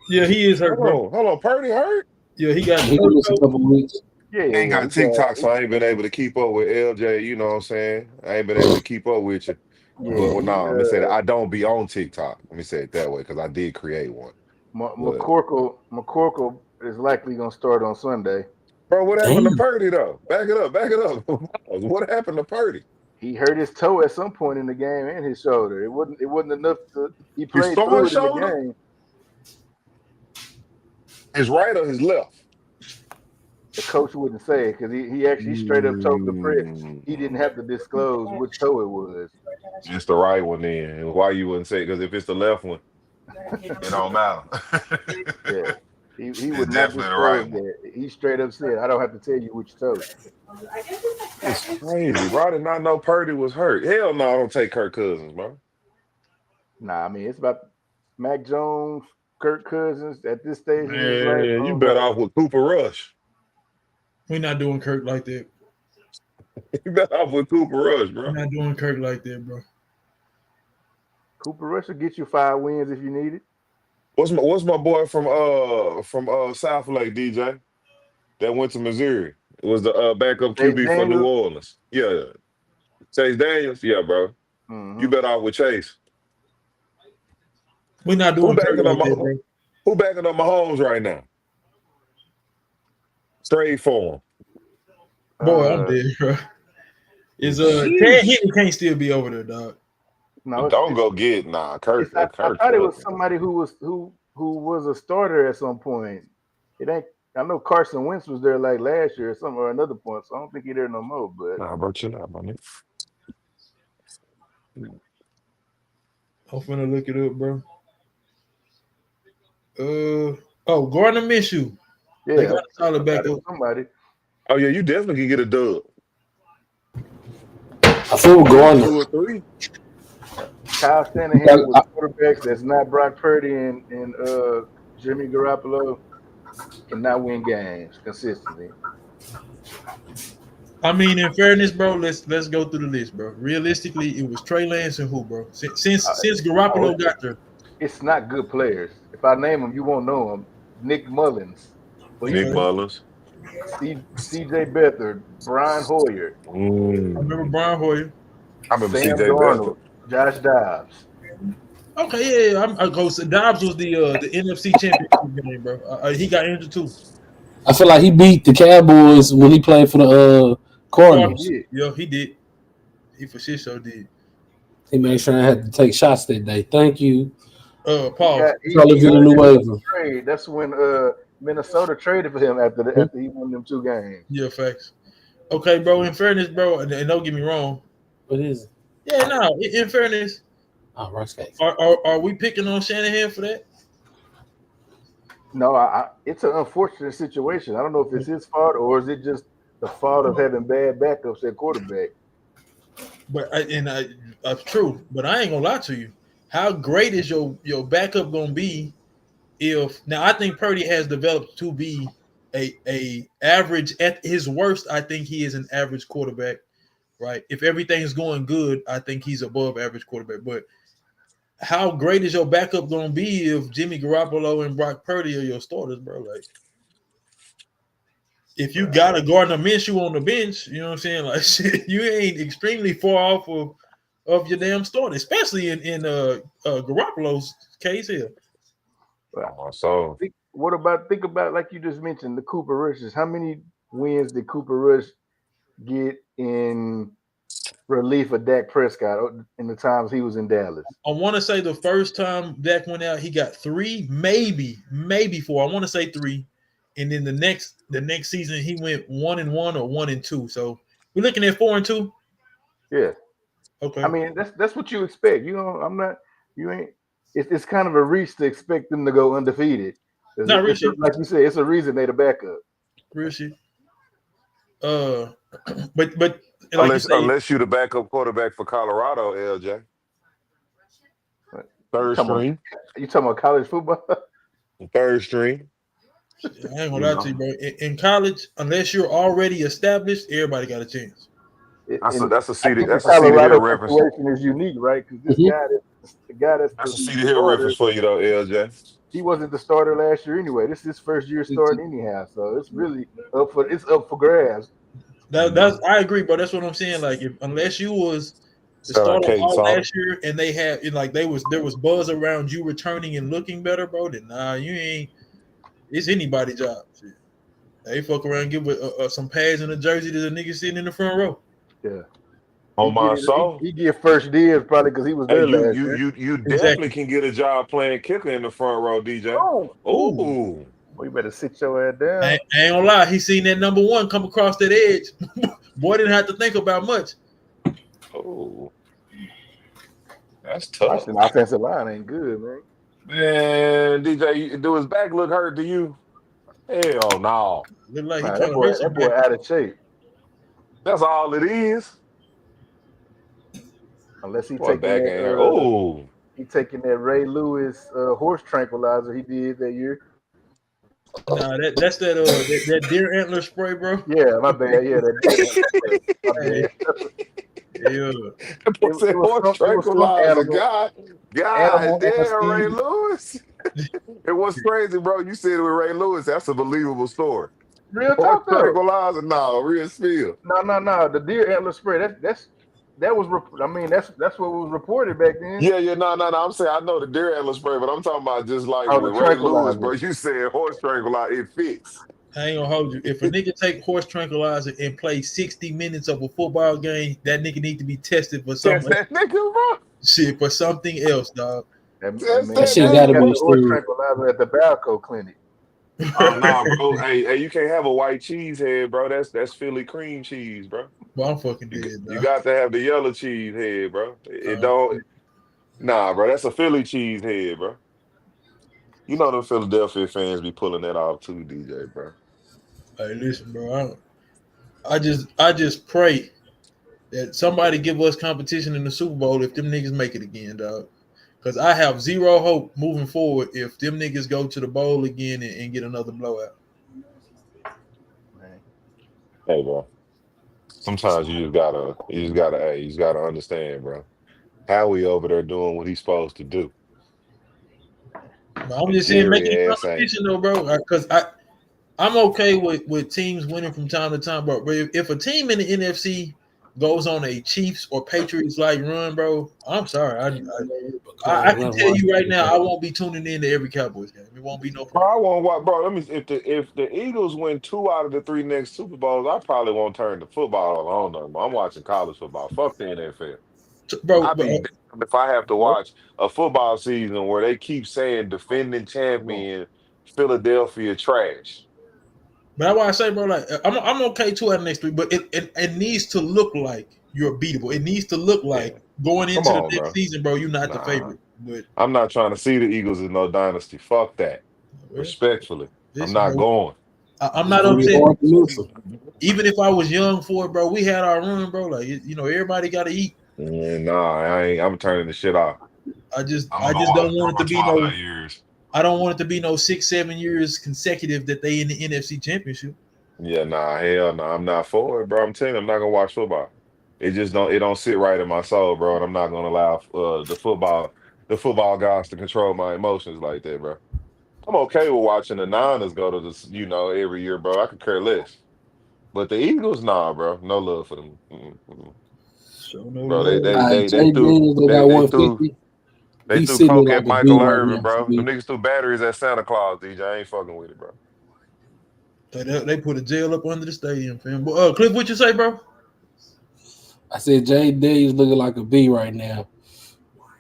Yeah, he is hurt, bro. Hold on, Purdy hurt? Yeah, he got a couple of weeks. Yeah, ain't got TikTok, so I ain't been able to keep up with LJ. You know what I'm saying? I ain't been able to keep up with you. Let me say that I don't be on TikTok. Let me say it that way because I did create one. McCorkle is likely gonna start on Sunday. Bro, what happened to Purdy though? Back it up. What happened to Purdy? He hurt his toe at some point in the game and his shoulder. It wasn't enough to. He played through it in the game. His right or his left? The coach wouldn't say because he actually straight up told the press he didn't have to disclose which toe it was. It's the right one then. Why you wouldn't say? Because if it's the left one, it don't matter. Yeah, he would not disclose that. He straight up said, "I don't have to tell you which toe." It's crazy, bro. I did not know Purdy was hurt. Hell no, I don't take Kirk Cousins, bro. Nah, I mean it's about Mac Jones, Kirk Cousins at this stage. Man, you better off with Cooper Rush. We're not doing Kirk like that. You better off with Cooper Rush, bro. We're not doing Kirk like that, bro. Cooper Rush will get you 5 wins if you need it. What's my boy from South Lake, DJ? That went to Missouri. It was the backup Chase QB for New Orleans. Yeah. Chase Daniels? Yeah, bro. Mm-hmm. You bet off with Chase. We're not doing who backing up Mahomes right now? Trade for him. Boy, I'm dead, bro. Is Ted Hinton can't still be over there, dog. No, don't go get Kirk. I thought it was somebody who was a starter at some point. It ain't. I know Carson Wentz was there like last year or another point, so I don't think he's there no more. But bro, chill out, my nigga. I'm finna look it up, bro. Gardner Minshew. Yeah, they got a solid backup. Somebody. Oh yeah, you definitely can get a dub. I feel Gardner. 2 or 3. Kyle Shanahan with quarterbacks that's not Brock Purdy and Jimmy Garoppolo cannot win games consistently. I mean, in fairness, bro, let's go through the list, bro. Realistically, it was Trey Lance and who, bro? Since Garoppolo got there. It's not good players. If I name them, you won't know them. Nick Mullins. Mullins. C.J. Beathard. Brian Hoyer. I remember Brian Hoyer. I remember Sam C.J. Darnold. Beathard. Josh Dobbs. Okay, yeah. Dobbs was the NFC Championship game, bro. He got injured too. I feel like he beat the Cowboys when he played for the Cardinals. Yeah, he did. He for sure did. He made sure I had to take shots that day. Thank you. Paul. That's when Minnesota traded for him after he won them 2 games. Yeah, facts. Okay, bro. In fairness, bro, and don't get me wrong. What is it? Yeah, no. In fairness, rice cakes. Are we picking on Shanahan for that? No, it's an unfortunate situation. I don't know if it's his fault or is it just the fault of having bad backups at quarterback. But that's true. But I ain't gonna lie to you. How great is your backup gonna be if now I think Purdy has developed to be a average at his worst. I think he is an average quarterback, right? If everything's going good, I think he's above average quarterback. But how great is your backup gonna be if Jimmy Garoppolo and Brock Purdy are your starters, bro? Like, if you got a Gardner Minshew on the bench, you know what I'm saying? Like, shit, you ain't extremely far off of your damn starter, especially in Garoppolo's case here. So think about like you just mentioned the Cooper Rushes. How many wins did Cooper Rush get in relief of Dak Prescott in the times he was in Dallas? I want to say the first time Dak went out, he got 3, maybe 4. I want to say 3, and then the next season he went 1-1 or 1-2. So we're looking at 4-2. Yeah. Okay. I mean that's what you expect. It's kind of a reach to expect them to go undefeated. Not Richie. Like you said, it's a reason they the backup. Richie. But like unless you the backup quarterback for Colorado, LJ. Third string. You talking about college football? Third string. I ain't gonna lie to you, bro. In college, unless you're already established, everybody got a chance. That's a CD Hill reference. Situation is unique, right? Because that's a CD Hill reference for you, though, LJ. He wasn't the starter last year anyway. This is his first year starting anyhow, so it's really up for grabs. I agree, bro. That's what I'm saying. Like, unless you was the starter all last year and they had there was buzz around you returning and looking better, bro. Then you ain't. It's anybody's job. Shit. They fuck around and give some pads in a jersey to the nigga sitting in the front row. Yeah. On my soul. He get first dibs probably because he was there last year. You definitely can get a job playing kicker in the front row, DJ. Oh. Well, you better sit your ass down. I ain't gonna lie. He seen that number 1 come across that edge. Boy didn't have to think about much. Oh. That's tough. The offensive line ain't good, man. Man, DJ, do his back look hurt to you? Hell no. Look like that boy out of shape. That's all it is. Unless he taking that Ray Lewis horse tranquilizer he did that year. Nah, that's that deer antler spray, bro. Yeah, my bad. Yeah, that. Horse tranquilizer. God, damn, Ray Lewis. It was crazy, bro. You said it with Ray Lewis. That's a believable story. Real Horse talk though. tranquilizer, no, real spill. No. The deer antler spray. That was. I mean, that's what was reported back then. Yeah, no. I'm saying I know the deer antler spray, but I'm talking about just like with the Ray Lewis, tranquilizer. bro. You said horse tranquilizer, it fits. I ain't gonna hold you. If a nigga take horse tranquilizer and play 60 minutes of a football game, that nigga need to be tested for something. That's that nigga, bro. Shit, for something else, dog. That shit gotta be the horse tranquilizer at the Balco clinic. Oh no, bro. Hey, you can't have a white cheese head, bro. That's Philly cream cheese, bro. Well, I'm fucking dead. You got to have the yellow cheese head, bro. It don't. Nah, bro. That's a Philly cheese head, bro. You know the Philadelphia fans be pulling that off too, DJ, bro. Hey, listen, bro. I just pray that somebody give us competition in the Super Bowl if them niggas make it again, dog. Because I have zero hope moving forward if them niggas go to the bowl again and get another blowout. Hey, bro. Sometimes you just gotta understand, bro. Howie over there doing what he's supposed to do. I'm just saying, make it competition though, bro. Because I'm okay with teams winning from time to time, bro. But if a team in the NFC goes on a Chiefs or Patriots like run, bro, I'm sorry. I can tell you right now, I won't be tuning in to every Cowboys game. It won't be no problem. Bro, I won't watch, bro. If the Eagles win 2 out of the 3 next Super Bowls, I probably won't turn to football on no more. I'm watching college football. Fuck the NFL. Bro, I'd be damned if I have to watch a football season where they keep saying defending champion Philadelphia trash. But that's why I say, bro, like I'm okay 2 out of the next 3, but it needs to look like you're beatable. It needs to look like going into the next season, bro, you're not the favorite. But I'm not trying to see the Eagles in no dynasty. Fuck that. Respectfully, I'm not going. I'm not upset. Even if I was young for it, bro, we had our run, bro. Like everybody got to eat. I'm turning the shit off. I just don't want it to be no years. I don't want it to be no 6-7 years consecutive that they in the NFC Championship. Yeah, hell no, I'm not for it, bro. I'm telling you, I'm not gonna watch football. It don't sit right in my soul, bro. And I'm not gonna allow the football guys to control my emotions like that, bro. I'm okay with watching the Niners go to this, every year, bro. I could care less. But the Eagles, nah, bro. No love for them. Bro, they threw coke at Michael Irvin, bro. Them niggas threw batteries at Santa Claus, DJ. I ain't fucking with it, bro. They put a jail up under the stadium, fam. But Cliff, what you say, bro? I said Jay Daniels looking like a B right now.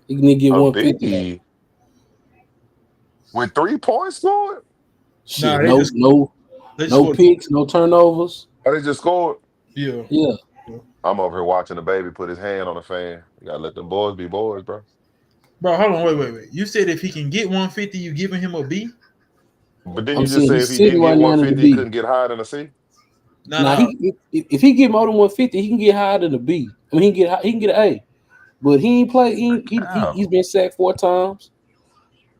He can get 150 with 3 points scored. Shit, no picks, no turnovers. Oh, they just scored. Yeah. I'm over here watching the baby put his hand on the fan. You gotta let them boys be boys, bro. Bro, hold on, wait. You said if he can get 150, you giving him a B? But then you just said if he didn't get 150, he couldn't get higher than a C. No. If he get more than 150, he can get higher than a B. I mean, he can get an A. But he ain't played. He's been sacked 4 times.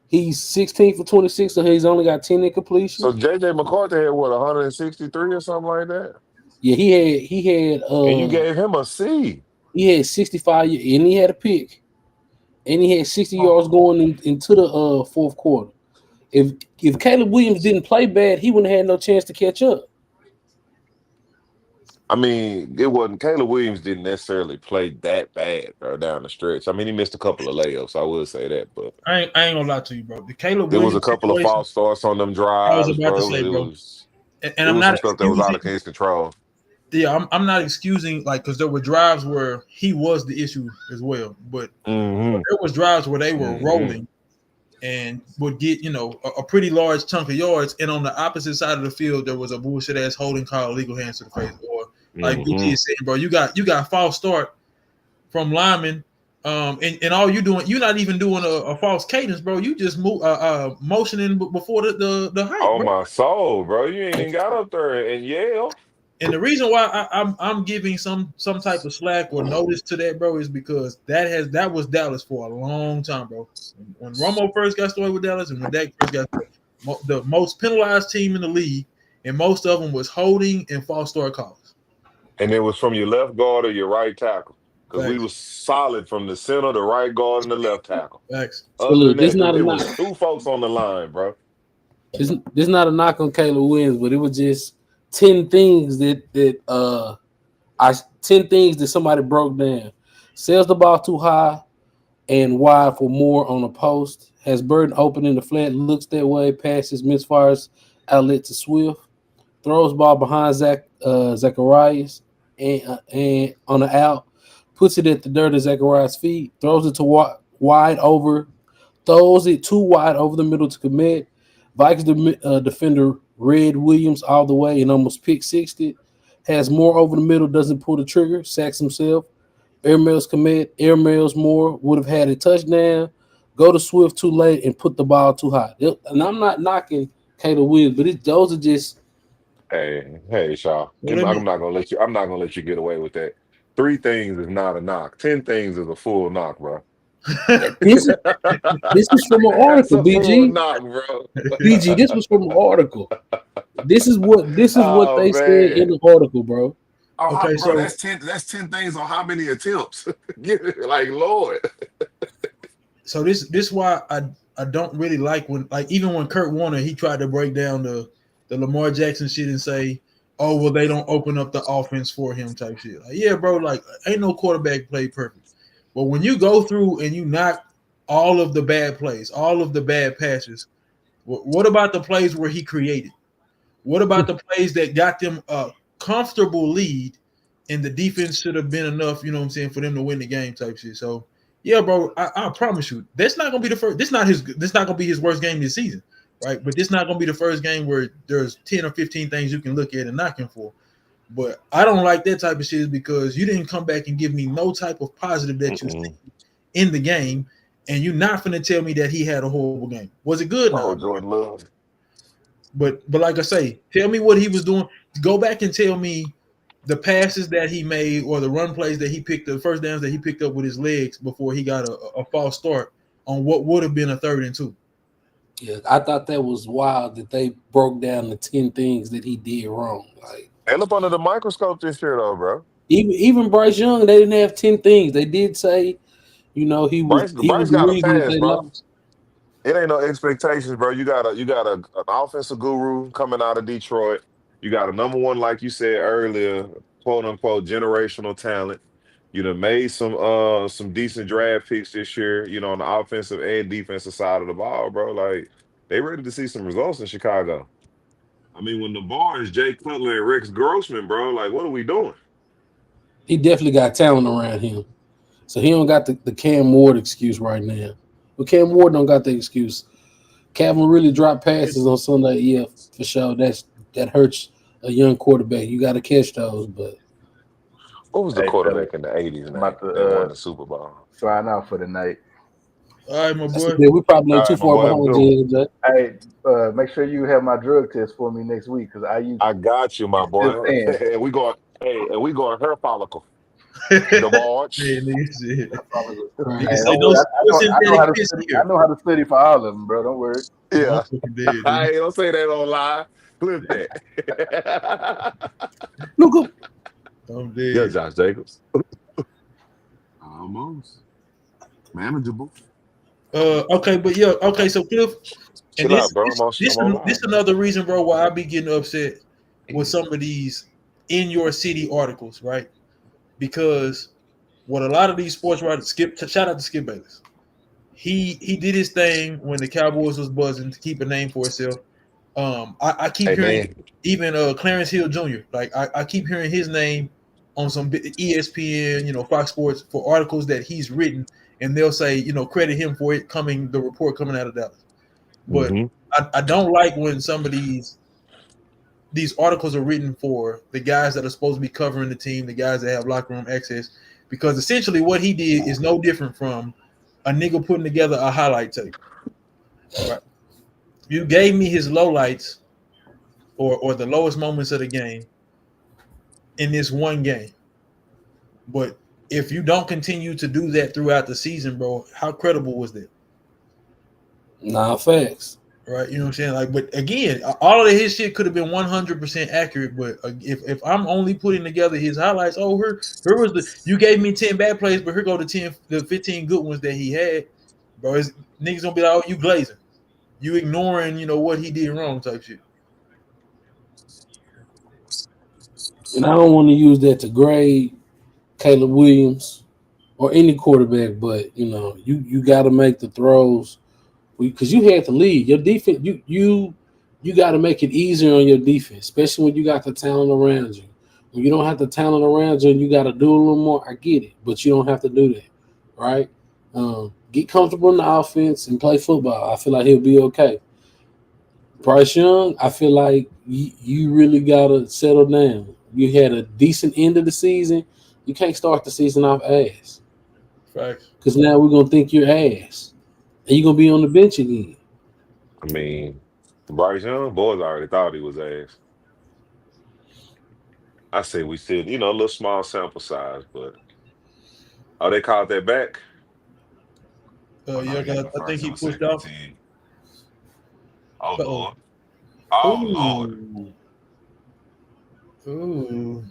He's 16 for 26, so he's only got 10 incompletions. So JJ McCarthy had 163 or something like that. Yeah, he had. And you gave him a C. He had 65, and he had a pick, and he had 60 yards going into the fourth quarter. If Caleb Williams didn't play bad, he wouldn't have had no chance to catch up. I mean, it wasn't. Caleb Williams didn't necessarily play that bad, bro, down the stretch. I mean, he missed a couple of layups. I will say that, but I ain't gonna lie to you, bro. There was a couple of false starts on them drives. I was about to say, bro. And I'm not stuff that was out of his control. Yeah, I'm not excusing because there were drives where he was the issue as well, but there was drives where they were rolling and would get a pretty large chunk of yards, and on the opposite side of the field there was a bullshit ass holding call, legal hands to the face, or like BG is saying, bro, you got false start from linemen, and all you're not even doing a false cadence, bro. You just motioning before the height. Oh, bro. My soul, bro, you ain't even got up there and yell. And the reason why I'm giving some type of slack or notice to that, bro, is because that was Dallas for a long time, bro. When Romo first got started with Dallas and when Dak first got started, the most penalized team in the league, and most of them was holding and false start calls. And it was from your left guard or your right tackle. because we was solid from the center, the right guard, and the left tackle. Thanks. Other than that, it was 2 folks on the line, bro. This not a knock on Caleb Williams, but it was just 10 things that 10 things that somebody broke down. Sails the ball too high and wide for more on the post. Has Burton open in the flat, looks that way, passes, misfires, outlet to Swift. Throws ball behind Zacharias and on the out. Puts it at the dirt of Zacharias' feet. Throws it to wide over. Throws it too wide over the middle to commit. Vikings defender Red Williams all the way and almost pick 60. Has more over the middle, doesn't pull the trigger, sacks himself. Air Mails commit. Air Mails more would have had a touchdown. Go to Swift too late and put the ball too high. And I'm not knocking Caleb Williams, but those are just. Hey, Shaw. I'm not gonna let you get away with that. 3 things is not a knock. 10 things is a full knock, bro. This is from an article, BG. Knock, bro. BG, this was from an article. This is what they said in the article, bro. Oh, okay, bro, so that's 10 things on how many attempts. Like, Lord. So this why I don't really like when, like, even when Kurt Warner, he tried to break down the Lamar Jackson shit and say, oh, well, they don't open up the offense for him type shit. Like, yeah, bro, like, ain't no quarterback play perfect. But when you go through and you knock all of the bad plays, all of the bad passes, what about the plays where he created? What about the plays that got them a comfortable lead and the defense should have been enough, you know what I'm saying, for them to win the game type shit? So, yeah, bro, I promise you, that's not gonna be the first. This not gonna be his worst game this season, right? But this not gonna be the first game where there's 10 or 15 things you can look at and knock him for. But I don't like that type of shit because you didn't come back and give me no type of positive that you see in the game, and you're not gonna tell me that he had a horrible game. Was it good? Oh, Jordan Love. But like I say, tell me what he was doing. Go back and tell me the passes that he made or the run plays that he picked, the first downs that he picked up with his legs before he got a false start on what would have been a 3rd and 2. Yeah, I thought that was wild that they broke down the 10 things that he did wrong. Like, and up under the microscope this year, though, bro. Even Bryce Young, they didn't have 10 things. They did say, he was. Bryce got a pass, bro. It ain't no expectations, bro. You got an offensive guru coming out of Detroit. You got a number 1, like you said earlier, quote unquote generational talent. You done made some decent draft picks this year, on the offensive and defensive side of the ball, bro. Like, they ready to see some results in Chicago. I mean, when the bar is Jay Cutler and Rex Grossman, bro, like, what are we doing? He definitely got talent around him. So he don't got the Cam Ward excuse right now. But Cam Ward don't got the excuse. Calvin really dropped passes on Sunday, yeah, for sure. That hurts a young quarterback. You got to catch those, but. What was the quarterback in the 80s that won the Super Bowl? Trying out for the night. All right, my boy. We probably ain't too far behind you. Hey, make sure you have my drug test for me next week because I got you, my boy. And we going hair follicle. The March. I know how to study for all of them, bro. Don't worry. Yeah. I ain't don't say that on live. Clip that. Look up. I'm dead. Yeah, Josh Jacobs. Almost manageable. Okay, but yeah, okay. So Cliff, and Chill out, bro. This another reason, bro, why I be getting upset with some of these in your city articles, right? Because what a lot of these sports writers shout out to Skip Bayless. He did his thing when the Cowboys was buzzing to keep a name for itself. I keep hearing even Clarence Hill Jr. Like I keep hearing his name on some ESPN, Fox Sports for articles that he's written, and they'll say, credit him for it the report coming out of Dallas. But I don't like when some of these articles are written for the guys that are supposed to be covering the team, the guys that have locker room access, because essentially what he did is no different from a nigga putting together a highlight tape. Right? You gave me his lowlights or the lowest moments of the game in this one game. But if you don't continue to do that throughout the season, bro, how credible was that? Nah, facts. Right, you know what I'm saying? Like, but again, all of his shit could have been 100% accurate. But if I'm only putting together his highlights, here was you gave me 10 bad plays, but here go the 15 good ones that he had, bro. Niggas gonna be like, oh, you glazing, you ignoring, what he did wrong, type shit. And I don't want to use that to grade Caleb Williams or any quarterback, but you got to make the throws. Because you had to lead your defense, you got to make it easier on your defense, especially when you got the talent around you. When you don't have the talent around you and you got to do a little more, I get it, but you don't have to do that, right? Get comfortable in the offense and play football. I feel like he'll be okay. Bryce Young, I feel like you really got to settle down. You had a decent end of the season. You can't start the season off ass. Facts. Because now we're going to think you're ass. And you're going to be on the bench again. I mean, Bryce Young, boys already thought he was ass. I say we still, a little small sample size, but they called that back? Yeah, I think he pushed off. Oh, Lord. Oh, Lord. Ooh.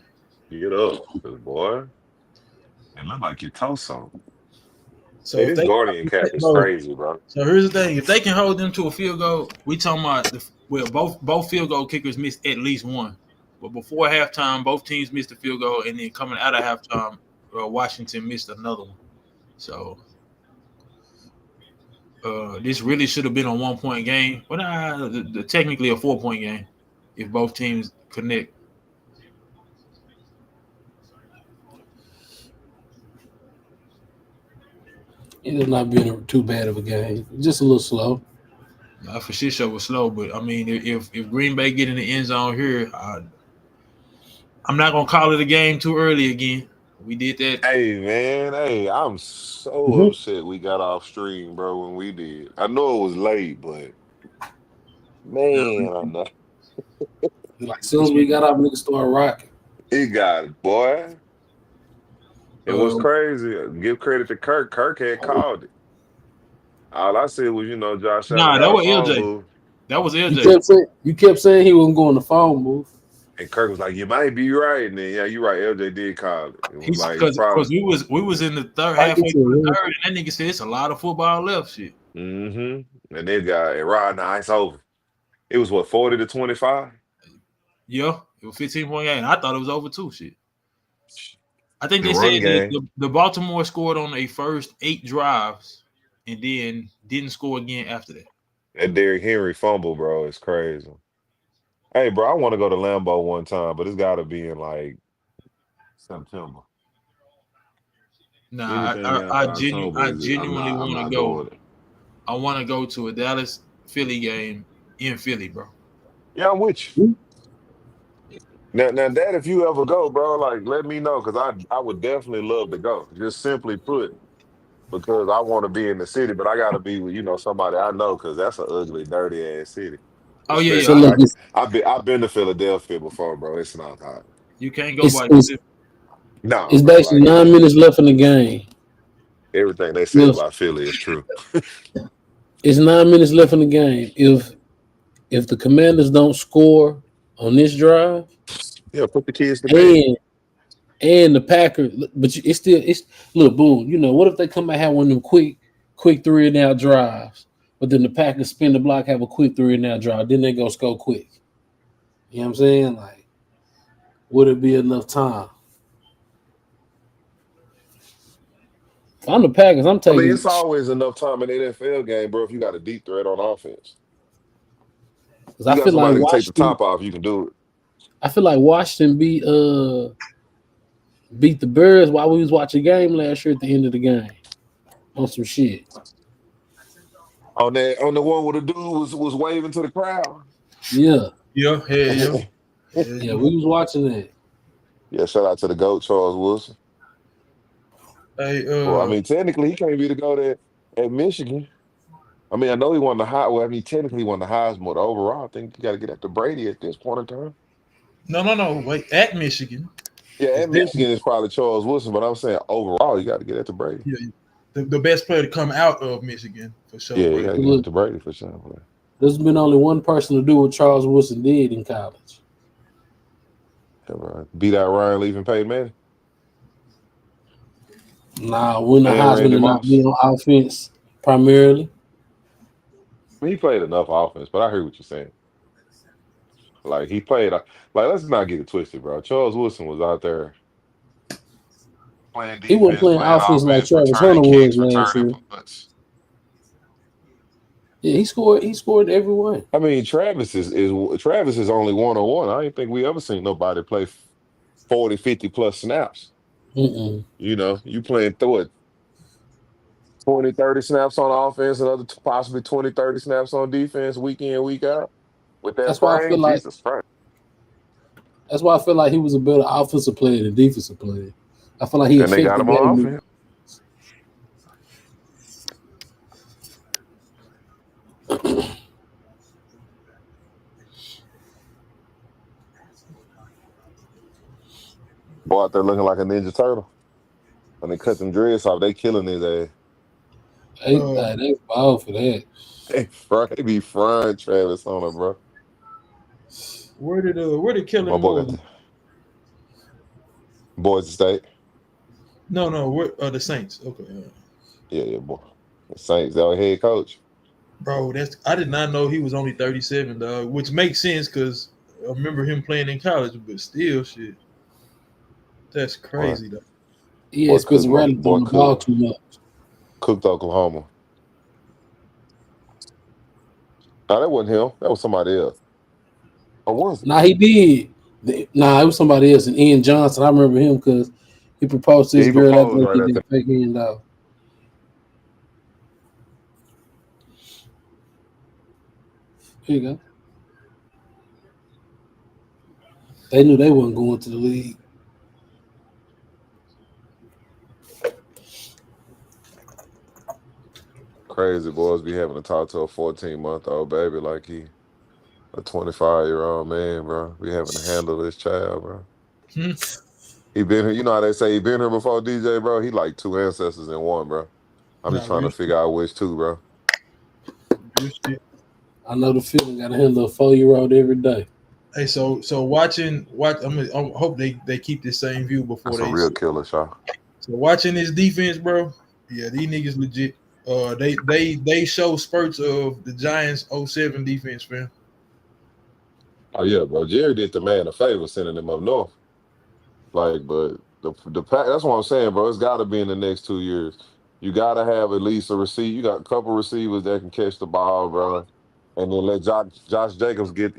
Get up, boy. It look like your toe something. So this guardian cap is crazy, bro. So here's the thing: if they can hold them to a field goal, we talking about both field goal kickers missed at least one. But before halftime, both teams missed a field goal, and then coming out of halftime, Washington missed another one. So this really should have been a 1-point game, but technically a 4-point game if both teams connect. It has not been too bad of a game. Just a little slow. For shit show was slow, but I mean, if Green Bay get in the end zone here, I'm not gonna call it a game too early again. We did that. Hey man, I'm so upset we got off stream, bro. When we did, I know it was late, but man, I know. Like as soon as we got off, niggas started rocking. He got it, boy. It was crazy. Give credit to Kirk. Kirk had called it. All I said was, Josh Allen. Nah, that was LJ. That was LJ. You kept saying he wasn't going to phone move. And Kirk was like, "You might be right." And then, yeah, you're right. LJ did call it. It was like because we was in the third halfway through the third, and that nigga said it's a lot of football left. Shit. Mm-hmm. And that guy, Rod, now it's over. It was what 40-25. Yeah, it was 15-point game. I thought it was over too. Shit. I think they said that the Baltimore scored on their first 8 drives and then didn't score again after that. That Derrick Henry fumble, bro, is crazy. Hey, bro, I want to go to Lambeau one time, but it's got to be in like September. Nah, I genuinely want to go. I want to go to a Dallas-Philly game in Philly, bro. Yeah, I'm with you. Now, Dad, if you ever go, bro, like let me know because I would definitely love to go. Just simply put, because I want to be in the city, but I got to be with somebody I know because that's an ugly, dirty ass city. Oh yeah, so I've been to Philadelphia before, bro. It's not hot. You can't go by. No, it's basically 9 minutes left in the game. Everything they say about Philly is true. It's 9 minutes left in the game. If the Commanders don't score on this drive, put the kids to bed. And the Packers, but it's look, boom. What if they come out have one of them quick 3-and-out drives, but then the Packers spin the block, have a quick 3-and-out drive, then they go score quick. You know what I'm saying? Like, would it be enough time? If I'm the Packers, I'm taking. It's always enough time in the NFL game, bro. If you got a deep threat on offense, because I feel like take the top off, you can do it. I feel like Washington beat the Bears while we was watching the game last year at the end of the game on some shit. On the one where the dude was waving to the crowd. Yeah. Yeah. Yeah, we was watching that. Yeah, shout out to the GOAT, Charles Wilson. Hey, well, I mean, technically, he can't be the GOAT at Michigan. I mean, I know he won the high. Well, I mean, technically, he won the Heisman. But overall, I think you got to get after Brady at this point in time. No. Wait, at Michigan. Yeah, at Michigan is probably Charles Wilson, but I'm saying overall, you got to get after Brady. Yeah, the best player to come out of Michigan for sure. Yeah, you got to get after Brady for sure. There's been only one person to do what Charles Woodson did in college. Beat out Ryan Leaf and Peyton Manning. Nah, win the Heisman and not be on offense primarily. He played enough offense, but I hear what you're saying. Like he played, like let's not get it twisted, bro. Charles Woodson was out there playing defense. He wasn't playing offense like Travis Hunter was last year. Yeah, he scored every one. I mean, Travis is only one-on-one. I didn't think we ever seen nobody play 40, 50 plus snaps. Mm-mm. You know, you playing through it 20, 30 snaps on offense, another possibly 20, 30 snaps on defense week in, week out. With that frame, Jesus Christ. That's why I feel like he was a better offensive player than defensive player. I feel like he and they got him on offense. Boy out there looking like a Ninja Turtle. When they cut them dreads off, they killing his ass. They fall for that. They be frying Travis on him, bro. Where did Kellen go? Boise State. No, the Saints. Okay. Yeah, boy. The Saints, their head coach. Bro, I did not know he was only 37, dog, which makes sense because I remember him playing in college, but still, shit. That's crazy, though. Yeah, it's because Riley throwing the ball too much. Cooked Oklahoma. No, that wasn't him. That was somebody else. Or was it? Nah, he did. Nah, it was somebody else. And Ian Johnson, I remember him because he proposed to his girl after he did the fake hand out. Here you go. They knew they wasn't going to the league. Crazy boys be having to talk to a 14-month-old baby like he a 25-year-old man, bro. We having to handle this child, bro. He been here. You know how they say he been here before, DJ, bro? He like two ancestors in one, bro. I'm just trying to figure out which two, bro. I know the feeling. Got to handle a 4-year-old every day. Hey, so watching. I hope they keep the same view before That's a real killer shot. So watching this defense, bro. Yeah, these niggas legit. They show spurts of the Giants 07 defense, man. Oh yeah, bro. Jerry did the man a favor sending him up north. Like, but the pack. That's what I'm saying, bro. It's got to be in the next 2 years. You got to have at least a receiver. You got a couple receivers that can catch the ball, bro, and then let Josh Jacobs get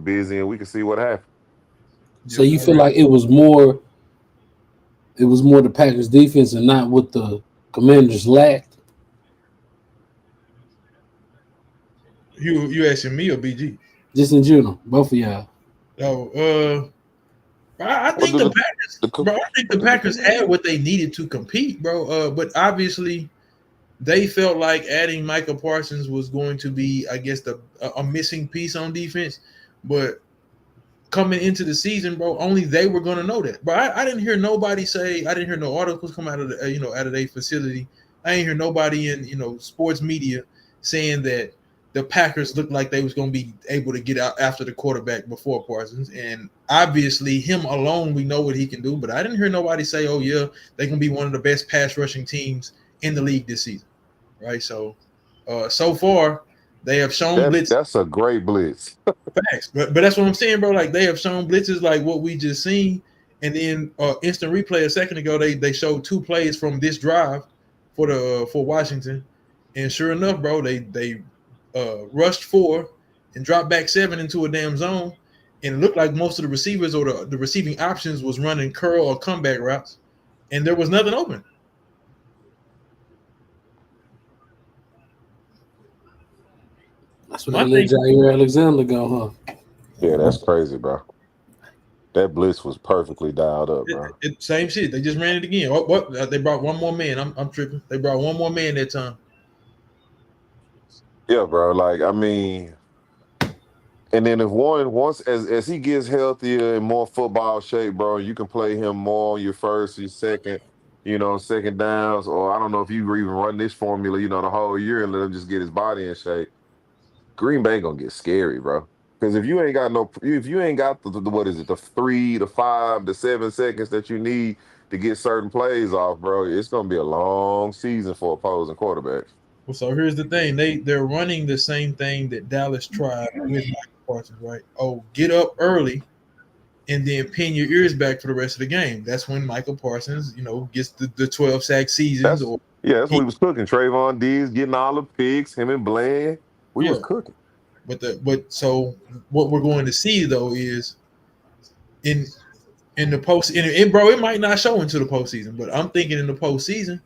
busy, and we can see what happens. So you feel like it was more the Packers defense and not what the Commanders lacked? You asking me or BG? Just in general, both of y'all. Oh, I think the Packers had what they needed to compete, bro. But obviously, they felt like adding Micah Parsons was going to be, I guess, a missing piece on defense. But coming into the season, bro, only they were going to know that. But I didn't hear nobody say. I didn't hear no articles come out of the out of their facility. I didn't hear nobody in sports media saying that the Packers looked like they was going to be able to get out after the quarterback before Parsons. And obviously him alone, we know what he can do, but I didn't hear nobody say, oh yeah, they can be one of the best pass rushing teams in the league this season. Right. So, so far they have shown blitz. That's a great blitz. Facts. But that's what I'm saying, bro. Like they have shown blitzes like what we just seen. And then instant replay a second ago, they showed 2 plays from this drive for Washington. And sure enough, bro, they rushed 4 and dropped back 7 into a damn zone, and it looked like most of the receivers or the receiving options was running curl or comeback routes, and there was nothing open. That's what they let Jair Alexander go, huh? Yeah, that's crazy, bro. That blitz was perfectly dialed up, bro. Same shit. They just ran it again. What? They brought one more man. I'm tripping. They brought one more man that time. Yeah, bro. Like, I mean, and then if once as he gets healthier and more football shape, bro, you can play him more on your first, your second, second downs, or I don't know if you even run this formula, the whole year and let him just get his body in shape. Green Bay gonna get scary, bro. Because if you ain't got the what is it, the 3 to 5 to 7 seconds that you need to get certain plays off, bro, it's gonna be a long season for opposing quarterbacks. Well, so here's the thing: they're running the same thing that Dallas tried with Michael Parsons, right? Oh, get up early, and then pin your ears back for the rest of the game. That's when Michael Parsons, gets the 12 sack seasons. That's when he was cooking. Trayvon Diggs getting all the picks. Him and Bland, we was cooking. So what we're going to see though is in the post, and bro, it might not show into the postseason, but I'm thinking in the postseason.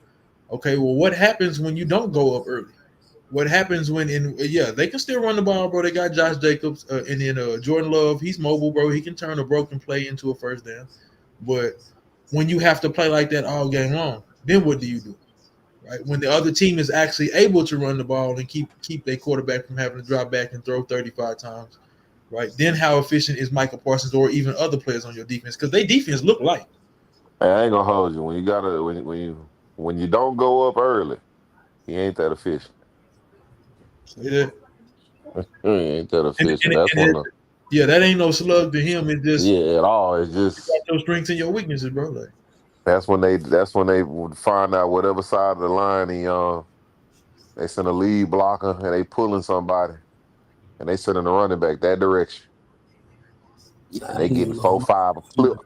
Okay, well, what happens when you don't go up early? What happens when they can still run the ball, bro. They got Josh Jacobs and then Jordan Love. He's mobile, bro. He can turn a broken play into a first down. But when you have to play like that all game long, then what do you do? Right? When the other team is actually able to run the ball and keep their quarterback from having to drop back and throw 35 times, right? Then how efficient is Michael Parsons or even other players on your defense? Because their defense look light. Hey, I ain't gonna hold you. When you don't go up early, he ain't that efficient. Say that. He ain't that efficient. That ain't no slug to him. It's just at all. It's just you got your strengths and your weaknesses, bro. Like, that's when they would find out whatever side of the line they send a lead blocker and they pulling somebody and they sending the running back that direction. And they getting 4-5 a flip.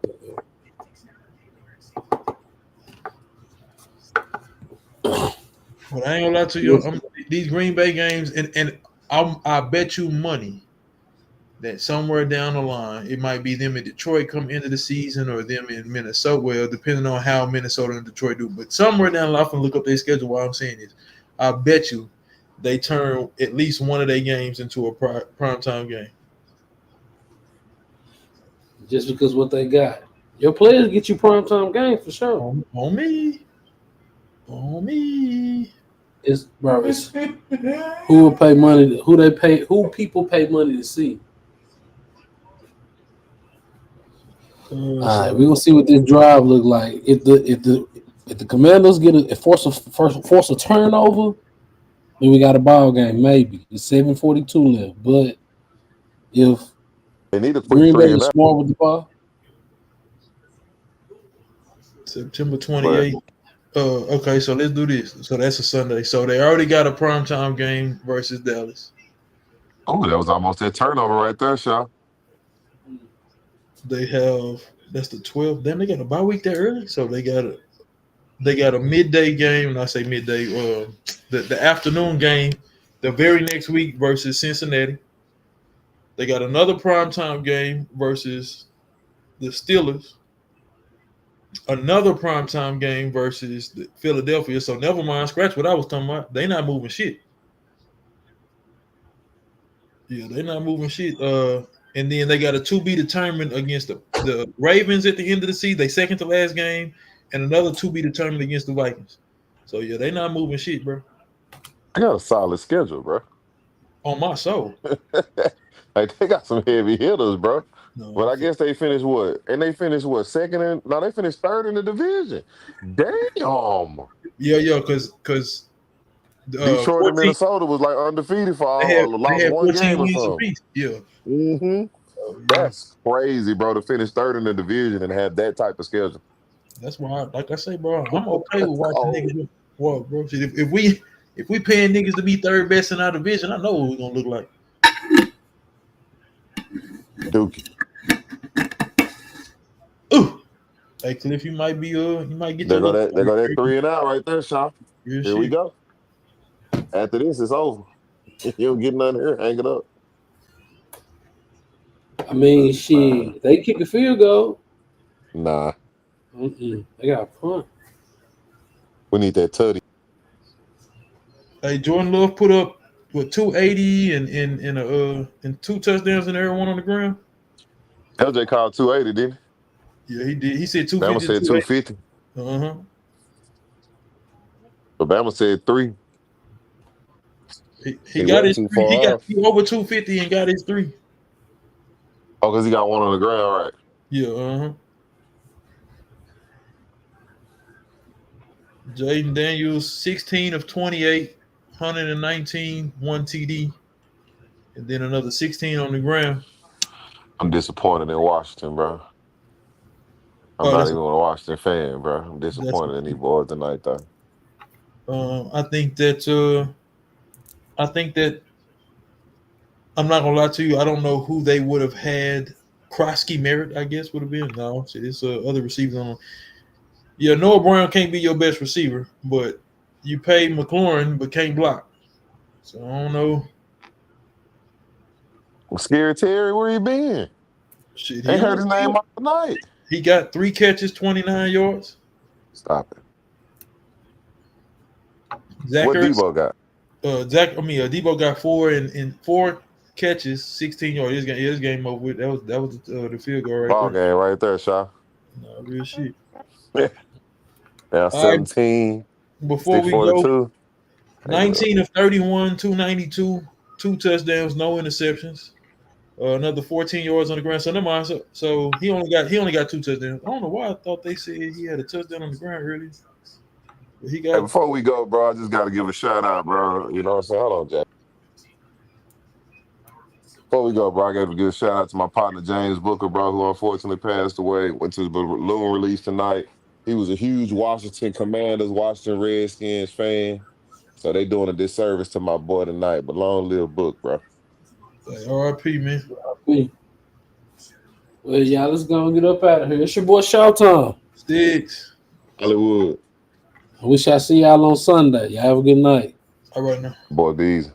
But I ain't gonna lie to you. These Green Bay games, and I bet you money that somewhere down the line, it might be them in Detroit come into the season or them in Minnesota. Well, depending on how Minnesota and Detroit do. But somewhere down the line, I'm gonna look up their schedule while I'm saying this. I bet you they turn at least one of their games into a primetime game. Just because what they got. Your players get you primetime game for sure. On me. It's who will pay money? Who people pay money to see? All right, we're gonna see what this drive look like. If the Commanders force a turnover, then we got a ball game. Maybe it's 7:42 left. But if they need to Green Bay is smart with the ball, September 28th. Okay, so let's do this. So that's a Sunday. So they already got a primetime game versus Dallas. Oh, that was almost that turnover right there, Shaw. That's the 12th. Then they got a bye week that early. So they got a midday game. And I say midday, the afternoon game the very next week versus Cincinnati. They got another primetime game versus the Steelers. Another primetime game versus Philadelphia. So never mind, scratch what I was talking about. They not moving shit. Yeah, they're not moving shit. And then they got a to be determined against the Ravens at the end of the season. They second to last game, and another to be determined against the Vikings. So yeah, they not moving shit, bro. I got a solid schedule, bro. On my soul. Like they got some heavy hitters, bro. No, but I guess they finished what? And they finished what? They finished third in the division. Damn. Yeah, because Detroit and Minnesota was like undefeated for one game or something. Yeah. Mm-hmm. That's crazy, bro, to finish third in the division and have that type of schedule. That's why, like I say, bro, I'm okay with watching niggas walk, bro. See, if we paying niggas to be third best in our division, I know what we're gonna look like. Dookie. Ooh. Hey Cliff, you might get there go that 3 and out right there, Shaw. Here we go. After this, it's over. You don't get nothing here, hang it up. I mean, shit, they kick a field goal. Nah. They got a punt. We need that tutty. Hey, Jordan Love put up 280 and 2 touchdowns and everyone on the ground. LJ called 280, didn't he? Yeah, he did. He said 250. Bama said 250. Uh-huh. But Bama said 3. He got his 3. He got over 250 and got his 3. Oh, because he got one on the ground, right? Yeah, uh-huh. Jaden Daniels, 16 of 28, 119, 1 TD. and then another 16 on the ground. I'm disappointed in Washington, bro. I'm not even a Washington fan, bro. I'm disappointed in these boys tonight, though. I think that I'm not gonna lie to you. I don't know who they would have had. Krosky Merritt, I guess, would have been. No, it's other receivers on. Yeah, Noah Brown can't be your best receiver, but you pay McLaurin but can't block. So I don't know. Well, Scary Terry, where you been? Shit, Ain't heard his name all night. He got 3 catches, 29 yards. Stop it. Zach what Ertz, Debo got? Debo got 4 and 4 catches, 16 yards. His game over with. That was the field goal right Ball there. game right there, Shaw. No, real shit. Now 17. Before we go, 42. 19 of 31, 292, 2 touchdowns, no interceptions. Another 14 yards on the ground. So never mind. So he only got 2 touchdowns. I don't know why I thought they said he had a touchdown on the ground earlier. But he got. Hey, before we go, bro, I just got to give a shout out, bro. You know what I'm saying? Hold on, Jack. Before we go, bro, I got to give a shout out to my partner James Booker, bro, who unfortunately passed away. Went to the balloon release tonight. He was a huge Washington Commanders, Washington Redskins fan. So they doing a disservice to my boy tonight. But long live Book, bro. Hey, R.I.P., man. R.I.P. Well, y'all, let's go and get up out of here. It's your boy Showtime. Sticks. Hollywood. I wish I see y'all on Sunday. Y'all have a good night. All right now. Boy, Bees.